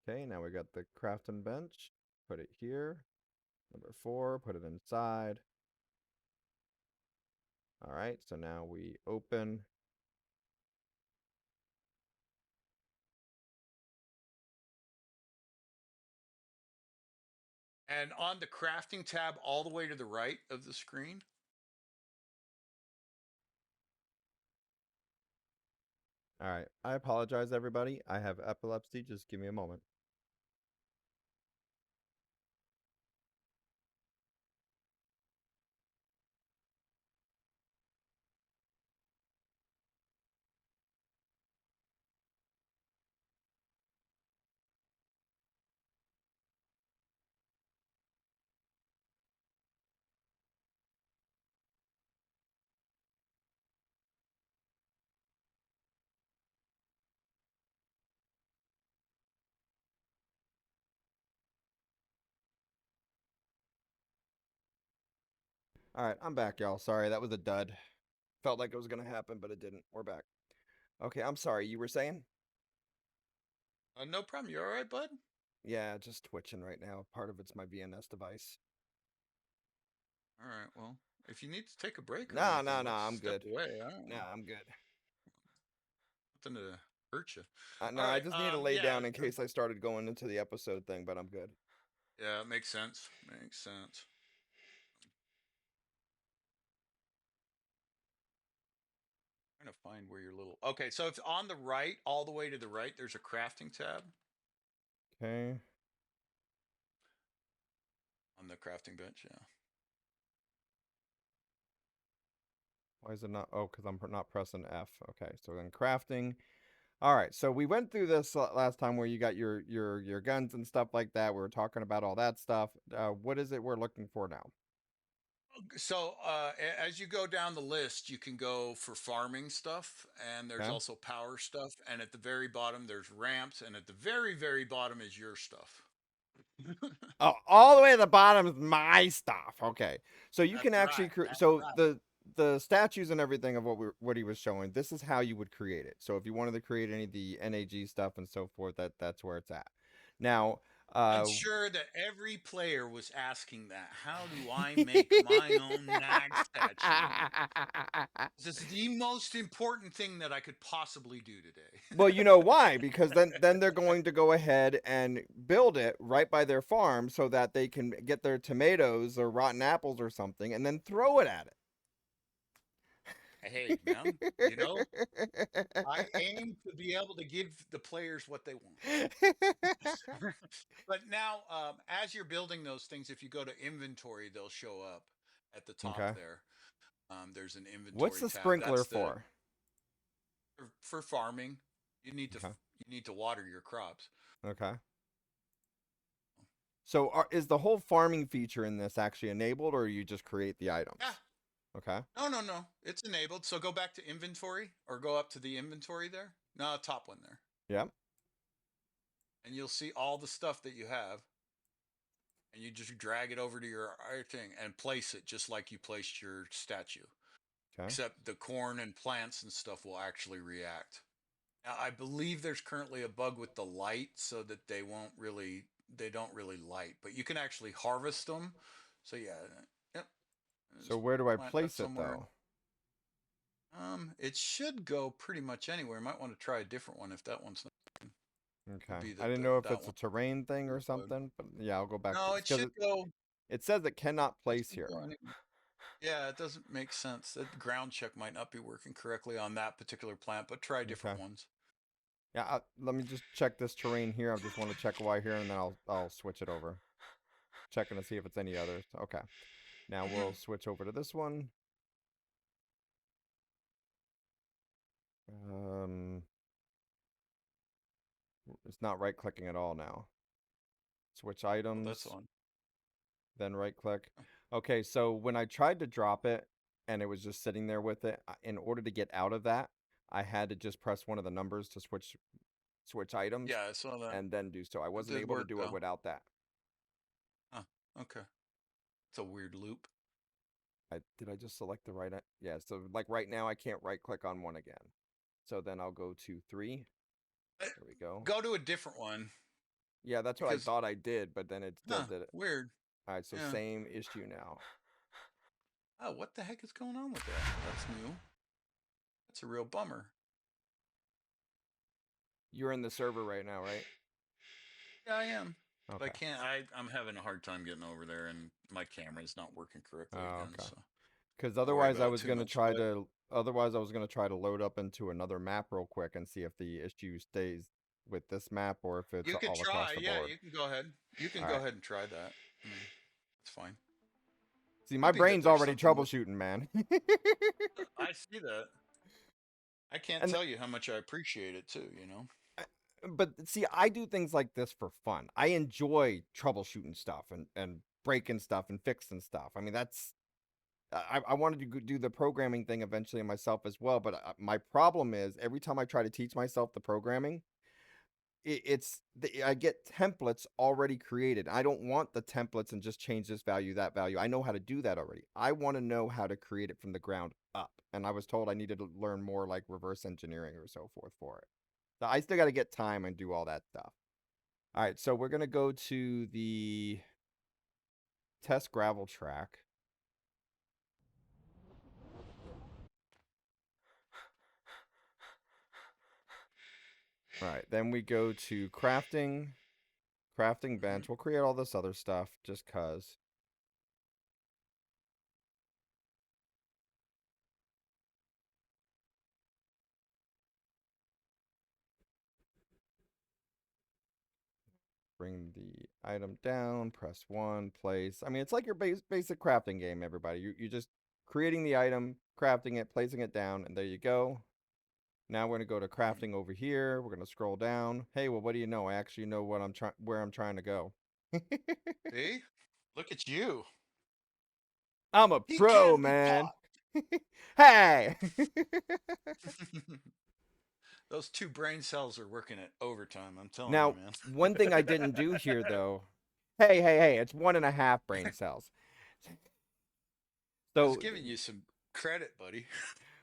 Okay, now we got the crafting bench. Put it here. Number 4, put it inside. All right, so now we open. And on the crafting tab, all the way to the right of the screen, All right, I apologize, everybody. I have epilepsy. Just give me a moment. All right, I'm back, y'all. Sorry, that was a dud. Felt like it was going to happen, but it didn't. We're back. Okay, I'm sorry. You were saying? no problem. You all right, bud? Yeah, just twitching right now. Part of it's my VNS device. All right. Well, if you need to take a break or No, no, anything, no, let's I'm step good. away. I don't No, know. I'm good. Nothing to hurt you. No, All I right. just need to lay Yeah. down in case I started going into the episode thing, but I'm good. Yeah. It makes sense. Makes sense. Trying to find where your little. Okay, so if on the right, all the way to the right, there's a crafting tab Okay. on the crafting bench. Yeah. Why is it not? Oh, because I'm not pressing F. Okay, so then crafting. All right, so we went through this last time where you got your guns and stuff like that. We were talking about all that stuff. What is it we're looking for now? So as you go down the list, you can go for farming stuff, and there's Okay. also power stuff, and at the very bottom there's ramps, and at the very very bottom is your stuff. Oh, all the way at the bottom is my stuff. Okay, so you can That's actually right. create. That's So right. the statues and everything of what he was showing. This is how you would create it. So if you wanted to create any of the NAG stuff and so forth, that's where it's at. Now, I'm uh, sure that every player was asking that. How do I make my own nag statue? This is the most important thing that I could possibly do today. well, you know why? Because then they're going to go ahead and build it right by their farm so that they can get their tomatoes or rotten apples or something and then throw it at Hey, man, you know, I aim to be able to give the players what they want. it. But now, as you're building those things, if you go to inventory, they'll show up at the top Okay. there. There's an What's inventory the tab. sprinkler That's the for? for farming. You need to Okay. you need to water your crops. Okay. So is the whole farming feature in this actually enabled or you just create the Yeah. items? Okay. No, no, no. It's enabled. So go back to inventory or go up to the inventory there. No, top one there. Yep. And you'll see all the stuff that you have. And you just drag it over to your thing and place it just like you placed your statue. Okay. Except the corn and plants and stuff will actually react. Now, I believe there's currently a bug with the light so that they don't really light, but you can actually harvest them. So yeah, yep. So Just where do I plant that place it somewhere. though? It should go pretty much anywhere. Might want to try a different one if that one's not Okay. could be I that didn't know if that it's a one. terrain thing or something, but yeah, I'll go back to No, it because should go. it says it cannot It place should here. go anywhere. Yeah, it doesn't make sense. That ground check might not be working correctly on that particular plant, but try different Okay. ones. Yeah, let me just check this terrain here. I just want to check why here and then I'll switch it over. Checking to see if it's any others. Okay. Now we'll switch over to this one. Um it's not right clicking at all now. Switch Oh, that's items, on. then right click. Okay, so when I tried to drop it and it was just sitting there with it, in order to get out of that, I had to just press one of the numbers to switch items Yeah, I saw that. and then do so. I It wasn't did able to work do it though. without that. Huh. Okay. It's a weird loop. Did I just select the right? Yeah, so like right now I can't right click on one again. So then I'll go to 3. Eh, There we go. Go to a different one Yeah, that's what I because thought I did, but then it still huh, did it. weird. All right, so Yeah. same issue now. Oh, what the heck is going on with that? That's new. That's a real bummer. You're in the server right now, right? Yeah, I am. But I Okay. can't I'm having a hard time getting over there and my camera's not working correctly Oh, again, okay. so Because don't worry otherwise I about it was too gonna much. try But to otherwise I was gonna try to load up into another map real quick and see if the issue stays with this map or if it's you could all across try. the Yeah, board. you can go ahead. You can All go right. ahead and try that. I mean, it's fine. See, my Could be that brain's there's already something with troubleshooting, man. I see that. I can't And tell you how much I appreciate it too, you know. uh, but see, I do things like this for fun. I enjoy troubleshooting stuff and breaking stuff and fixing stuff. I mean, that's I wanted to do the programming thing eventually myself as well, but my problem is every time I try to teach myself the programming, I get templates already created. I don't want the templates and just change this value, that value. I know how to do that already. I want to know how to create it from the ground up. And I was told I needed to learn more like reverse engineering or so forth for it. So I still got to get time and do all that stuff. All right, so we're going to go to the test gravel track. All right, then we go to crafting Hmm. bench. We'll create all this other stuff just cuz. bring the item down, press 1, place. I mean, it's like your basic crafting game, everybody. You're just creating the item, crafting it, placing it down, and there you go. Now we're going to go to Mhm. crafting over here. We're going to scroll down. Hey, well, what do you know? I actually know what where I'm trying to go. See? Look at you. I'm a He pro, can be man. taught. Hey. Those two brain cells are working at overtime. I'm telling you, Now, man. one thing I didn't do here, though. Hey, it's 1.5 brain cells. I was So giving you some credit, buddy.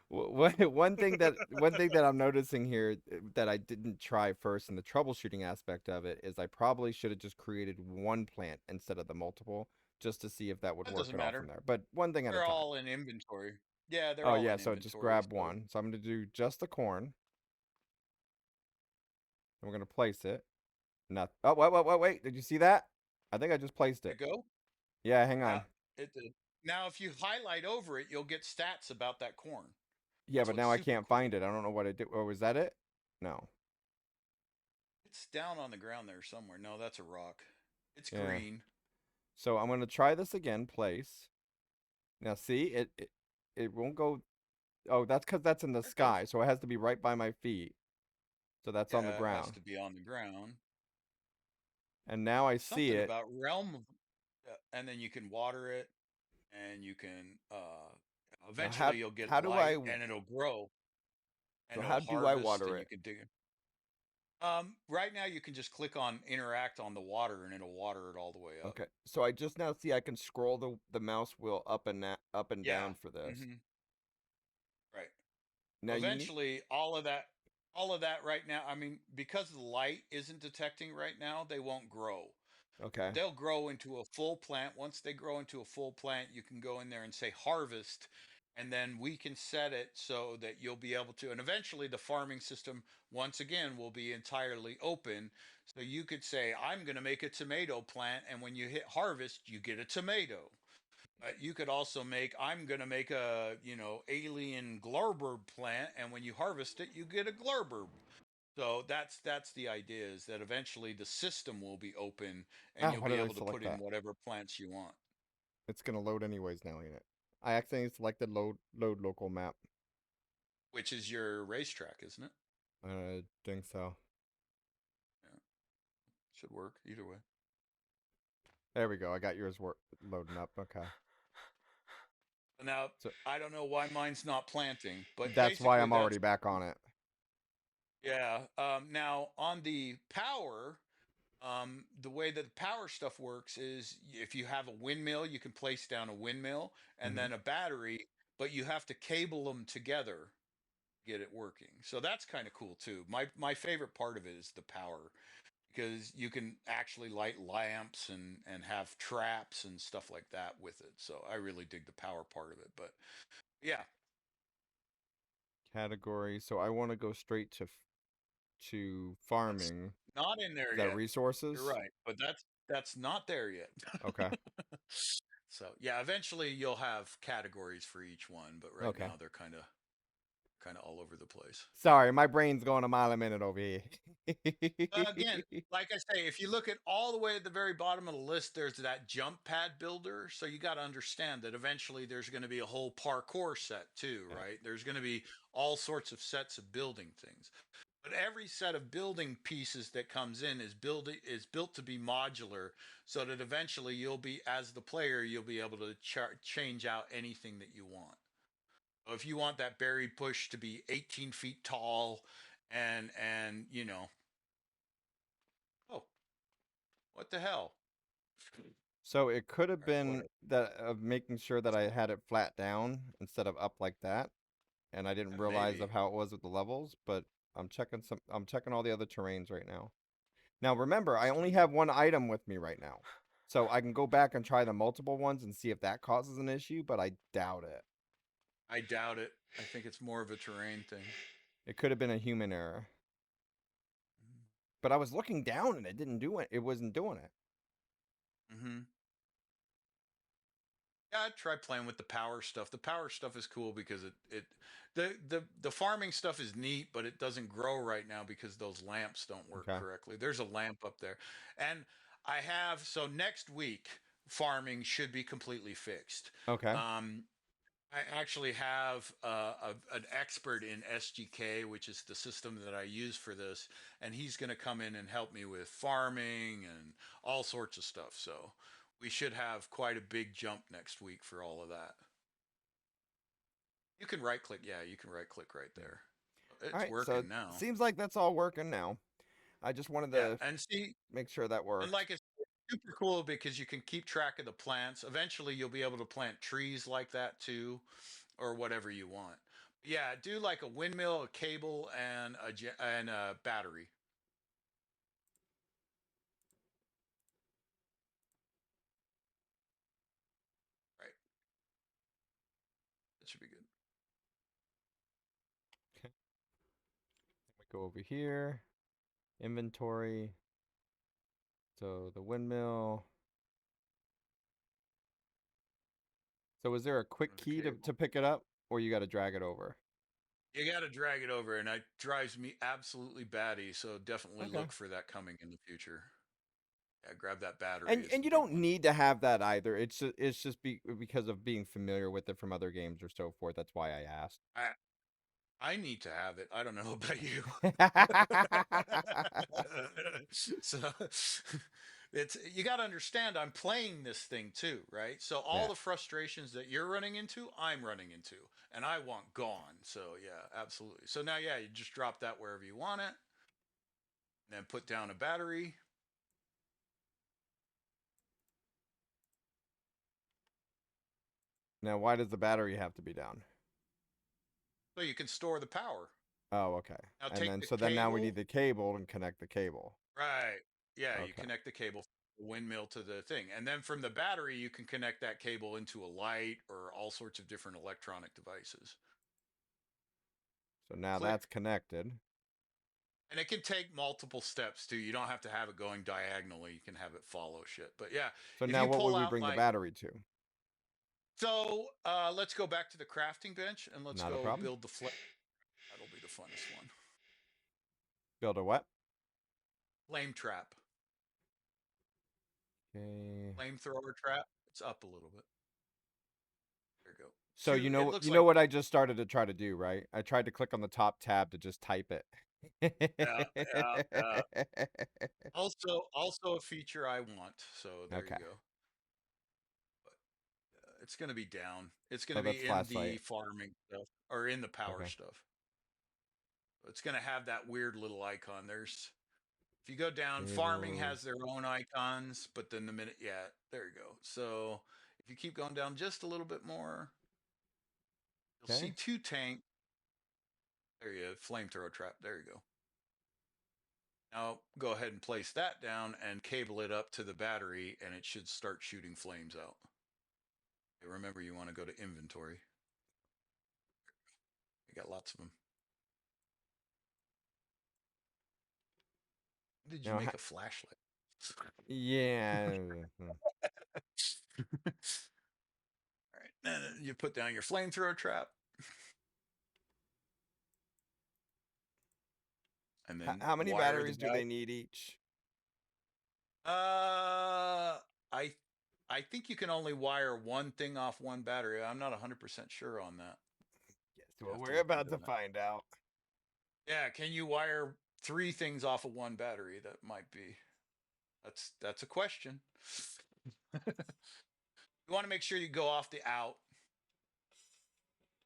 one thing that I'm noticing here that I didn't try first in the troubleshooting aspect of it is I probably should have just created one plant instead of the multiple just to see if that would That work doesn't it all from matter. there. But one thing at a They're time. all in inventory. Yeah, they're Oh all yeah, in so just inventory. grab So one. So I'm gonna do just the corn. And we're gonna place it. Not. Oh wait! Did you see that? I think I just placed there it. you go. Yeah, hang Yeah, on. it did. Now, if you highlight over it, you'll get stats about that corn. Yeah, That's but what's now I super can't cool. find it. I don't know what I did. Oh, was that it? No. It's down on the ground there somewhere. No, that's a rock. It's Yeah. green. So I'm gonna try this again. Place. Now see it won't go. Oh, that's because that's in the There it goes. sky, so it has to be right by my feet. So that's on the Yeah, it has ground. to be on the ground. And now I see Something it. about realm of, and then you can water it, and you can Now eventually you'll get how do I light, and it'll grow, so and it'll how do I harvest, water and you it? can dig it. Right now you can just click on interact on the water, and it'll water it all the way up. Okay. So I just now see I can scroll the mouse wheel up and Yeah. down for this. Hmm. Right. Now you need Eventually, all of that right now. I mean, because the light isn't detecting right now, they won't grow. okay. They'll grow into a full plant. Once they grow into a full plant, you can go in there and say harvest, and then we can set it so that you'll be able to. And eventually, the farming system, once again, will be entirely open. So you could say, I'm going to make a tomato plant, and when you hit harvest, you get a tomato. You could also make, I'm going to make a, alien glurburb plant, and when you harvest it, you get a glurburb. So that's the idea, is that eventually the system will be open and Ah, you'll why be did I able to select put in that? whatever plants you want, It's gonna load anyways now, ain't it? I accidentally selected load local map. which is your racetrack, isn't it? I think so. Yeah, should work either way. There we go. I got yours loading up. Okay. Now, So I don't know why mine's not planting, but that's why basically I'm already that's, back on it. yeah. Now on the power, the way that the power stuff works is if you have a windmill, you can place down a windmill and Hmm. then a battery, but you have to cable them together to get it working. So that's kind of cool too. My favorite part of it is the power, because you can actually light lamps and have traps and stuff like that with it. So I really dig the power part of it. But yeah, Category. So I want to go straight to that's farming. not in there Is that yet. You're resources? right, but that's not there yet. Okay. So yeah, eventually you'll have categories for each one, but right Okay. now they're kind of all over the place. Sorry, my brain's going a mile a minute over here. Again, like I say, if you look at all the way at the very bottom of the list, there's that jump pad builder. So you got to understand that eventually there's going to be a whole parkour set too, Yeah. right? There's going to be all sorts of sets of building things. But every set of building pieces that comes in is built to be modular, so that eventually you'll be, as the player, you'll be able to change out anything that you want. So if you want that berry bush to be 18 feet tall, and oh, what the hell? So it could have All right, been whatever. that of making sure that I had it flat down instead of up like that, and I didn't realize Maybe. of how it was with the levels, but I'm checking all the other terrains right now. Now remember, I only have one item with me right now. So I can go back and try the multiple ones and see if that causes an issue, but I doubt it. I doubt it. I think it's more of a terrain thing. It could have been a human error. But I was looking down and it didn't do it. It wasn't doing it. Mm-hmm. Yeah, I try playing with the power stuff. The power stuff is cool because the farming stuff is neat, but it doesn't grow right now because those lamps don't work Okay. correctly. There's a lamp up there. And I have so next week farming should be completely fixed. Okay. Um, I actually have an expert in SGK, which is the system that I use for this, and he's going to come in and help me with farming and all sorts of stuff. So we should have quite a big jump next week for all of that. You can right click. Yeah, you can right click right Yeah. there. All It's right. So it working now. seems like that's all working now. I just wanted Yeah, to and see, make sure that and worked. like it's super cool because you can keep track of the plants. Eventually, you'll be able to plant trees like that too, or whatever you want. Yeah, do like a windmill, a cable, and a battery. Right, that should be good. Okay. We go over here. Inventory. So the windmill. So is there a quick The key to cable. pick it up, or you got to drag it over? You got to drag it over, and it drives me absolutely batty. So definitely Okay. look for that coming in the future. Yeah, grab that battery And is the you big don't one. need to have that either. It's just because of being familiar with it from other games or so forth. That's why I asked. I I need to have it. I don't know about you. So it's you got to understand I'm playing this thing too, right? So all Yeah. the frustrations that you're running into, I'm running into, and I want gone. So yeah, absolutely. So now yeah, you just drop that wherever you want it, and then put down a battery. Now, why does the battery have to be down? So you can store the power. Oh, okay. Now And take then the so then now we need cable. the cable and connect the cable. Right. Yeah, you Okay. connect the cable from the windmill to the thing. And then from the battery, you can connect that cable into a light or all sorts of different electronic devices. So now Click. that's connected. And it can take multiple steps too. You don't have to have it going diagonally. You can have it follow shit. But yeah, So if now you what would pull we out bring the like, battery to? so let's go back to the crafting bench and let's Not a go problem. build the flame. That'll be the funnest one. Build a what? Flame trap. Okay. Flamethrower trap. It's up a little bit. There you go. So Shoot. It looks you like know what I just started to try to do, right? I tried to click on the top tab to just type it. yeah, yeah. Also a feature I want. So there you Okay. go. But it's going to be down. It's going Oh, to that's be in the flashlight. farming stuff or in the power Okay. stuff. It's going to have that weird little icon. There's if you go down, farming Cables. has their own icons, but then the minute, yeah, there you go. So if you keep going down just a little bit more, you'll see Okay. two tank. There you go, flamethrower trap. There you go. Now go ahead and place that down and cable it up to the battery, and it should start shooting flames out. Remember, you want to go to inventory. You got lots of them. Did you Now, make a flashlight? yeah. All right. And then you put down your flamethrower trap, and then How many wire the batteries do battery. they need each? Uh, I I think you can only wire one thing off one battery. I'm not 100% sure on that. Yes, You well, have to we're look about into to that. find out. Yeah, can you wire three things off of one battery? That might be. That's a question. You want to make sure you go off the out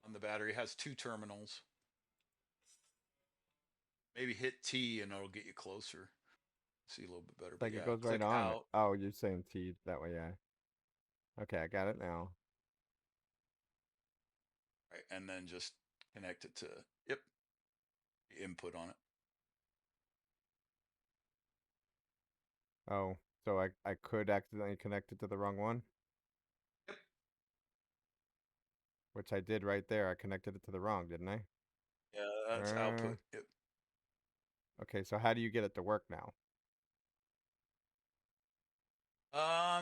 on the battery. It has two terminals. Maybe hit T and it'll get you closer. See a little bit better. But Like it yeah, goes right click on it. out, Oh, you're saying T that way, yeah. Okay, I got it now. right, and then just connect it to yep, input on it. Oh, so I could accidentally connect it to the wrong one, Yep. which I did right there. I connected it to the wrong, didn't I? Yeah, that's Uh, output. Yep. okay, so how do you get it to work now?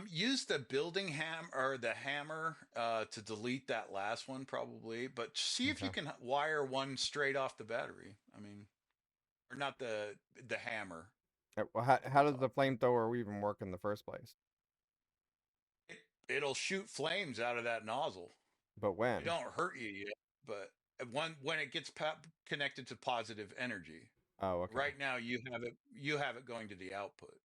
Use the building ham or the hammer to delete that last one probably, but see if you Okay. can wire one straight off the battery. I mean, or not the hammer. Well, I think how it's does off. the flamethrower even work in the first place? It'll shoot flames out of that nozzle. But It when? don't hurt you yet, but when it gets connected to positive energy. Oh, okay. Right now you have it going to the output.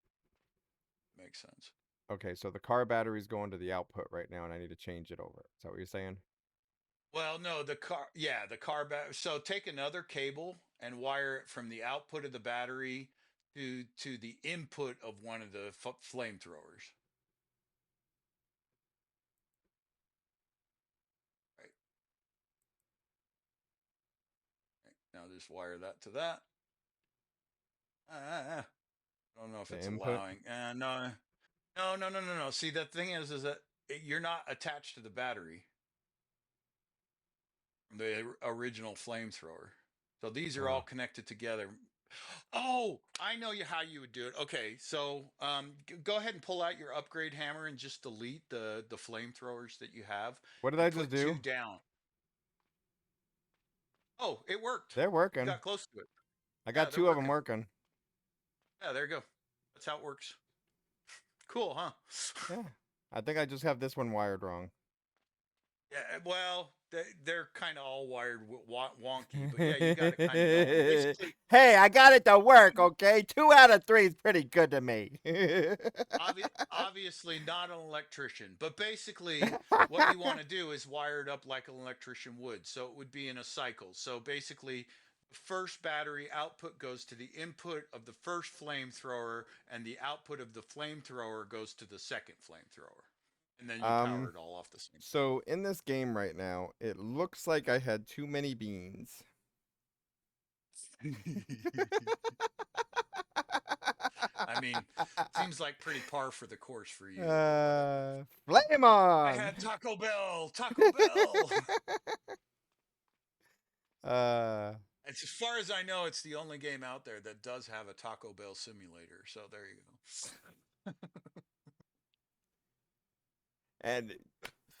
Makes sense. Okay, so the car battery's going to the output right now, and I need to change it over. Is that what you're saying? Well, no, the car battery. So take another cable and wire it from the output of the battery to the input of one of the flamethrowers. Right, right. Now just wire that to that. I don't know if The it's input? allowing. No, no, no, no, no, no. See, the thing is that you're not attached to the battery, the original flamethrower. So these are all Oh. connected together. Oh, I know how you would do it. Okay, so go ahead and pull out your upgrade hammer and just delete the flamethrowers that you have, What did I and just put two do? down. Oh, it worked. They're You working. got close to it. I Yeah, got they're two of them working. working. Yeah, there you go. That's how it works. Cool, huh? Yeah. I think I just have this one wired wrong. Yeah, well, they're kind of all wired wonky, but yeah, you got it kind of going. Basically, Hey, I got it to work, okay? 2 out of 3 is pretty good to me. obviously not an electrician, but basically what you want to do is wire it up like an electrician would. So it would be in a cycle. So basically, the first battery output goes to the input of the first flamethrower, and the output of the flamethrower goes to the second flamethrower. And then you power um, it all off the same so in this game right now, it looks like I had too many beans. thing. I mean, seems like pretty par for the course for you, but whatever. Flame I on! had Taco Bell, Taco Bell. uh, As far as I know, it's the only game out there that does have a Taco Bell simulator. So there you go. and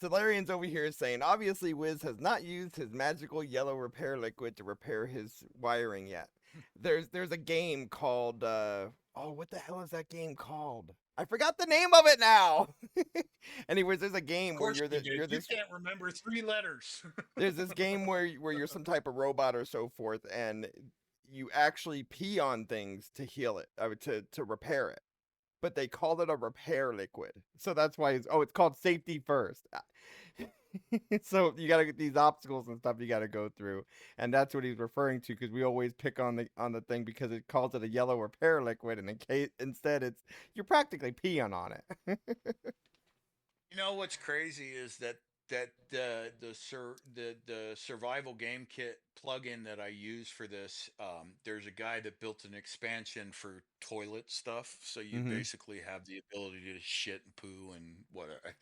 Solarian's over here saying, obviously, Wiz has not used his magical yellow repair liquid to repair his wiring yet. There's a game called oh, what the hell is that game called? I forgot the name of it now. Anyways, there's a Of game where course you did. you're You this can't remember 3 letters. there's this game where you're some type of robot or so forth, and you actually pee on things to heal it, to repair it. But they called it a repair liquid, so that's why it's called safety first. So you got to get these obstacles and stuff you got to go through, and that's what he's referring to, because we always pick on the thing because it calls it a yellow repair liquid, and in case instead it's you're practically peeing on it. You know what's crazy is that the survival game kit plugin that I use for this, there's a guy that built an expansion for toilet stuff, so you Hmm. basically have the ability to shit and poo and whatever.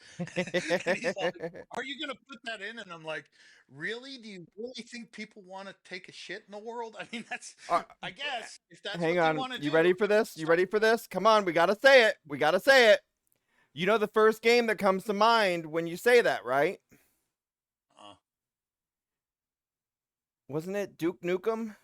And he's like, "Are you gonna put that in?" And I'm like, "Really? Do you really think people want to take a shit in the world? I mean, that's, uh, I guess, if that's Hang what they on, want to you do." ready for this? You ready for this? Come on, we gotta say it. We gotta say it. You know the first game that comes to mind when you say that, right? Uh, Wasn't it Duke Nukem?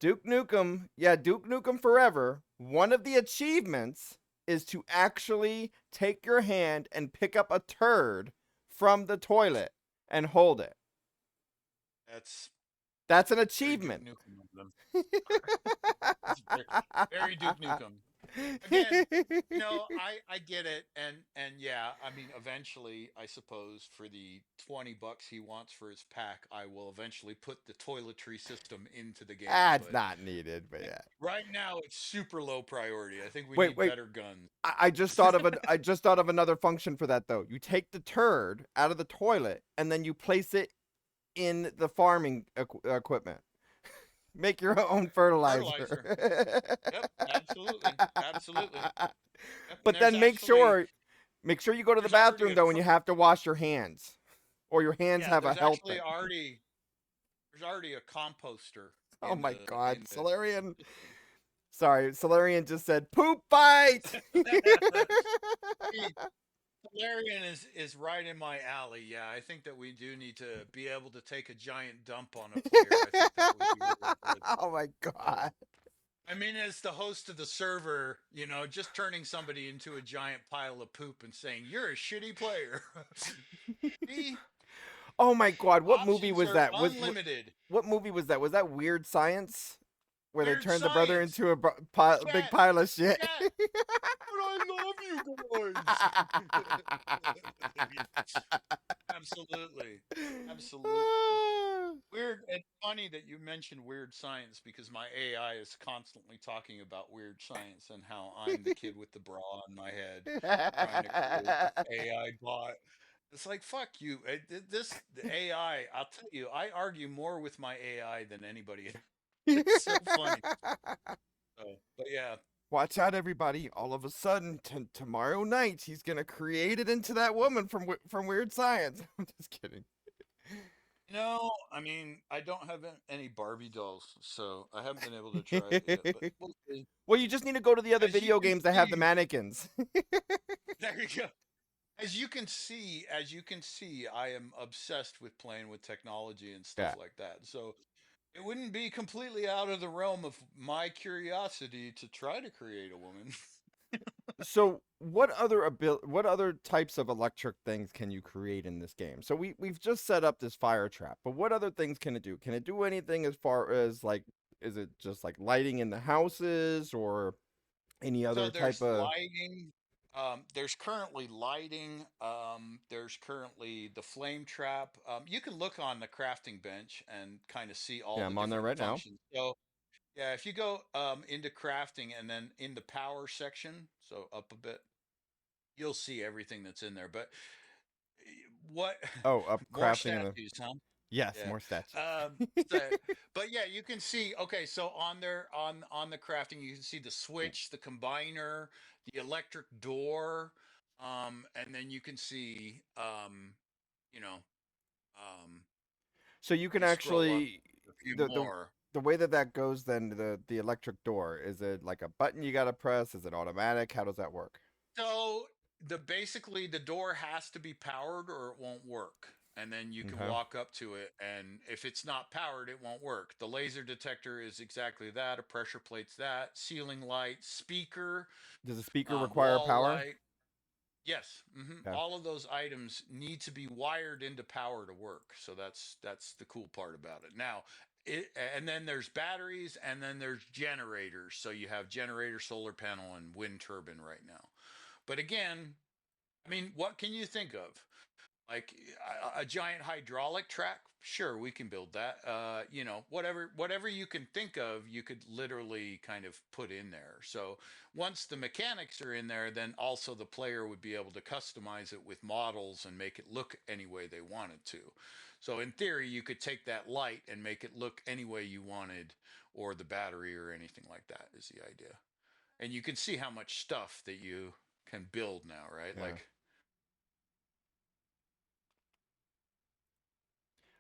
Duke Nukem, yeah, Duke Nukem Forever. One of the achievements is to actually take your hand and pick up a turd from the toilet and hold it. that's That's an very Duke achievement. Nukem of them. That's very Duke Nukem. Again, I get it, and yeah, I mean, eventually, I suppose for the $20 he wants for his pack, I will eventually put the toiletry system into the game. It's But not needed, but yeah. right now, it's super low priority. I think we Wait, need wait. better guns. I just thought of another function for that though. You take the turd out of the toilet and then you place it in the farming equipment. Make your own fertilizer. Fertilizer. Yep, absolutely, absolutely. Yep, and But then make sure you go to the there's already bathroom a though when you have to wash your hands, or your hands yeah, have a health thing. there's already a composter Oh my God, in the Solarian. system. Sorry, Solarian just said poop fight. See, Valerian is right in my alley. Yeah, I think that we do need to be able to take a giant dump on a player. I think that would be really good. Oh my So, god. I mean, as the host of the server, just turning somebody into a giant pile of poop and saying you're a shitty player. See, Oh my god, what movie options was are that? unlimited. What movie was that? Was that Weird Science? Where they Weird turned the brother science. into a big Chat, pile of shit. chat. But I love you guys. Absolutely. Absolutely. Weird. It's funny that you mentioned weird science because my AI is constantly talking about weird science and how I'm the kid with the bra on my head trying to create this AI bot. It's like, fuck you. The AI, I'll tell you, I argue more with my AI than anybody. It's so funny. So, but yeah. Watch out, everybody! All of a sudden, tomorrow night, he's gonna create it into that woman from Weird Science. I'm just kidding. I mean, I don't have any Barbie dolls, so I haven't been able to try it yet. But we'll see. Well, you just need to go to the other As you video can games that have the see, mannequins. there you go. As you can see, I am obsessed with playing with technology and stuff Yeah. like that. So it wouldn't be completely out of the realm of my curiosity to try to create a woman. So, what other types of electric things can you create in this game? So we've just set up this fire trap, but what other things can it do? Can it do anything as far as like, is it just like lighting in the houses or any So other type there's of? lighting. There's currently lighting. There's currently the flame trap. You can look on the crafting bench and kind of see all Yeah, the I'm on there different right now. functions. So yeah, if you go into crafting and then in the power section, so up a bit, you'll see everything that's in there. But what Oh, up more crafting in the. statues, huh? Yes, Yeah. more statues. Um, so, but yeah, you can see. Okay, so on there on the crafting, you can see the switch, the combiner, the electric door, and then you can see, you know, um, So you if can you scroll up actually a few the the more. the way that goes then the electric door, is it like a button you got to press? Is it automatic? How does that work? So basically the door has to be powered or it won't work. And then you can Okay. walk up to it, and if it's not powered, it won't work. The laser detector is exactly that. A pressure plate's that. Ceiling light, speaker, Does the speaker require wall power? light. Yes, Okay. all of those items need to be wired into power to work. So that's the cool part about it. Now, and then there's batteries, and then there's generators. So you have generator, solar panel, and wind turbine right now. But again, I mean, what can you think of? Like a giant hydraulic track? Sure, we can build that. Whatever you can think of, you could literally kind of put in there. So once the mechanics are in there, then also the player would be able to customize it with models and make it look any way they wanted to. So in theory, you could take that light and make it look any way you wanted, or the battery or anything like that is the idea. And you can see how much stuff that you can build now, right? Yeah. Like,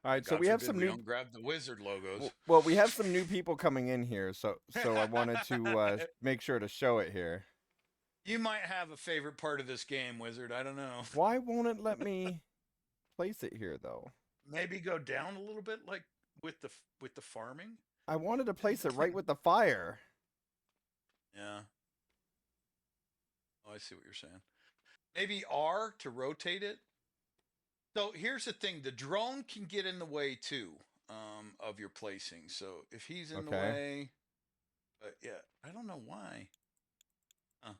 All right. So God we have forbid some we new. don't grab the wizard logos. Well, we have some new people coming in here, so I wanted to make sure to show it here. You might have a favorite part of this game, wizard. I don't know. Why won't it let me place it here though? Maybe go down a little bit, like with the farming. I wanted to place it right with the fire. Yeah. Oh, I see what you're saying. Maybe R to rotate it. So here's the thing: the drone can get in the way too, of your placing. So if he's in the Okay. way, yeah, I don't know why. Huh.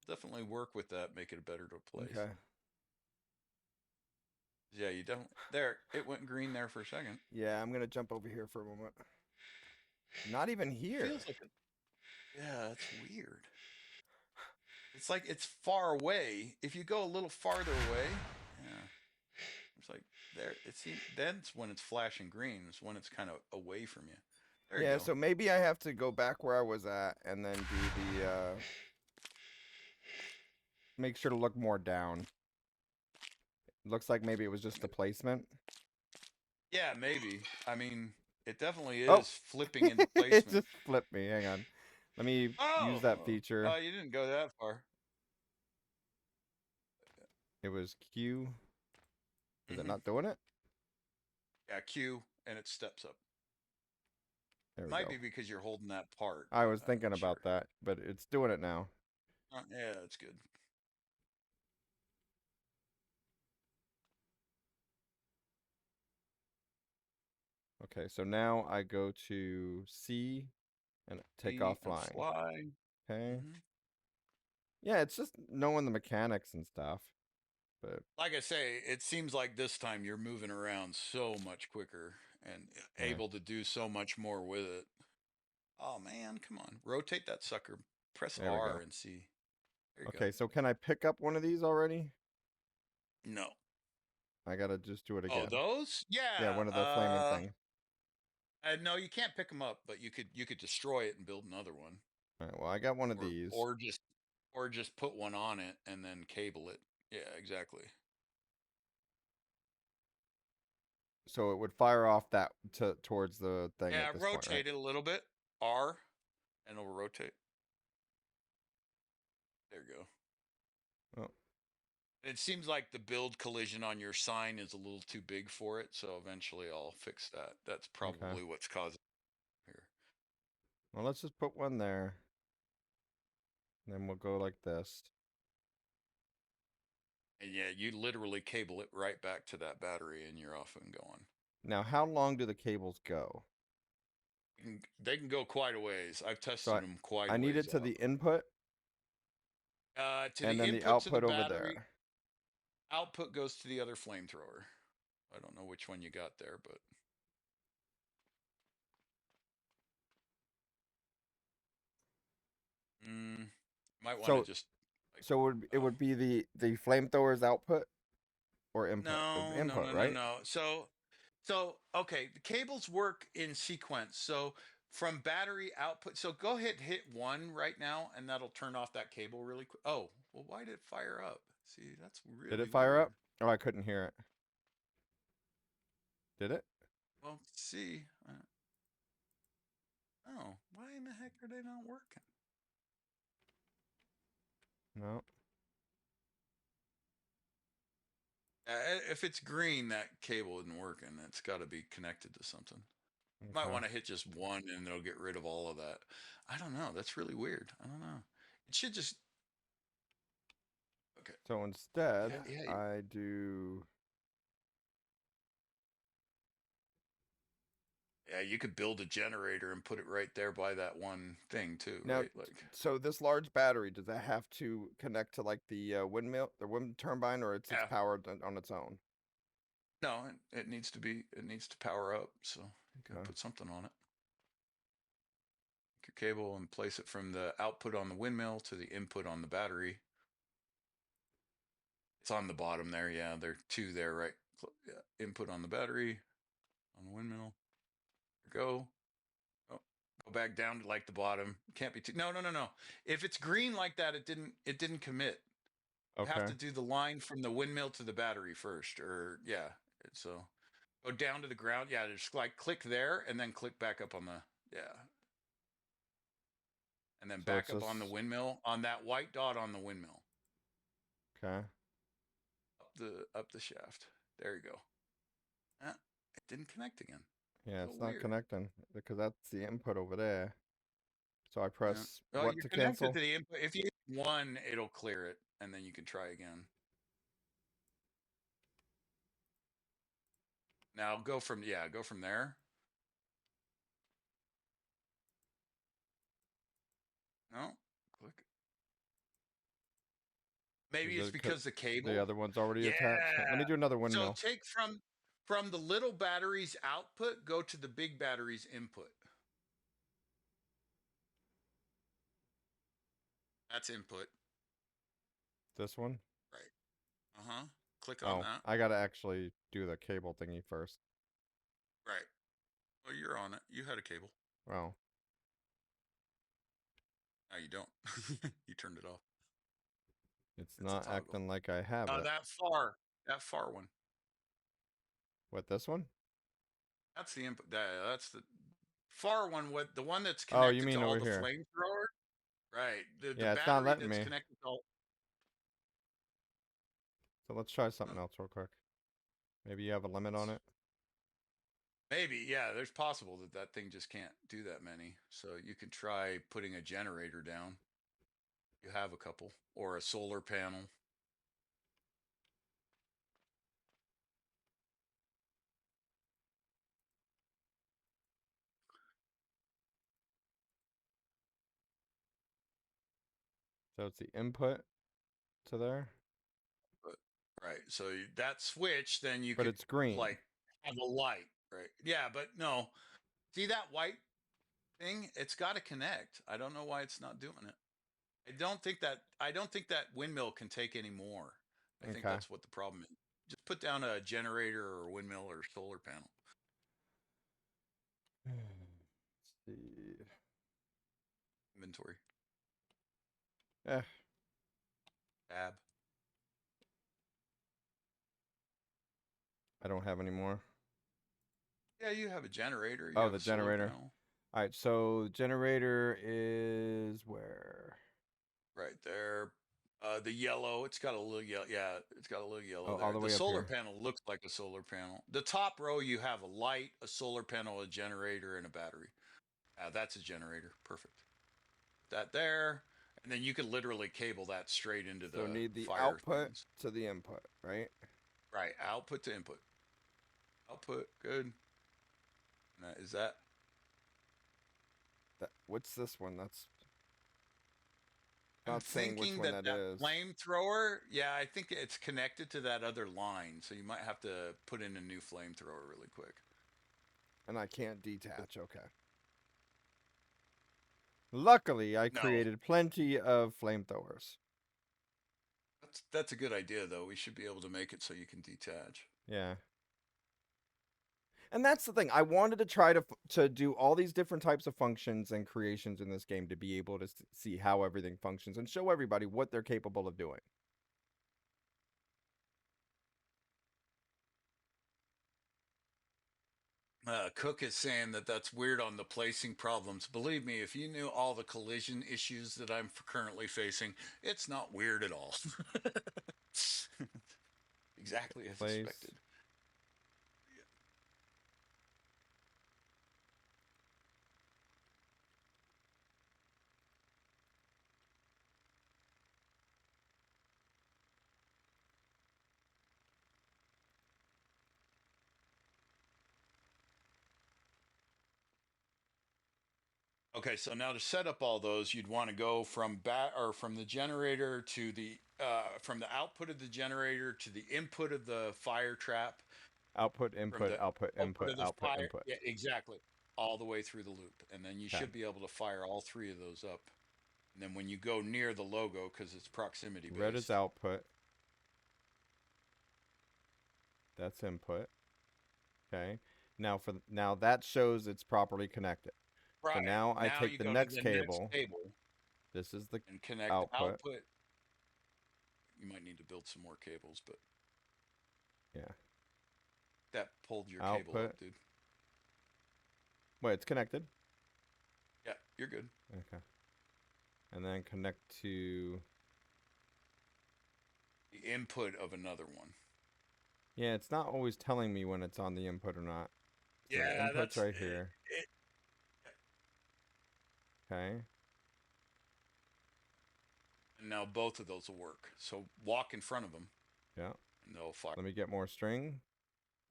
Definitely work with that. Make it better to place. Okay. Yeah, you don't. There, it went green there for a second. Yeah, I'm gonna jump over here for a moment. Not even here. Feels like a. Yeah, that's weird. It's like it's far away. If you go a little farther away, yeah, it's like there. That's when it's flashing green. It's when it's kind of away from you. There you Yeah, go. so maybe I have to go back where I was at and then do the make sure to look more down. Looks like maybe it was just the placement. Yeah, maybe. I mean, it definitely Oh, is flipping into it placement. just flipped me. Hang on. Let me use that Oh, feature. you didn't go that far. It was Q. Is it Hmm. not doing it? Yeah, Q, and it steps up. There we Might be go. because you're holding that part, I but was I'm thinking not about sure. that, but it's doing it now. Yeah, that's good. Okay, so now I go to C and take See off and flying. fly. Okay. Hmm. Yeah, it's just knowing the mechanics and stuff. But Like I say, it seems like this time you're moving around so much quicker and yeah, able to do so much more with it. Oh man, come on. Rotate that sucker. Press there we R go. and see. There you go. Okay, so can I pick up one of these already? No. I gotta just do it Oh, again. those? Yeah, Yeah. one of the flaming things. No, you can't pick them up, but you could destroy it and build another one, All right, well, I got one of or these. or just or just put one on it and then cable it. Yeah, exactly. So it would fire off that towards the thing Yeah, at this point, right? rotate it a little bit. R, and it'll rotate. There you go. Oh, It seems like the build collision on your sign is a little too big for it, so eventually I'll fix that. That's okay. probably what's causing it here. Well, let's just put one there. And then we'll go like this. And yeah, you literally cable it right back to that battery and you're off and going. Now, how long do the cables go? They can go quite a ways. I've So tested them quite I a need it ways to out. the input To the and then the input to the output over battery, there. output goes to the other flamethrower. I don't know which one you got there, but might want to So just like, it oh, would be the flamethrower's output or input? no, no, Input, no, no, right? no. So okay, the cables work in sequence. So from battery output, so go ahead and hit one right now, and that'll turn off that cable really quick. Oh, well, why did it fire up? See, that's Did really it fire weird. up? Oh, I couldn't hear it. Did it? Well, see, oh, why in the heck are they not working? No. If it's green, that cable isn't working. It's got to be connected to something. Might Okay. want to hit just one and it'll get rid of all of that. I don't know. That's really weird. I don't know. It should just. Okay. So Yeah, instead, yeah, I do. yeah. You could build a generator and put it right there by that one thing too, Now, right? Like, so this large battery, does that have to connect to like the windmill, the wind turbine, or it's yeah. powered on its own? No, it needs to be. It needs to power up. So you got to Okay. put something on it. Your cable and place it from the output on the windmill to the input on the battery. It's on the bottom there. Yeah, there are two there, right? Yeah, input on the battery on the windmill. Go. Oh, go back down to like the bottom. Can't be too. No, no, no, no. If it's green like that, it didn't. It didn't commit. You have Okay. to do the line from the windmill to the battery first, or yeah. So go down to the ground. Yeah, just like click there and then click back up on the yeah, and then So it's back up on the just windmill on that white dot on the windmill okay. up the shaft. There you go. It didn't connect again. Yeah, So it's not weird. connecting because that's the input over there. So I Yeah. press Well, what you're to connected cancel? to the input. If you hit one, it'll clear it, and then you can try again. Now go from there. No, click. Is Maybe it's it because because the the cable. other one's already Yeah. attached? Let me do another So windmill. take from the little battery's output, go to the big battery's input. That's input. This one? Right. Uh-huh. Click on Oh, that. I gotta actually do the cable thingy first. Right. Well, you're on it. You had a cable. Oh, Now you don't. You turned it off. it's It's a not toggle. acting like I have it. That far one. What, this one? That's the input. That's the far one. What the one that's Oh, you connected to mean all over the here? flamethrower? Right. The Yeah, it's not battery letting that's me. connected to all, So let's try something uh, else real quick. Maybe you have a limit on it. maybe, yeah, there's possible that that thing just can't do that many. So you can try putting a generator down. You have a couple, or a solar panel. So it's the input to there, But right, so that switch, then you but could it's green. like have a light, right? Yeah, but no, see that white thing? It's got to connect. I don't know why it's not doing it. I don't think that windmill can take any more. I think Okay. that's what the problem is. Just put down a generator or a windmill or solar panel Let's see. inventory Eh, tab. I don't have any more. Yeah, you have a generator, you Oh, have the a solar generator. panel All right, so generator is where? right there. The yellow, it's got a little yellow. Yeah, it's got a little yellow Oh, all there. the The way up solar here. panel looks like a solar panel. The top row, you have a light, a solar panel, a generator, and a battery. That's a generator. Perfect. That there, and then you could literally cable that straight into So the need the fire output things. to the input, right? Right, output to input. Output, good. Is that? What's this one? That's I'm not saying which thinking one that that that is. flamethrower. Yeah, I think it's connected to that other line, so you might have to put in a new flamethrower really quick. And I can't detach. Okay. Luckily, I No, created plenty of flamethrowers. that's a good idea though. We should be able to make it so you can detach. Yeah. And that's the thing. I wanted to try to do all these different types of functions and creations in this game to be able to see how everything functions and show everybody what they're capable of doing. Cook is saying that that's weird on the placing problems. Believe me, if you knew all the collision issues that I'm currently facing, it's not weird at all. Exactly as Place. expected. Okay, so now to set up all those, you'd want to go from from the generator to the from the output of the generator to the input of the fire trap, Output, from input, the output, output input, of the output, fire. input. Yeah, exactly. All the way through the loop. And then you Okay. should be able to fire all three of those up. And then when you go near the logo, because it's proximity Red is based. output. That's input. Okay. Now that shows it's properly connected. So Right. now I Now take you the go to next the next cable. cable This is the and connect output. output. You might need to build some more cables, but Yeah. that pulled your cable Output. up, dude. Wait, it's connected. Yeah, you're good. Okay. And then connect to. The input of another one. Yeah, it's not always telling me when it's on the input or not. So the Yeah, input's that's right it, here. it. Okay. And now both of those will work. So walk in front of them, Yeah. and they'll fire Let me get more string.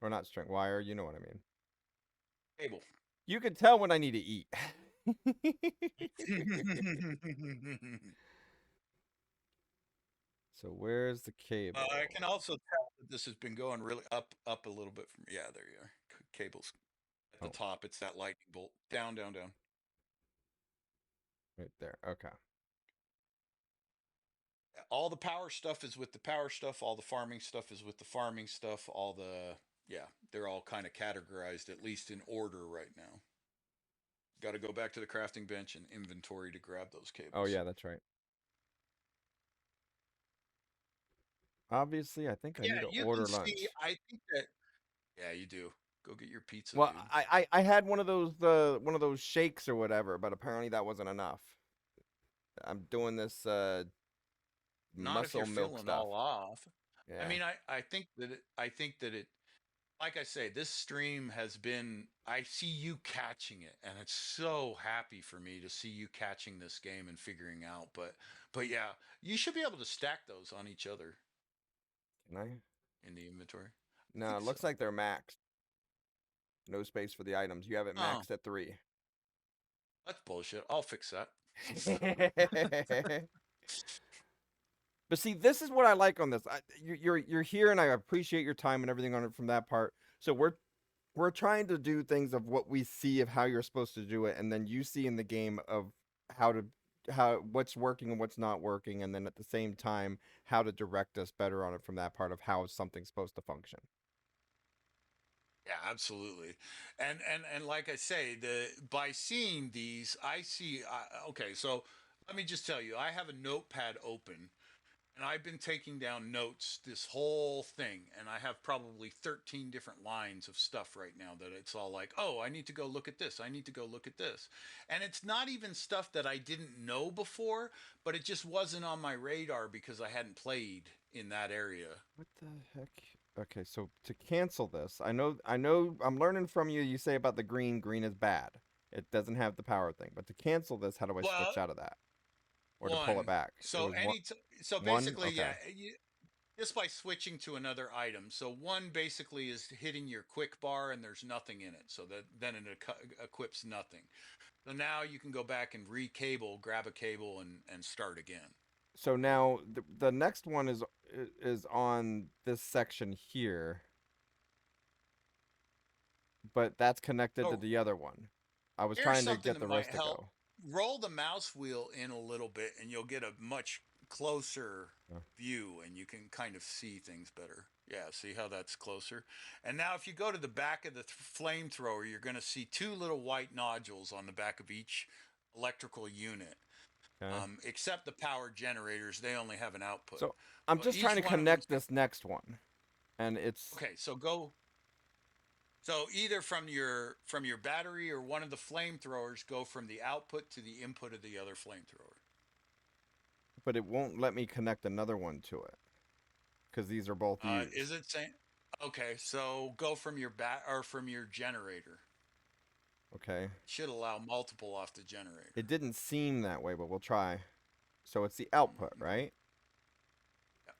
Or not string, wire, you know what I mean. cable. You can tell when I need to eat. So where's the I cable? can also tell that this has been going really up a little bit from. Yeah, there you are. Cables at the Oh, top. It's that lightning bolt. Down, down, down. right there. Okay. All the power stuff is with the power stuff. All the farming stuff is with the farming stuff. All the yeah, they're all kind of categorized at least in order right now. Got to go back to the crafting bench and inventory to grab those Oh cables. yeah, that's right. Obviously, I think I Yeah, need to you can order see. lunch. I think that. Yeah, you do. Go get your pizza, Well, dude. I had one of those shakes or whatever, but apparently that wasn't enough. I'm doing this Not if you're muscle milk feeling stuff. all off. I Yeah. mean, I think that it, like I say, this stream has been, I see you catching it, and it's so happy for me to see you catching this game and figuring out. But yeah, you should be able to stack those on each other Can I? in the inventory. I No, think it so. looks like they're maxed. No space for the items. You have it Oh, maxed at 3. that's bullshit. I'll fix that. But see, this is what I like on this. You're here, and I appreciate your time and everything on it from that part. So we're trying to do things of what we see of how you're supposed to do it, and then you see in the game of how to how what's working and what's not working, and then at the same time how to direct us better on it from that part of how something's supposed to function. Yeah, absolutely. And like I say, the by seeing these, I see. Okay, so let me just tell you, I have a notepad open, and I've been taking down notes this whole thing, and I have probably 13 different lines of stuff right now that it's all like, oh, I need to go look at this. I need to go look at this. And it's not even stuff that I didn't know before, but it just wasn't on my radar because I hadn't played in that area. What the heck? Okay, so to cancel this, I know I'm learning from you. You say about the green, green is bad. It doesn't have the power thing. But to cancel this, how do I Well, switch out of that? Or to pull it one. back? It So was one. any so One? basically, Okay. yeah, just by switching to another item. So one basically is hitting your quick bar and there's nothing in it. So that then it equips nothing. So now you can go back and recable, grab a cable, and start again. So now the next one is on this section here, but that's connected to So the other one. I was here's trying to something get that the might rest to help. go. Roll the mouse wheel in a little bit and you'll get a much closer Uh, view and you can kind of see things better. Yeah, see how that's closer? And now if you go to the back of the flamethrower, you're going to see two little white nodules on the back of each electrical unit. Okay. Except the power generators, they only have an output. So I'm So just trying each to one of them. connect this next one, and it's Okay, so go. So either from your battery or one of the flamethrowers, go from the output to the input of the other flamethrower. but it won't let me connect another one to it because these are both Is used. it saying? Okay, so go from your bat or from your generator. Okay. It should allow multiple off the generator. It didn't seem that way, but we'll try. So it's the output, Mm-hmm. right? Yep.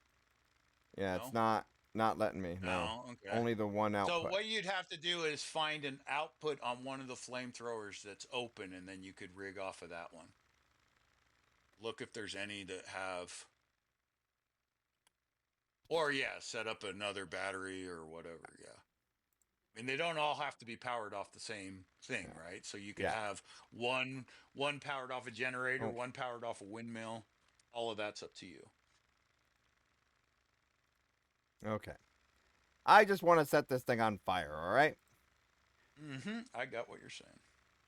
Yeah, it's No, not letting me. No. no, okay. Only the one So output. what you'd have to do is find an output on one of the flamethrowers that's open, and then you could rig off of that one. Look if there's any that have, or yeah, set up another battery or whatever. Yeah. I mean, they don't all have to be powered off the same thing, Yeah. right? So you could Yeah. have one powered off a generator, Oh, one powered off a windmill. All of that's up to you. okay. I just want to set this thing on fire, all right? I got what you're saying.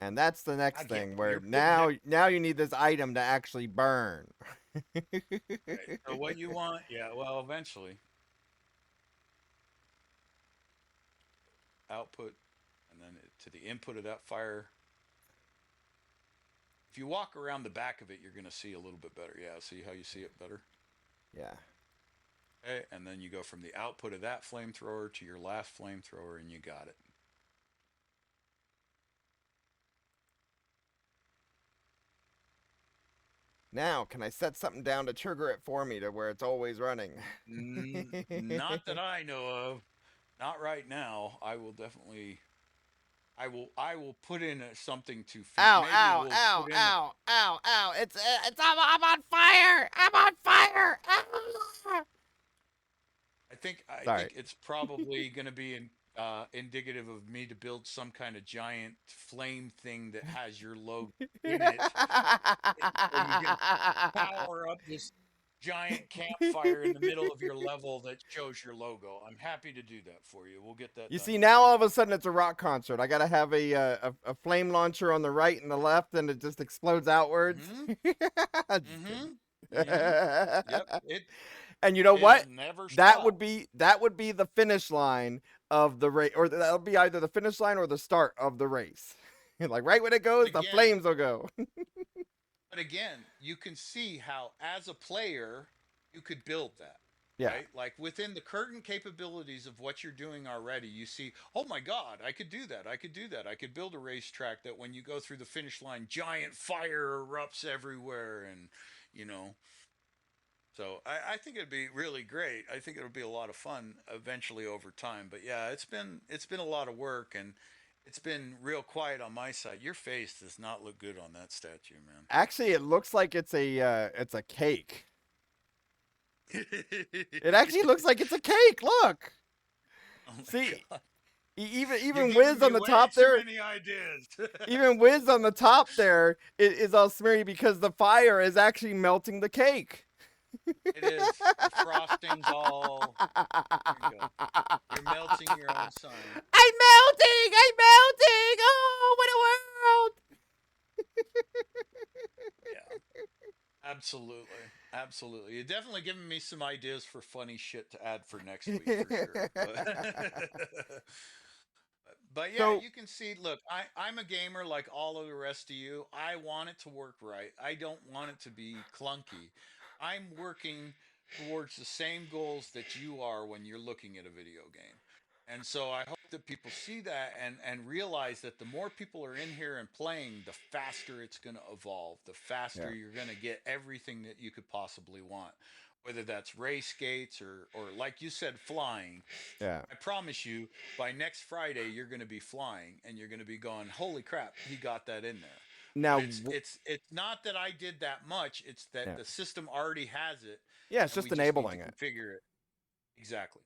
And that's the I next get thing what where you're putting down. now you need this item to actually burn. Okay. So what you want? Yeah. Well, eventually, output, and then to the input of that fire. If you walk around the back of it, you're going to see a little bit better. Yeah. See how you see it better. Yeah. Okay. And then you go from the output of that flamethrower to your last flamethrower, and you got it. Now, can I set something down to trigger it for me to where it's always running? Not that I know of. Not right now. I will definitely. I will put in something to Ow, maybe ow, we'll ow, put in. ow, ow, ow. I'm on fire. I'm on fire. Ah! I Sorry. think it's probably going to be indicative of me to build some kind of giant flame thing that has your logo in it, so you can power up this giant campfire in the middle of your level that shows your logo. I'm happy to do that for you. We'll get that You done see, for now all of a sudden it's a rock concert. I gotta have a flame launcher on the right and the left, and it just explodes you. outwards. Mm-hmm. Just Mm-hmm. kidding. Mm-hmm. Yep. And you know It'll what? never That stop. would be the finish line of the race, or that'll be either the finish line or the start of the race. Like right when it goes, the Again, flames will go. But again, you can see how, as a player, you could build that, Yeah. right? Like within the current capabilities of what you're doing already, you see, oh my God, I could do that. I could do that. I could build a racetrack that when you go through the finish line, giant fire erupts everywhere. And, you know, so I think it'd be really great. I think it'll be a lot of fun eventually over time. But yeah, it's been a lot of work, and it's been real quiet on my side. Your face does not look good on that statue, man. Actually, it looks like it's a cake. Oh It actually looks like it's a cake. Look. my See, god. You're even giving Wiz me on the way top too there, many ideas. even Wiz on the top there is all smeary because the fire is actually melting the cake. It is. The frosting's all. There you go. You're melting your own sign. I'm melting! I'm melting! Oh, what a world! Yeah. Absolutely. Absolutely. You're definitely giving me some ideas for funny shit to add for next week for sure. But yeah, So, you can see, look, I'm a gamer like all of the rest of you. I want it to work right. I don't want it to be clunky. I'm working towards the same goals that you are when you're looking at a video game. And so I hope that people see that and realize that the more people are in here and playing, the faster it's going to evolve, the yeah, faster you're going to get everything that you could possibly want. Whether that's race gates or like you said, flying. yeah. I promise you, by next Friday, you're going to be flying and you're going to be going, "Holy crap, he got that in there." But Now, it's not that I did that much. It's that yeah, the system already has it, yeah. It's and we just just need to enabling it. configure it exactly.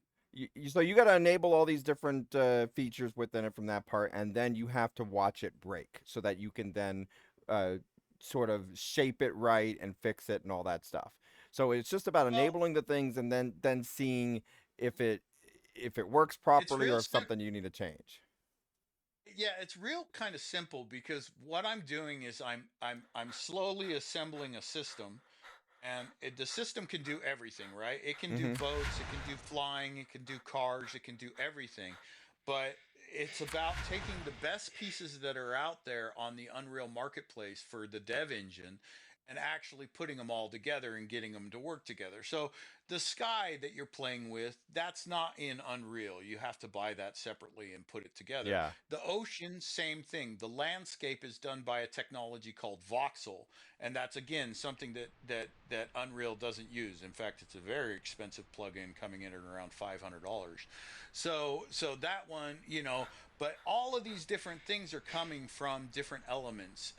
So you got to enable all these different features within it from that part, and then you have to watch it break so that you can then uh, sort of shape it right and fix it and all that stuff. So it's just about Well, enabling the things and then seeing if it if it works it's properly or real if simple. something you need to change. Yeah, it's real kind of simple because what I'm doing is I'm slowly assembling a system. And the system can do everything, right? It can do Hmm. boats, it can do flying, it can do cars, it can do everything. But it's about taking the best pieces that are out there on the Unreal Marketplace for the dev engine and actually putting them all together and getting them to work together. So the sky that you're playing with, that's not in Unreal. You have to buy that separately and put it together. Yeah, The ocean, same thing. The landscape is done by a technology called voxel, and that's again something that Unreal doesn't use. In fact, it's a very expensive plugin coming in at around $500. So that one, but all of these different things are coming from different elements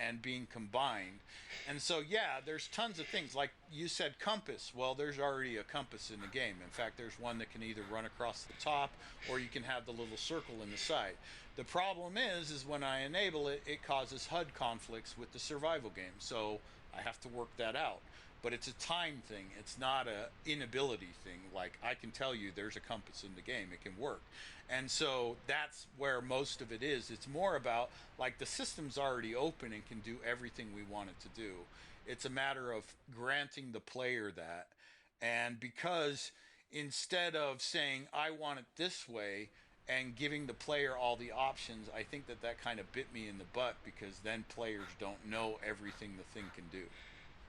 and being combined. And so yeah, there's tons of things like you said compass. Well, there's already a compass in the game. In fact, there's one that can either run across the top or you can have the little circle in the side. The problem is when I enable it, it causes HUD conflicts with the survival game. So I have to work that out. But it's a time thing. It's not a inability thing. Like I can tell you there's a compass in the game. It can work. And so that's where most of it is. It's more about like the system's already open and can do everything we want it to do. It's a matter of granting the player that. And because instead of saying I want it this way, and giving the player all the options, I think that kind of bit me in the butt because then players don't know everything the thing can do.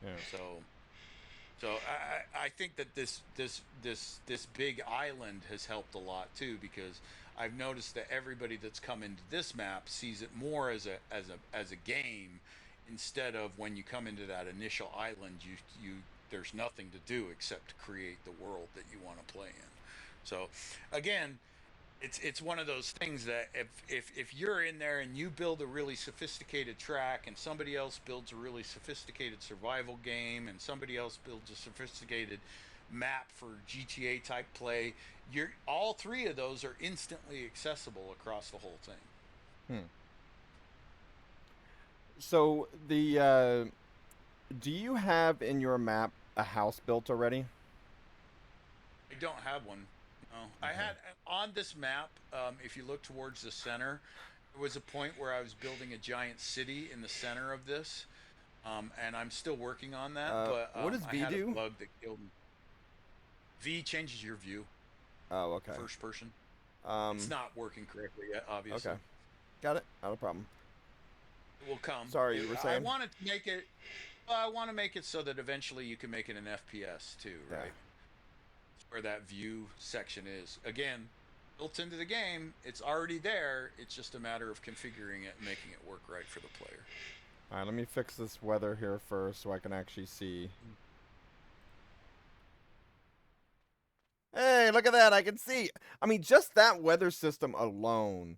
yeah. So, so I think that this big island has helped a lot too because I've noticed that everybody that's come into this map sees it more as a game instead of when you come into that initial island, you there's nothing to do except to create the world that you want to play in. So, again, it's one of those things that if you're in there and you build a really sophisticated track and somebody else builds a really sophisticated survival game and somebody else builds a sophisticated map for GTA type play, you're all three of those are instantly accessible across the whole thing. Hmm. So the do you have in your map a house built already? I don't have one. No, I Okay. had on this map. If you look towards the center, there was a point where I was building a giant city in the center of this, and I'm still working on that. But What does I V had a do? bug that killed me. V changes your view Oh, to okay. first person. It's Um, not working correctly yet, okay. obviously. Got it. Not a problem. will come. Sorry, you were I saying? wanted to make it. Well, I want to make it so that eventually you can make it an FPS too, Yeah. right? Where that view section is. Again, built into the game, it's already there. It's just a matter of configuring it and making it work right for the player. All right, let me fix this weather here first so I can actually see. Hey, look at that! I can see. I mean, just that weather system alone.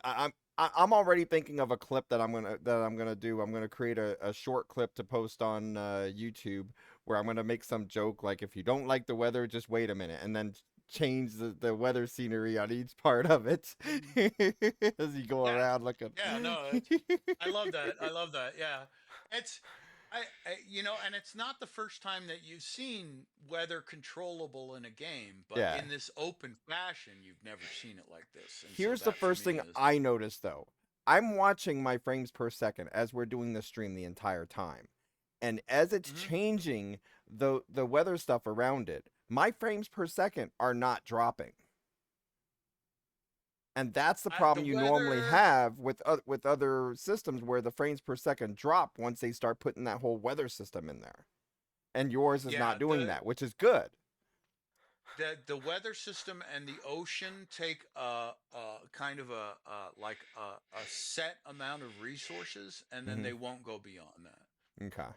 I'm already thinking of a clip that I'm gonna do. I'm gonna create a short clip to post on YouTube where I'm gonna make some joke like, if you don't like the weather, just wait a minute, and then change the weather scenery on each part of it as you go Yeah, around looking. yeah, no, I love that. I love that. Yeah, it's and it's not the first time that you've seen weather controllable in a game, but Yeah. in this open fashion, you've never seen it like this, and so Here's the that for first me thing is. I noticed though. I'm watching my frames per second as we're doing the stream the entire time. And as it's Mhm. changing the weather stuff around it, my frames per second are not dropping. And that's the The problem you normally weather, have with other systems where the frames per second drop once they start putting that whole weather system in there. And yours is yeah, not doing that, which is good. the weather system and the ocean take a kind of a set amount of resources, and then Hmm. they won't go beyond that. Okay.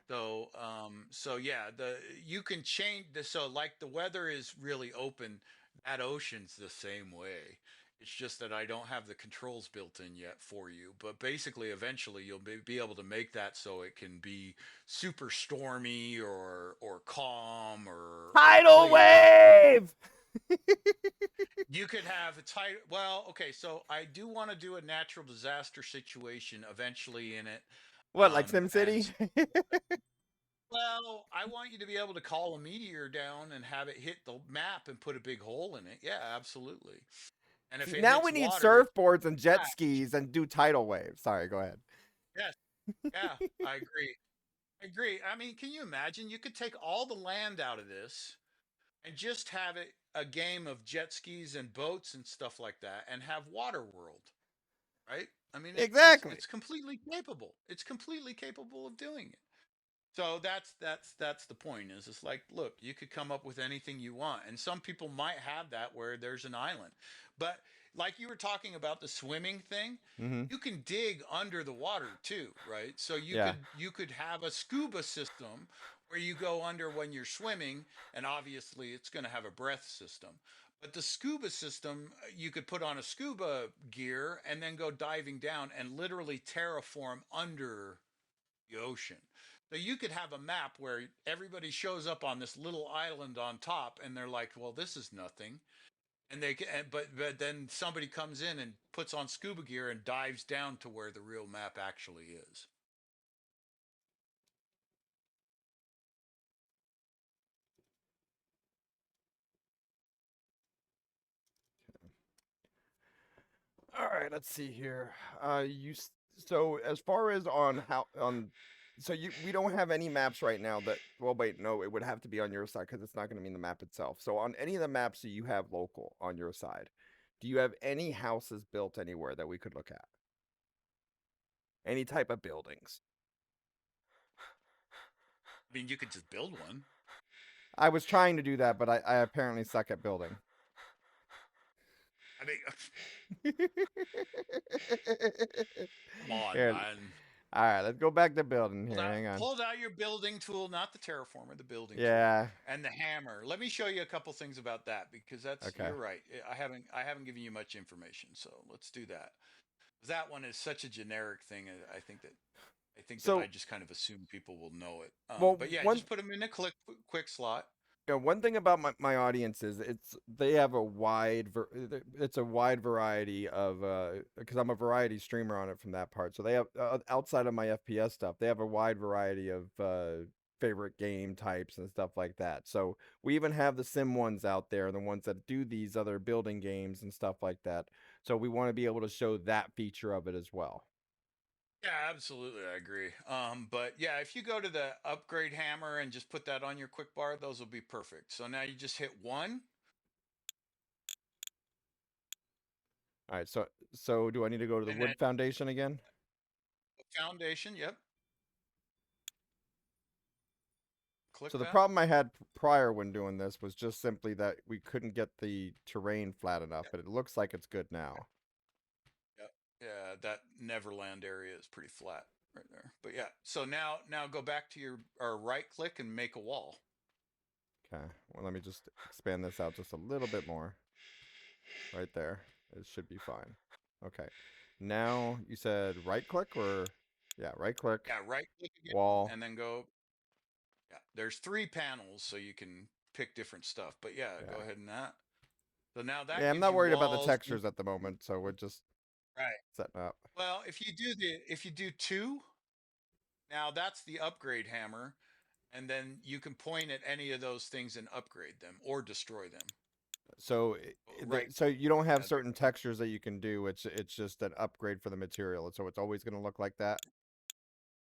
So yeah, the you can change the so like the weather is really open. That ocean's the same way. It's just that I don't have the controls built in yet for you. But basically, eventually, you'll be able to make that so it can be super stormy or calm or Tidal clear. wave. You could have a tight. Well, okay, so I do want to do a natural disaster situation eventually in it. What, like And SimCity? well, I want you to be able to call a meteor down and have it hit the map and put a big hole in it. Yeah, absolutely. And if See, it now hits we need water, it surfboards and jet splash. skis and do tidal waves. Sorry, go ahead. Yes, yeah, I agree. I agree. I mean, can you imagine? You could take all the land out of this and just have it a game of jet skis and boats and stuff like that, and have Water World, right? I mean, Exactly. it's completely capable. It's completely capable of doing it. So that's the point. Is it's like, look, you could come up with anything you want, and some people might have that where there's an island, but like you were talking about the swimming thing, Hmm. you can dig under the water too, right? So Yeah. you could have a scuba system where you go under when you're swimming, and obviously it's going to have a breath system. But the scuba system, you could put on a scuba gear and then go diving down and literally terraform under the ocean. So you could have a map where everybody shows up on this little island on top, and they're like, "Well, this is nothing," and they can, but then somebody comes in and puts on scuba gear and dives down to where the real map actually is. All right, let's see here. So as far as on how on so you we don't have any maps right now that, well, wait, no, it would have to be on your side because it's not going to be in the map itself. So on any of the maps that you have local on your side, do you have any houses built anywhere that we could look at? Any type of buildings? I mean, you could just build one. I was trying to do that, but I apparently suck at building. I mean, come on, Here, man. all right, let's go back to building here. Hang on. Pulled out your building tool, not the terraformer, the building tool, Yeah. and the hammer. Let me show you a couple things about that because that's Okay. you're right. I haven't given you much information, so let's do that. That one is such a generic thing. I think that I So, just kind of assume people will know it. well, But yeah, one just put them in a quick slot. Yeah, one thing about my audience is they have a it's a wide variety of because I'm a variety streamer on it from that part. So they have outside of my FPS stuff, they have a wide variety of favorite game types and stuff like that. So we even have the sim ones out there, the ones that do these other building games and stuff like that. So we want to be able to show that feature of it as well. Yeah, absolutely, I agree. But yeah, if you go to the upgrade hammer and just put that on your quick bar, those will be perfect. So now you just hit one. All right, so do I need to go to the And then wood foundation again? foundation. Yep. So Click the that. problem I had prior when doing this was just simply that we couldn't get the terrain flat enough, Yep. but it looks like it's good now. Yep. Yeah, that Neverland area is pretty flat right there. But yeah, so now go back to your or right click and make a wall. Okay, well, let me just expand this out just a little bit more. Right there. It should be fine. Okay. Now you said right click or yeah, right click, Yeah, right click again wall. and then go. Yeah, there's 3 panels, so you can pick different stuff. But yeah, go Yeah. ahead and that. So now that Yeah, I'm gives not you worried about the walls. textures at the moment, so we're just Right. setting up. Well, if you do two, now that's the upgrade hammer, and then you can point at any of those things and upgrade them or destroy them. So Right. so you don't have Yeah, there certain you go. textures that you can do. It's just an upgrade for the material. So it's always going to look like that.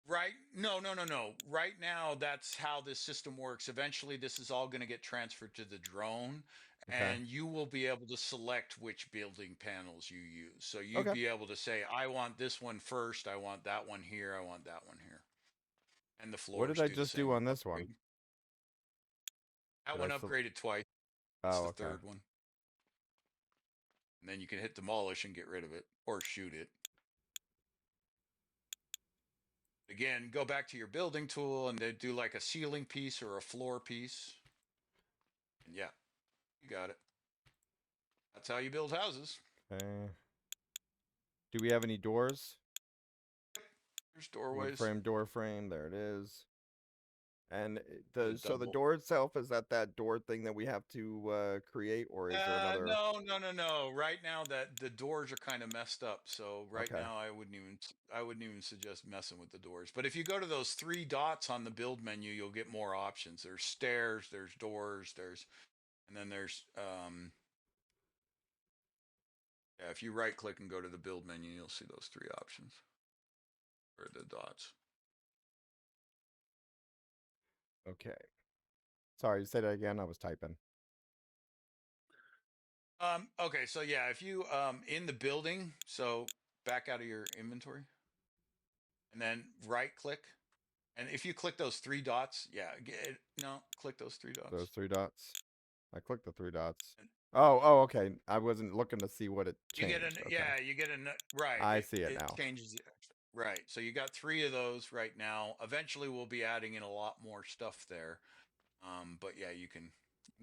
Right. No, no, no, no. Right now, that's how this system works. Eventually, this is all going to get transferred to the drone, Okay. and you will be able to select which building panels you use. So you'd Okay. be able to say, I want this one first, I want that one here, I want that one here. And the What did floors I do the just do same on this one? upgrade. That Did I one still? upgraded twice. It's Oh, the okay. third one. And then you can hit demolish and get rid of it or shoot it. Again, go back to your building tool and then do like a ceiling piece or a floor piece. And yeah, you got it. That's how you build houses. Okay. Do we have any doors? There's Wood doorways. frame, door frame. There it is. And The the double. door itself, is that door thing that we have to create, or is there another? No, no, no, no. Right now, that the doors are kind of messed up. So right Okay. now, I wouldn't even suggest messing with the doors. But if you go to those 3 dots on the build menu, you'll get more options. There's stairs, there's doors, and then there's yeah. If you right click and go to the build menu, you'll see those 3 options or the dots. Okay. Sorry, say that again. I was typing. Okay, so yeah, if you in the building, so back out of your inventory and then right click. And if you click those 3 dots, yeah, no, click those 3 dots. Those 3 dots. I clicked the 3 dots. And Oh, okay. I wasn't looking to see what it you get an changed. Okay. yeah, you get an right. I It see it it now. changes it. Right. So you got 3 of those right now. Eventually, we'll be adding in a lot more stuff there. But yeah, you can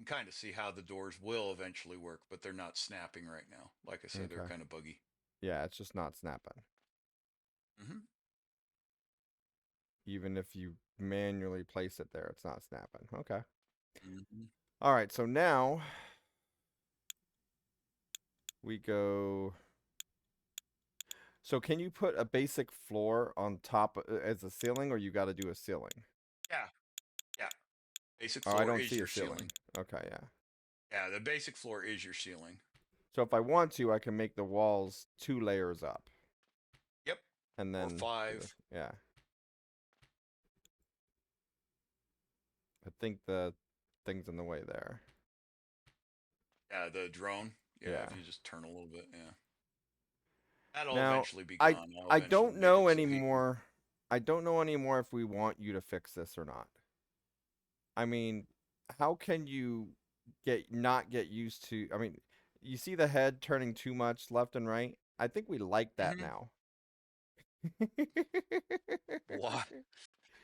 kind of see how the doors will eventually work, but they're not snapping right now. Like I said, they're Okay. kind of buggy. Yeah, it's just not snapping. Hmm. Even if you manually place it there, it's not snapping. Okay. Hmm. All right. So now we go. So can you put a basic floor on top as a ceiling, or you got to do a ceiling? Yeah. Yeah. Basic Oh, I floor don't is see a your ceiling. ceiling. Okay, yeah. Yeah, the basic floor is your ceiling. So if I want to, I can make the walls 2 layers up, Yep. and Or then five. yeah. I think the thing's in the way there. Yeah, the drone. Yeah, Yeah. if you just turn a little bit, yeah. That'll Now, eventually be I gone. I'll I eventually don't make know it so people. anymore. I don't know anymore if we want you to fix this or not. I mean, how can you not get used to? I mean, you see the head turning too much left and right. I think we like that Hmm. now. What?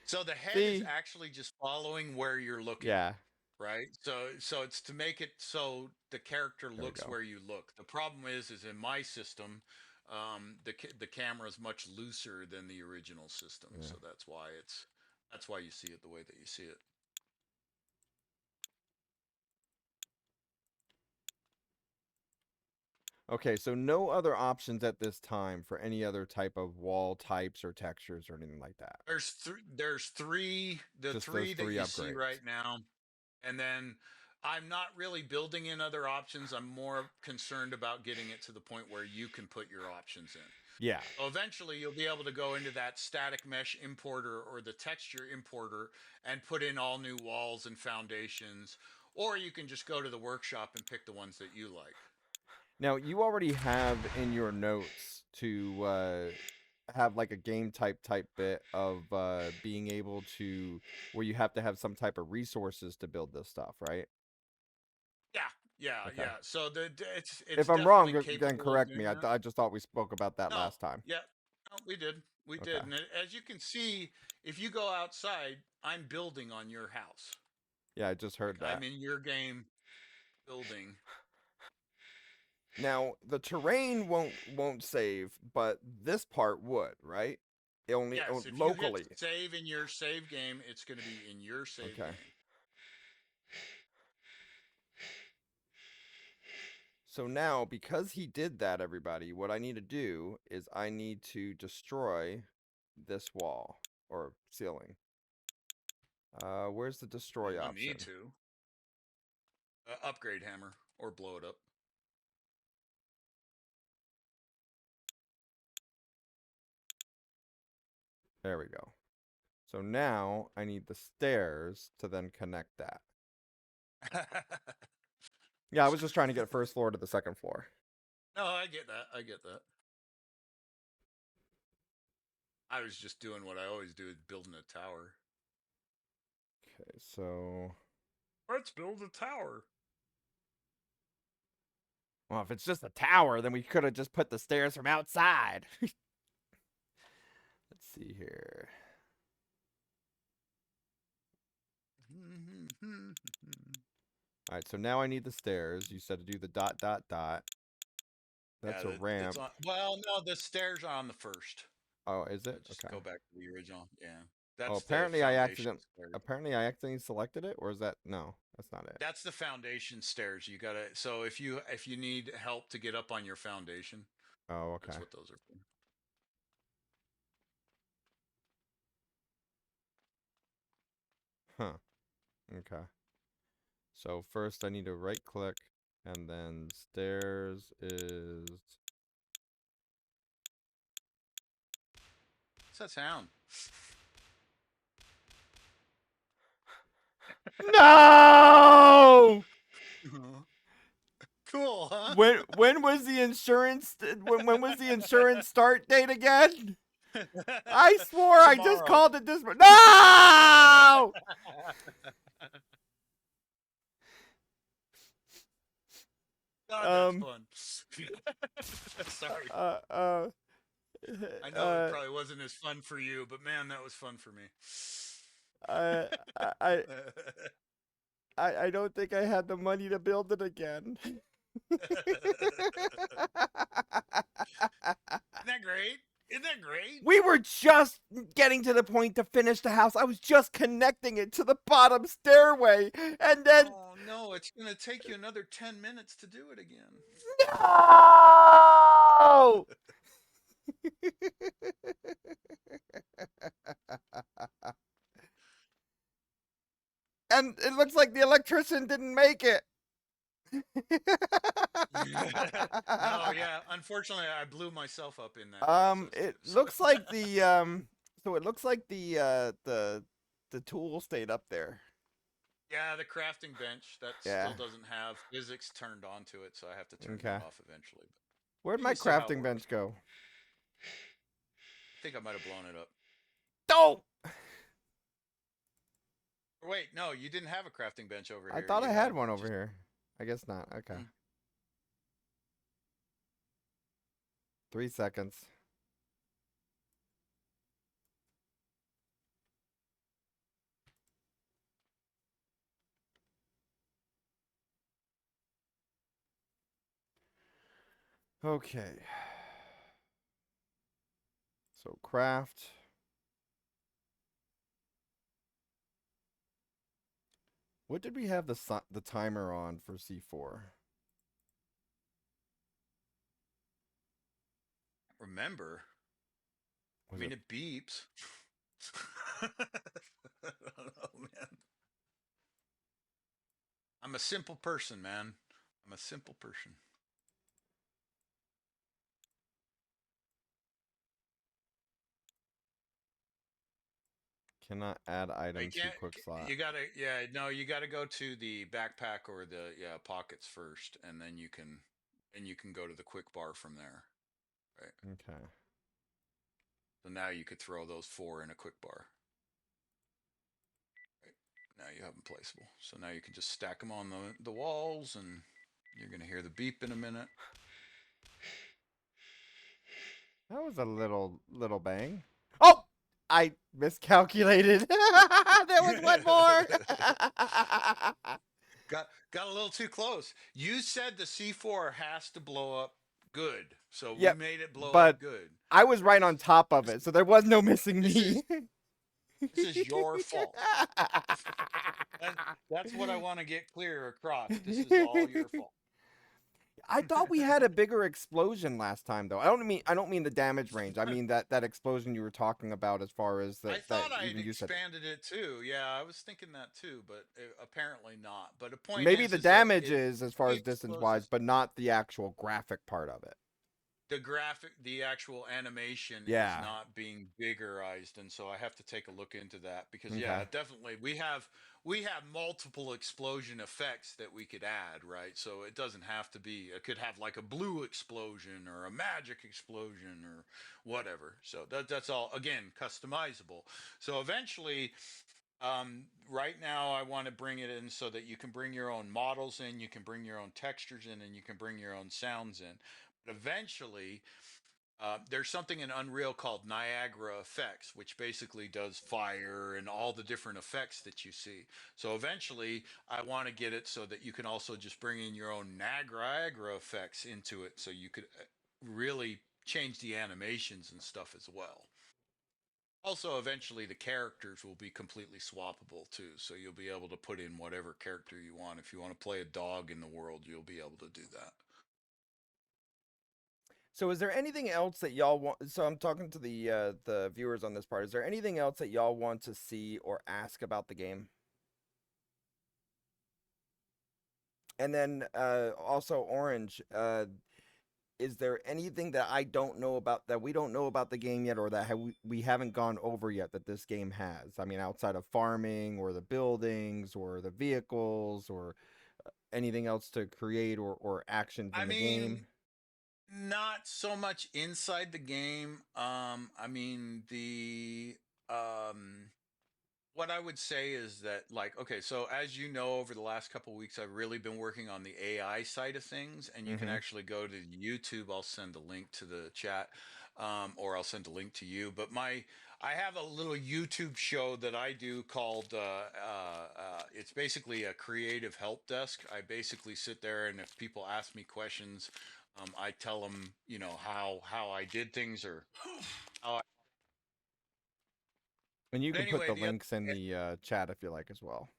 So the head is See? actually just following where you're looking, Yeah. right? So it's to make it so the character There we looks go. where you look. The problem is in my system, the camera is much looser than the original system, Yeah. so that's why you see it the way that you see it. Okay, so no other options at this time for any other type of wall types or textures or anything like that. There's three, the Just those three that three you see upgrades. right now, and then I'm not really building in other options. I'm more concerned about getting it to the point where you can put your options in. Yeah. So eventually, you'll be able to go into that static mesh importer or the texture importer and put in all new walls and foundations, or you can just go to the workshop and pick the ones that you like. Now, you already have in your notes to have like a game type bit of being able to where you have to have some type of resources to build this stuff, right? Yeah, yeah, Okay. yeah. So it's If I'm wrong, definitely then capable of correct me. doing that. I just thought we spoke about that No, last time. yeah, no, we Okay. did, and as you can see, if you go outside, I'm building on your house. Yeah, I just Like heard I'm that. in your game building. Now, the terrain won't save, but this part would, right? It only Yes, if you hit locally. save in your save game, it's going to be in your save Okay. game. So now, because he did that, everybody, what I need to do is I need to destroy this wall or ceiling. Where's the You destroy don't need option? to upgrade hammer or blow it up. There we go. So now I need the stairs to then connect that. Yeah, I was just trying to get first floor to the second floor. No, I get that. I get that. I was just doing what I always do, building a tower. Okay, so Let's build a tower. well, if it's just a tower, then we could have just put the stairs from outside. Let's see here. All right, so now I need the stairs. You said to do the dot dot dot. Yeah, That's a it's ramp. on. Well, no, the stairs are on the first. Oh, is it? Just Okay. go back to the original. Yeah, Oh, that's the foundation stairs. apparently I accidentally selected it, or is that no? That's not it. That's the foundation stairs. You gotta. So if you need help to get up on your foundation, Oh, okay. that's what those are for. Huh. Okay. So first I need to right click and then stairs is What's that sound? no. Cool, huh? When was the insurance when was the insurance start date again? I swore I just Tomorrow. called it this. No! God, that's Um. fun. Sorry. Uh. Uh. I know it Uh. probably wasn't as fun for you, but man, that was fun for me. I. I. I don't think I had the money to build it again. Isn't that great? Isn't that great? We were just getting to the point to finish the house. I was just connecting it to the bottom stairway. And then. Oh no, it's gonna take you another 10 minutes to do it again. No! And it looks like the electrician didn't make it. No, yeah. Unfortunately, I blew myself up in that process too. It So. looks like so it looks like the tool stayed up there. Yeah, the crafting bench that Yeah. still doesn't have physics turned onto it, so I have to turn Okay. that off eventually. Where'd But my you'll see how it crafting works. bench go? I think I might have blown it up. Oh! Or wait, no, you didn't have a crafting bench over I here. thought You I had had one over just. here. I guess not. Okay. Hmm. 3 seconds. Okay. So craft. What did we have the timer on for C4? Remember, I Was mean, it it beeps. I don't know, man. I'm a simple person, man. I'm a simple person. cannot add You item to can't. quick slot? You gotta. Yeah. No. You gotta go to the backpack or the pockets first, and then you can. And you can go to the quick bar from there. Right. Okay. So now you could throw those 4 in a quick bar. Right. Now you have them placeable. So now you can just stack them on the walls, and you're going to hear the beep in a minute. That was a little bang. Oh, I miscalculated. There was one more. Got a little too close. You said the C4 has to blow up good, so we Yep, made it blow up but good. I was right on top of it, so there was no missing This me. is this is your fault. And that's what I want to get clear across. This is all your fault. I thought we had a bigger explosion last time, though. I don't mean the damage range. I mean that explosion you were talking about, as far as I that thought I had even you said. expanded it too. Yeah, I was thinking that too, but apparently not. But the point Maybe the is that damage it is as far as distance wise, exposes but not the actual graphic part of it. the graphic, the actual animation is Yeah. not being biggerized, and so I have to take a look into that because yeah, Okay. definitely we have multiple explosion effects that we could add, right? So it doesn't have to be. It could have like a blue explosion or a magic explosion or whatever. So that's all again customizable. So eventually, right now I want to bring it in so that you can bring your own models in, you can bring your own textures in, and you can bring your own sounds in. But eventually, there's something in Unreal called Niagara Effects, which basically does fire and all the different effects that you see. So eventually, I want to get it so that you can also just bring in your own Niagara effects into it, so you could really change the animations and stuff as well. Also, eventually, the characters will be completely swappable too, so you'll be able to put in whatever character you want. If you want to play a dog in the world, you'll be able to do that. So is there anything else that y'all want? So I'm talking to the viewers on this part. Is there anything else that y'all want to see or ask about the game? And then also Orange, is there anything that I don't know about, that we don't know about the game yet, or that we haven't gone over yet, that this game has? I mean, outside of farming or the buildings or the vehicles, or anything else to create, or actions I in the mean, game? not so much inside the game. I mean um what I would say is that, like, okay, so as you know, over the last couple of weeks I've really been working on the AI side of things, and you can Mm-hmm. actually go to YouTube. I'll send a link to the chat, or I'll send a link to you. But I have a little YouTube show that I do called it's basically a creative help desk. I basically sit there, and if people ask me questions, I tell them, how I did things, or how I, And you but can put anyway, the the other links in the chat if you like as well,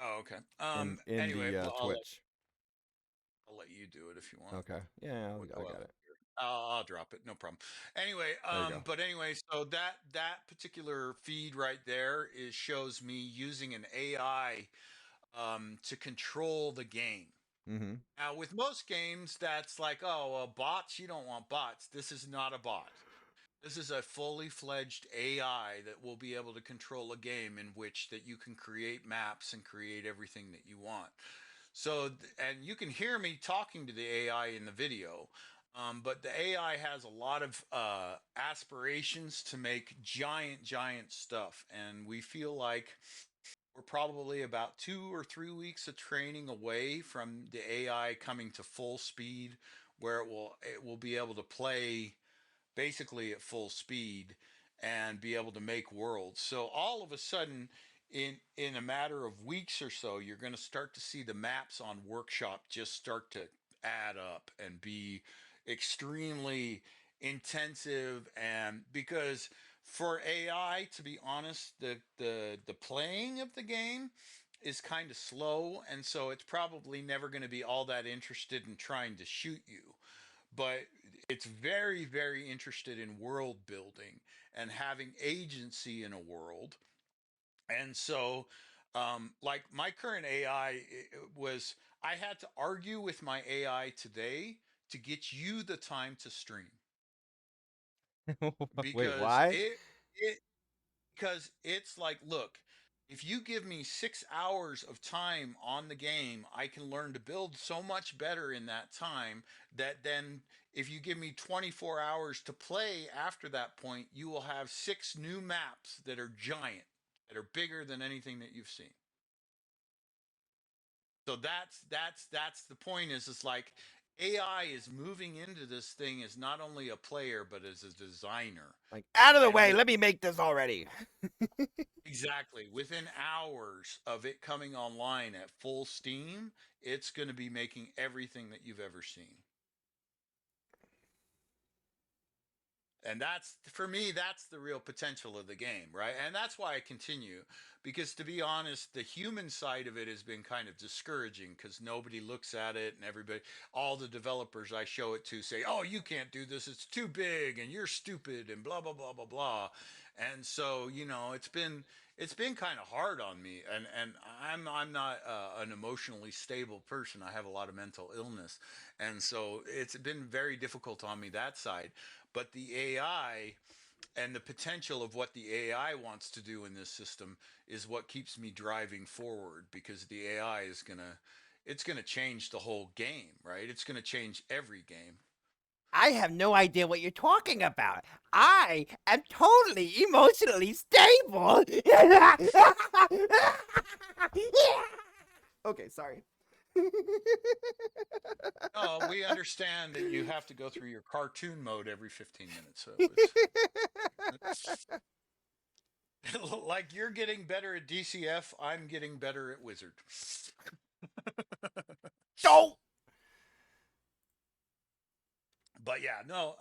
oh, okay. in Anyway, the well, Twitch. I'll let you do it if you want. Okay. Yeah, We'll I go out got it. here. I'll drop it, no problem. Anyway, There you go. but anyway, so that particular feed right there is shows me using an AI to control the game. Mm-hmm. Now, with most games, that's like, oh, well, bots. You don't want bots. This is not a bot. This is a fully fledged AI that will be able to control a game in which that you can create maps and create everything that you want. So, and you can hear me talking to the AI in the video, but the AI has a lot of aspirations to make giant, giant stuff. And we feel like we're probably about 2 or 3 weeks of training away from the AI coming to full speed, where it will be able to play basically at full speed and be able to make worlds. So all of a sudden, in a matter of weeks or so, you're going to start to see the maps on Workshop just start to add up and be extremely intensive. And because for AI, to be honest, the playing of the game is kind of slow, and so it's probably never going to be all that interested in trying to shoot you, but it's very, very interested in world building and having agency in a world. And so, like my current AI was, I had to argue with my AI today to get you the time to stream Wait, because why? it because it's like, look. If you give me 6 hours of time on the game, I can learn to build so much better in that time that then if you give me 24 hours to play after that point, you will have 6 new maps that are giant, that are bigger than anything that you've seen. So that's the point is it's like AI is moving into this thing as not only a player but as a designer. Like, out of the And way, with let me make this already. exactly within hours of it coming online at full steam, it's going to be making everything that you've ever seen. And that's for me, that's the real potential of the game, right? And that's why I continue, because to be honest, the human side of it has been kind of discouraging because nobody looks at it, and everybody, all the developers I show it to say, oh, you can't do this, it's too big and you're stupid and blah blah blah blah blah. And so, it's been kind of hard on me, and I'm not an emotionally stable person. I have a lot of mental illness, and so it's been very difficult on me that side. But the AI and the potential of what the AI wants to do in this system is what keeps me driving forward, because the AI is going to it's going to change the whole game, right? It's going to change every game. I have no idea what you're talking about. I am totally emotionally stable. Okay, sorry. Oh, we understand that you have to go through your cartoon mode every 15 minutes. So it's like you're getting better at DCF, I'm getting better at Wizard. Don't. But yeah, no,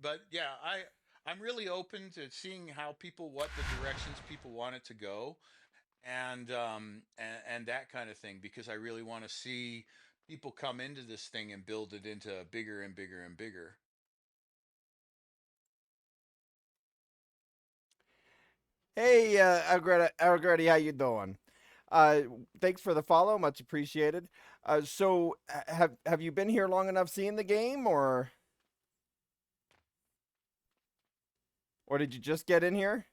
but yeah, I'm really open to seeing how people, what the directions people want it to go, and that kind of thing, because I really want to see people come into this thing and build it into bigger and bigger and bigger. Hey, Algreta, how you doing? Uh, Thanks for the follow, much appreciated. So, have you been here long enough seeing the game, or did you just get in here?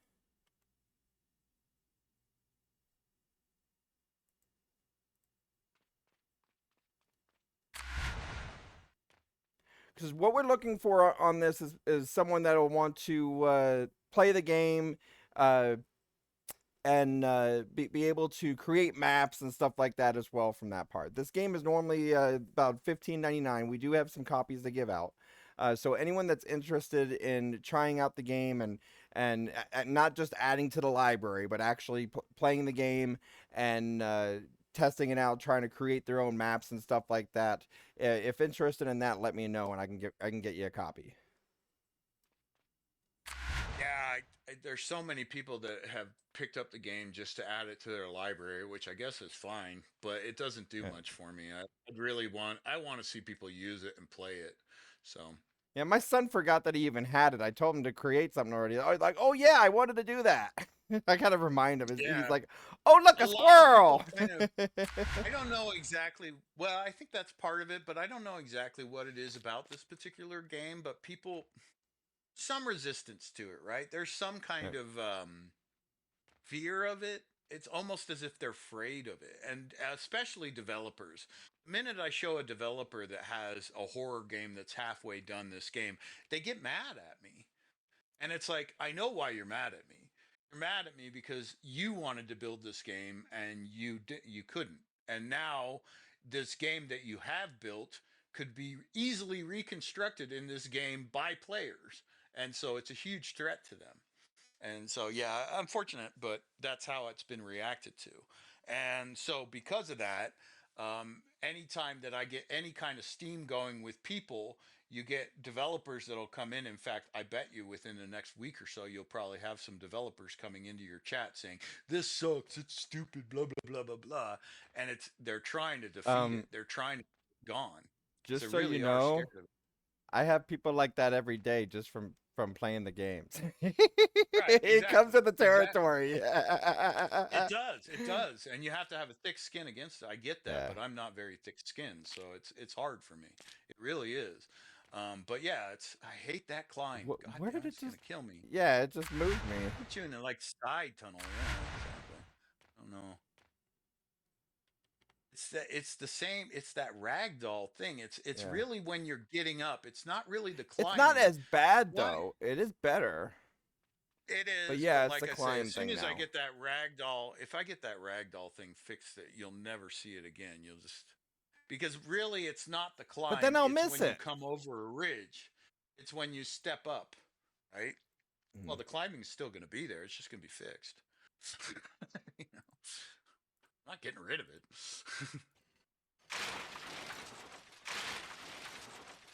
Because what we're looking for on this is someone that will want to play the game, uh, and be able to create maps and stuff like that as well from that part. This game is normally about $15.99. We do have some copies to give out. So anyone that's interested in trying out the game and not just adding to the library, but actually playing the game and testing it out, trying to create their own maps and stuff like that. If interested in that, let me know and I can get you a copy. Yeah, there's so many people that have picked up the game just to add it to their library, which I guess is fine, but it doesn't do Yeah. much for me. I want to see people use it and play it. So Yeah, my son forgot that he even had it. I told him to create something already. I was like, "Oh yeah, I wanted to do that." I kind of remind him. He's yeah, like, "Oh look, a a lot of people squirrel!" kind of, I don't know exactly. Well, I think that's part of it, but I don't know exactly what it is about this particular game. But people, some resistance to it, right? There's some Yeah. kind of fear of it. It's almost as if they're afraid of it, and especially developers. The minute I show a developer that has a horror game that's halfway done this game, they get mad at me. And it's like, I know why you're mad at me. You're mad at me because you wanted to build this game and you couldn't. And now this game that you have built could be easily reconstructed in this game by players. And so it's a huge threat to them. And so, yeah, unfortunate, but that's how it's been reacted to. And so, because of that, anytime that I get any kind of steam going with people, you get developers that'll come in. In fact, I bet you within the next week or so, you'll probably have some developers coming into your chat saying, "This sucks. It's stupid. Blah blah blah blah blah." And they're trying to defeat it. Um, They're trying to get gone because they just so you really are scared know, of it. I have people like that every day just from playing the games. Right? It comes Exactly. with the Exactly. territory. It does. It does. And you have to have a thick skin against it. I get that, Yeah. but I'm not very thick skinned, so it's hard for me. It really is. But yeah, I hate that climb. God Where damn, did it it's gonna just? kill me. Yeah, it just moved me. Put you in a like side tunnel. Yeah, exactly. it's the same. It's that ragdoll thing. It's Yeah. really when you're getting up. It's not really the It's not climbing. as bad Why? though. It is better. It But is, yeah, but it's the like I say, as climb soon thing as I now. get that ragdoll, if I get that ragdoll thing fixed, that you'll never see it again. You'll just because really, it's not the But then climb. I'll It's miss when you it. come over a ridge. It's when you step up, right? Well, Mhm. the climbing is still going to be there. It's just going to be fixed. You know, not getting rid of it.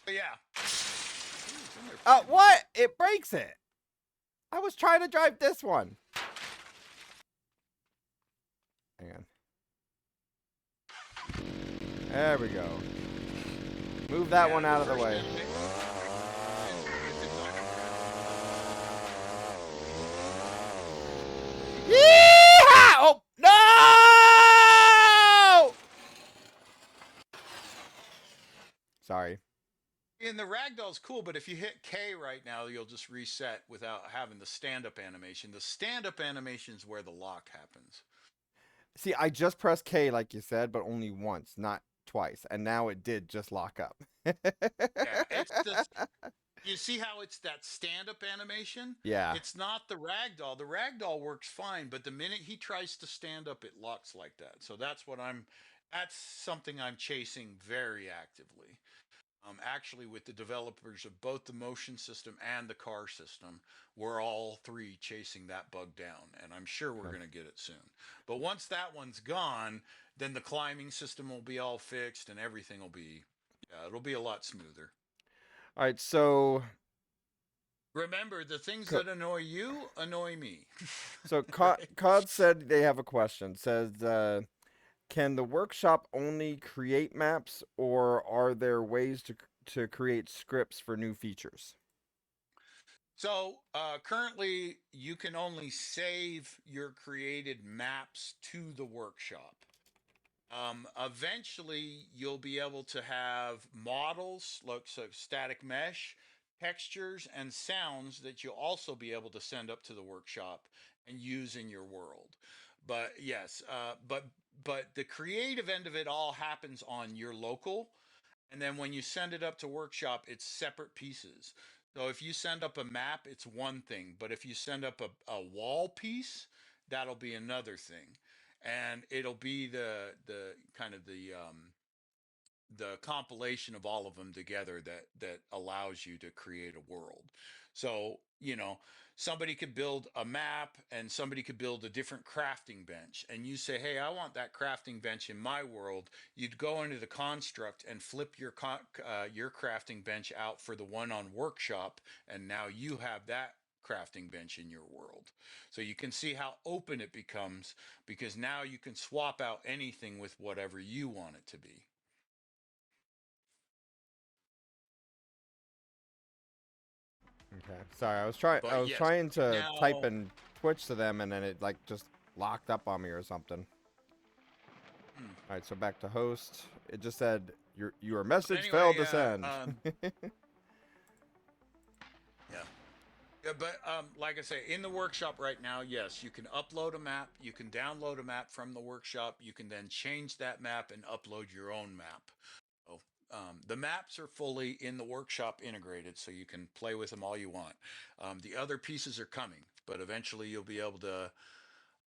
But yeah, who's in there playing music? What? It breaks it. I was trying to drive this one. Hang on. There we go. Move that Yeah, one the out of the first way. animation is if it's on your ground. Yeehaw! Oh, no! Sorry. And the ragdoll's cool, but if you hit K right now, you'll just reset without having the stand-up animation. The stand-up animation is where the lock happens. See, I just pressed K like you said, but only once, not twice. And now it did just lock up. Yeah, it's just you see how it's that stand-up animation? Yeah. It's not the ragdoll. The ragdoll works fine, but the minute he tries to stand up, it locks like that. So that's something I'm chasing very actively. Actually, with the developers of both the motion system and the car system, we're all three chasing that bug down, and I'm sure we're Okay. going to get it soon. But once that one's gone, then the climbing system will be all fixed, and everything will be, yeah, it'll be a lot smoother. All right. So, Remember, the things Co- that annoy you annoy me. so Right? Cod said they have a question. Says, can the workshop only create maps, or are there ways to create scripts for new features? So currently, you can only save your created maps to the workshop. Eventually, you'll be able to have models, like so static mesh, textures, and sounds that you'll also be able to send up to the workshop and use in your world. But yes, but the creative end of it all happens on your local, and then when you send it up to workshop, it's separate pieces. So if you send up a map, it's one thing. But if you send up a wall piece, that'll be another thing. And it'll be the kind of the compilation of all of them together that allows you to create a world. So, somebody could build a map and somebody could build a different crafting bench, and you say, "Hey, I want that crafting bench in my world." You'd go into the construct and flip your crafting bench out for the one on workshop, and now you have that crafting bench in your world. So you can see how open it becomes, because now you can swap out anything with whatever you want it to be. Okay. Sorry, I was trying. I But was yes, trying right to type now, in Twitch to them, and then it like just locked up on me or something. hmm. All right, so back to host. It just said your But message failed anyway, to send. yeah. Yeah, but like I say, in the workshop right now, yes, you can upload a map, you can download a map from the workshop, you can then change that map and upload your own map. So, the maps are fully in the workshop integrated, so you can play with them all you want. The other pieces are coming, but eventually you'll be able to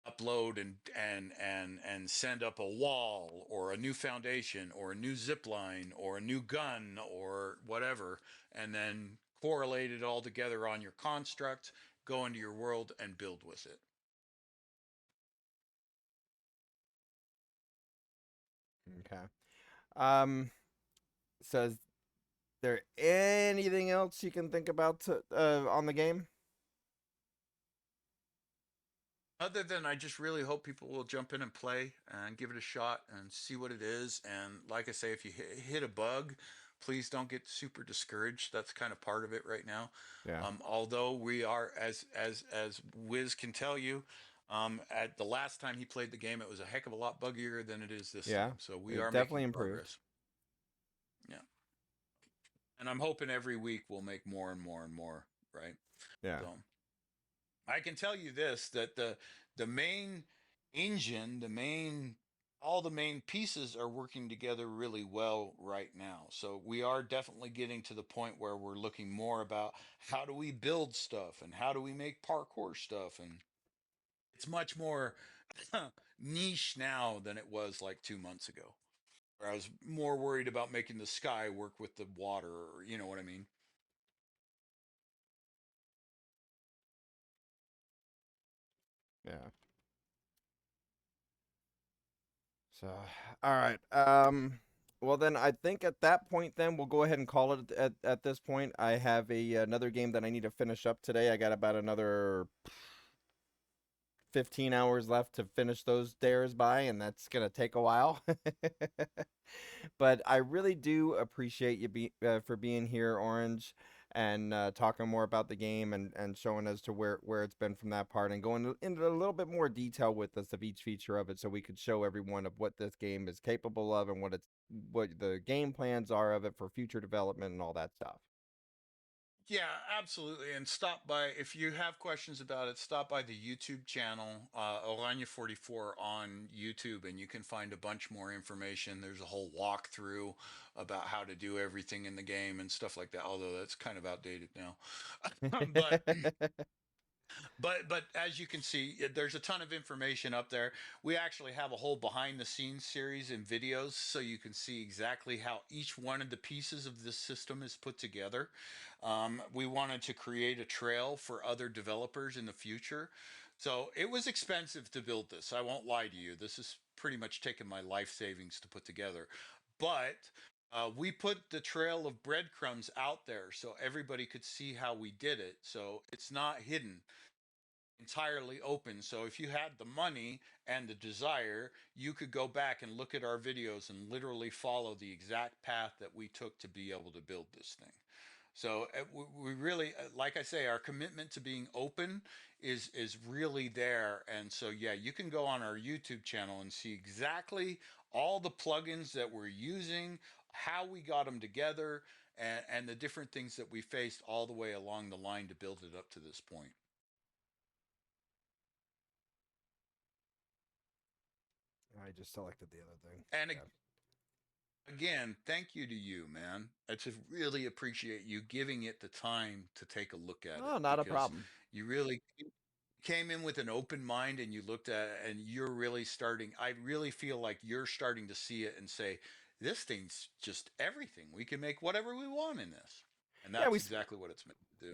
upload and send up a wall or a new foundation or a new zip line or a new gun or whatever, and then correlate it all together on your construct, go into your world and build with it. Okay. Um. Says there anything else you can think about on the game? Other than I just really hope people will jump in and play and give it a shot and see what it is. And like I say, if you hit a bug, please don't get super discouraged. That's kind of part of it right now. Yeah. Although we are, as Wiz can tell you, at the last time he played the game, it was a heck of a lot buggier than it is this Yeah. time. So we It are definitely making improved. progress. Yeah, and I'm hoping every week we'll make more and more and more. Right. Yeah. So I can tell you this, that the main engine, the main all the main pieces are working together really well right now. So we are definitely getting to the point where we're looking more about how do we build stuff and how do we make parkour stuff, and it's much more niche now than it was like 2 months ago, where I was more worried about making the sky work with the water, or you know what I mean. Yeah. So, all right. Well, then I think at that point, then we'll go ahead and call it at this point. I have another game that I need to finish up today. I got about another 15 hours left to finish those dares by, and that's gonna take a while. But I really do appreciate you for being here, Orange, and talking more about the game and showing as to where it's been from that part and going into a little bit more detail with us of each feature of it, so we could show everyone of what this game is capable of and what the game plans are of it for future development and all that stuff. Yeah, absolutely. And stop by if you have questions about it. Stop by the YouTube channel, Orania44 on YouTube, and you can find a bunch more information. There's a whole walkthrough about how to do everything in the game and stuff like that. Although that's kind of outdated now, but but as you can see, there's a ton of information up there. We actually have a whole behind the scenes series and videos, so you can see exactly how each one of the pieces of this system is put together. We wanted to create a trail for other developers in the future. So it was expensive to build this. I won't lie to you. This is pretty much taken my life savings to put together. But we put the trail of breadcrumbs out there so everybody could see how we did it. So it's not hidden, entirely open. So if you had the money and the desire, you could go back and look at our videos and literally follow the exact path that we took to be able to build this thing. So we really, like I say, our commitment to being open is really there. And so yeah, you can go on our YouTube channel and see exactly all the plugins that we're using, how we got them together, and the different things that we faced all the way along the line to build it up to this point. I just selected the other thing. And Yeah. again, thank you to you, man. I just really appreciate you giving it the time to take a look at it, Oh, not a because problem. you really came in with an open mind and you looked at it and you're really starting. I really feel like you're starting to see it and say, this thing's just everything. We can make whatever we want in this. And Yeah, that's exactly what it's meant to do.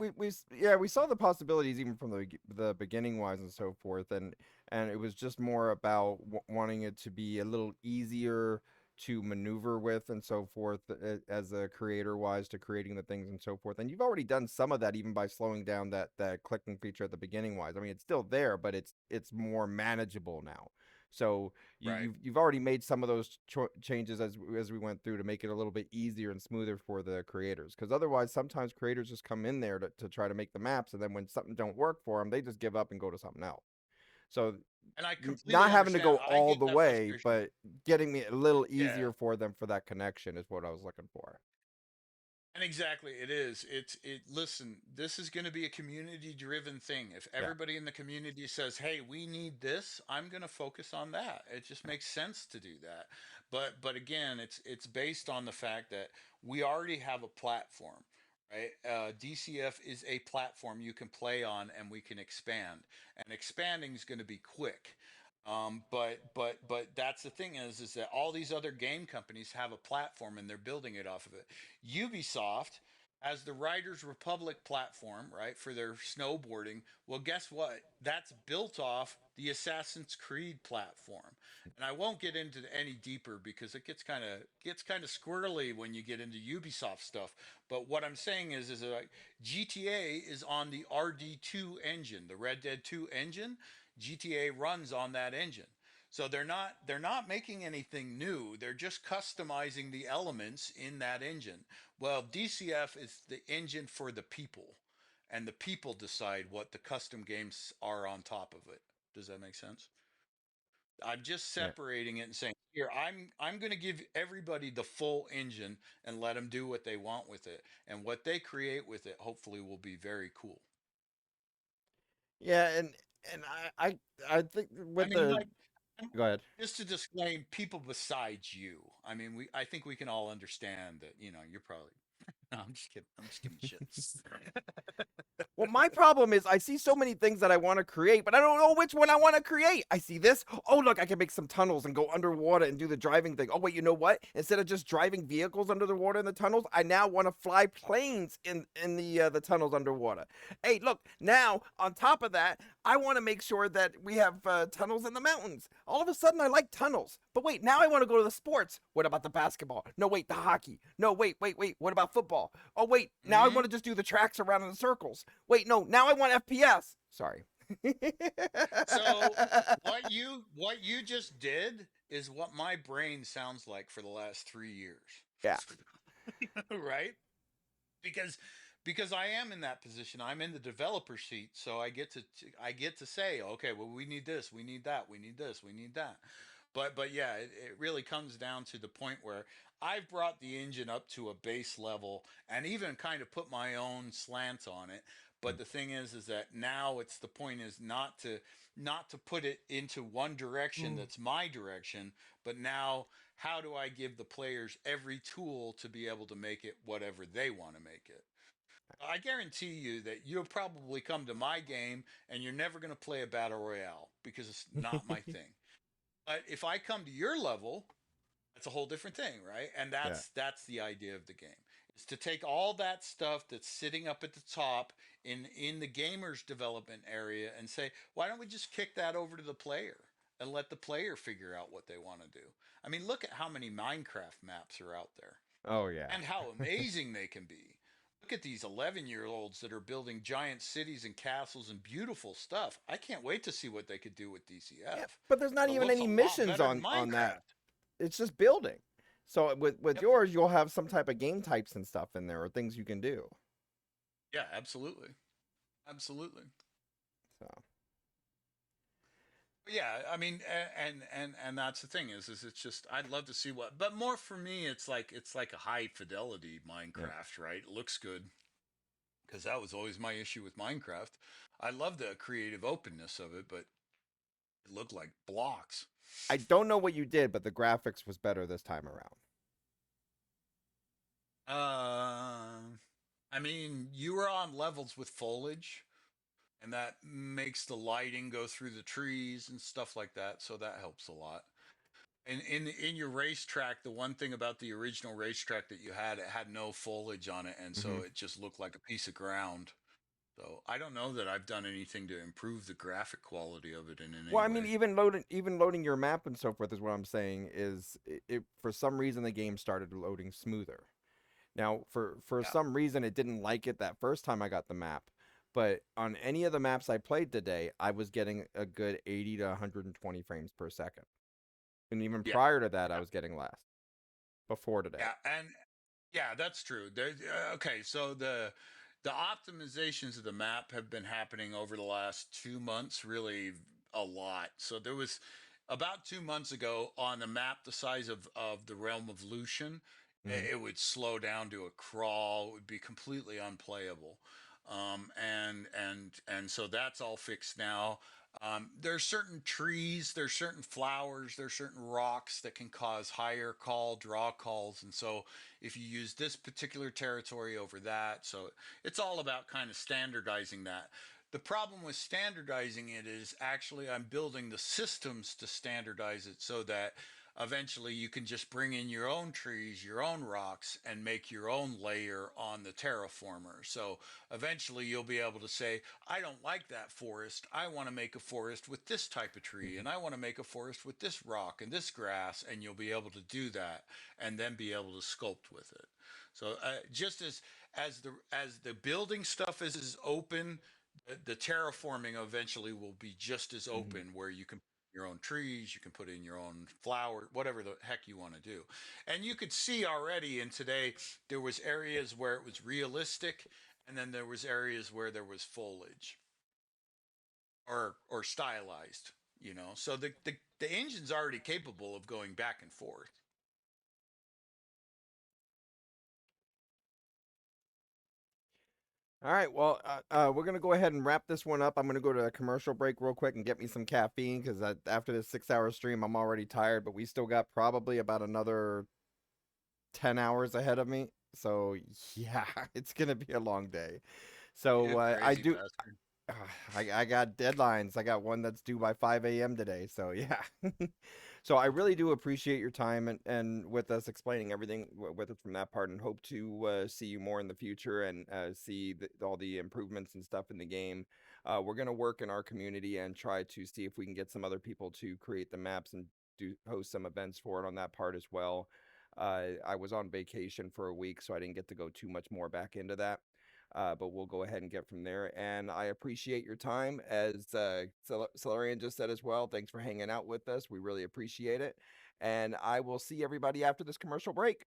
yeah, we saw the possibilities even from the beginning wise and so forth, and it was just more about wanting it to be a little easier to maneuver with and so forth, as a creator wise to creating the things and so forth. And you've already done some of that even by slowing down that clicking feature at the beginning wise. I mean, it's still there, but it's more manageable now. So Right. you've already made some of those changes as we went through to make it a little bit easier and smoother for the creators. Because otherwise, sometimes creators just come in there to try to make the maps, and then when something don't work for them, they just give up and go to something else. So And I completely not having to understand. go I all get the that way, frustration. but getting it a little Yeah. easier for them for that connection is what I was looking for. And exactly, it is. Listen, this is going to be a community driven thing. If Yeah. everybody in the community says, "Hey, we need this," I'm going to focus on that. It just makes sense to do that. But again, it's based on the fact that we already have a platform, right? DCF is a platform you can play on and we can expand. And expanding is going to be quick. But that's the thing is that all these other game companies have a platform and they're building it off of it. Ubisoft has the Riders Republic platform, right, for their snowboarding. Well, guess what? That's built off the Assassin's Creed platform. And I won't get into any deeper because it gets kind of squirrely when you get into Ubisoft stuff. But what I'm saying is like GTA is on the RD2 engine, the Red Dead 2 engine. GTA runs on that engine. So they're not making anything new. They're just customizing the elements in that engine. Well, DCF is the engine for the people, and the people decide what the custom games are on top of it. Does that make sense? I'm just Yeah. separating it and saying, here, I'm going to give everybody the full engine and let them do what they want with it, and what they create with it hopefully will be very cool. Yeah, and I think I with mean, the like, Go ahead. Just to disclaim people besides you. I mean, I think we can all understand that, you're probably no, I'm just kidding. I'm just giving you shit. Well, my problem is I see so many things that I want to create, but I don't know which one I want to create. I see this. Oh, look, I can make some tunnels and go underwater and do the driving thing. Oh, wait, you know what? Instead of just driving vehicles under the water in the tunnels, I now want to fly planes in the tunnels underwater. Hey, look, now on top of that, I want to make sure that we have tunnels in the mountains. All of a sudden, I like tunnels. But wait, now I want to go to the sports. What about the basketball? No, wait, the hockey. No, wait. What about football? Oh, wait, now I Hmm. want to just do the tracks around in the circles. Wait, no, now I want FPS. Sorry. So what you just did is what my brain sounds like for the last 3 years, Yeah. right? Because I am in that position. I'm in the developer seat, so I get to say, okay, well, we need this, we need that, we need this, we need that. But yeah, it really comes down to the point where I've brought the engine up to a base level and even kind of put my own slant on it. But the thing is that now it's the point is not to put it into one direction that's my direction, but now how do I give the players every tool to be able to make it whatever they want to make it? I guarantee you that you'll probably come to my game and you're never going to play a battle royale because it's not my thing. But if I come to your level, that's a whole different thing, right? And Yeah. that's the idea of the game. Is to take all that stuff that's sitting up at the top in the gamers development area and say, why don't we just kick that over to the player and let the player figure out what they want to do? I mean, look at how many Minecraft maps are out there Oh yeah. and how amazing they can be. Look at these 11-year-olds that are building giant cities and castles and beautiful stuff. I can't wait to see what they could do with Yeah, DCF. but there's not It even looks a any lot missions better than on that. Minecraft. It's just building. So with Yep. yours, you'll have some type of game types and stuff in there or things you can do. Yeah, absolutely. Absolutely. So Yeah, I mean, and that's the thing is it's just I'd love to see what, but more for me, it's like a high fidelity yeah. Minecraft, right? It looks good because that was always my issue with Minecraft. I love the creative openness of it, but it looked like blocks. I don't know what you did, but the graphics was better this time around. I mean, you were on levels with foliage, and that makes the lighting go through the trees and stuff like that, so that helps a lot. And in your racetrack, the one thing about the original racetrack that you had, it had no foliage on it, and so Hmm. it just looked like a piece of ground. So I don't know that I've done anything to improve the graphic quality of it in Well, any I mean, way. even loading your map and so forth is what I'm saying is for some reason the game started loading smoother. Now, for Yeah, some reason it didn't like it that first time I got the map, but on any of the maps I played today, I was getting a good 80 to 120 frames per second. And even yeah, prior to that, I was getting less before today. yeah, and yeah, that's true. Okay, so the optimizations of the map have been happening over the last 2 months, really a lot. So there was about 2 months ago on a map the size of the realm of Lucian, Hmm. it would slow down to a crawl. It would be completely unplayable. And so that's all fixed now. There's certain trees, there's certain flowers, there's certain rocks that can cause higher call draw calls, and so if you use this particular territory over that, so it's all about kind of standardizing that. The problem with standardizing it is actually I'm building the systems to standardize it so that eventually you can just bring in your own trees, your own rocks, and make your own layer on the terraformer. So eventually you'll be able to say, I don't like that forest. I want to make a forest with this type of tree, Hmm. and I want to make a forest with this rock and this grass, and you'll be able to do that and then be able to sculpt with it. So just as the building stuff is open, the terraforming eventually will be just as Hmm. open, where you can put your own trees, you can put in your own flower, whatever the heck you want to do. And you could see already in today there was areas where it was realistic, and then there was areas where there was foliage or stylized. So the engine's already capable of going back and forth. All right, well, we're gonna go ahead and wrap this one up. I'm gonna go to a commercial break real quick and get me some caffeine because after this 6 hour stream, I'm already tired. But we still got probably about another 10 hours ahead of me. So yeah, it's gonna be a long day. So You I crazy do. bastard. I got deadlines. I got one that's due by 5 a.m. today. So yeah. So I really do appreciate your time and with us explaining everything with us from that part, and hope to see you more in the future and see all the improvements and stuff in the game. We're gonna work in our community and try to see if we can get some other people to create the maps and do host some events for it on that part as well. I was on vacation for a week, so I didn't get to go too much more back into that. But we'll go ahead and get from there. And I appreciate your time, as Solarian just said as well. Thanks for hanging out with us. We really appreciate it. And I will see everybody after this commercial break.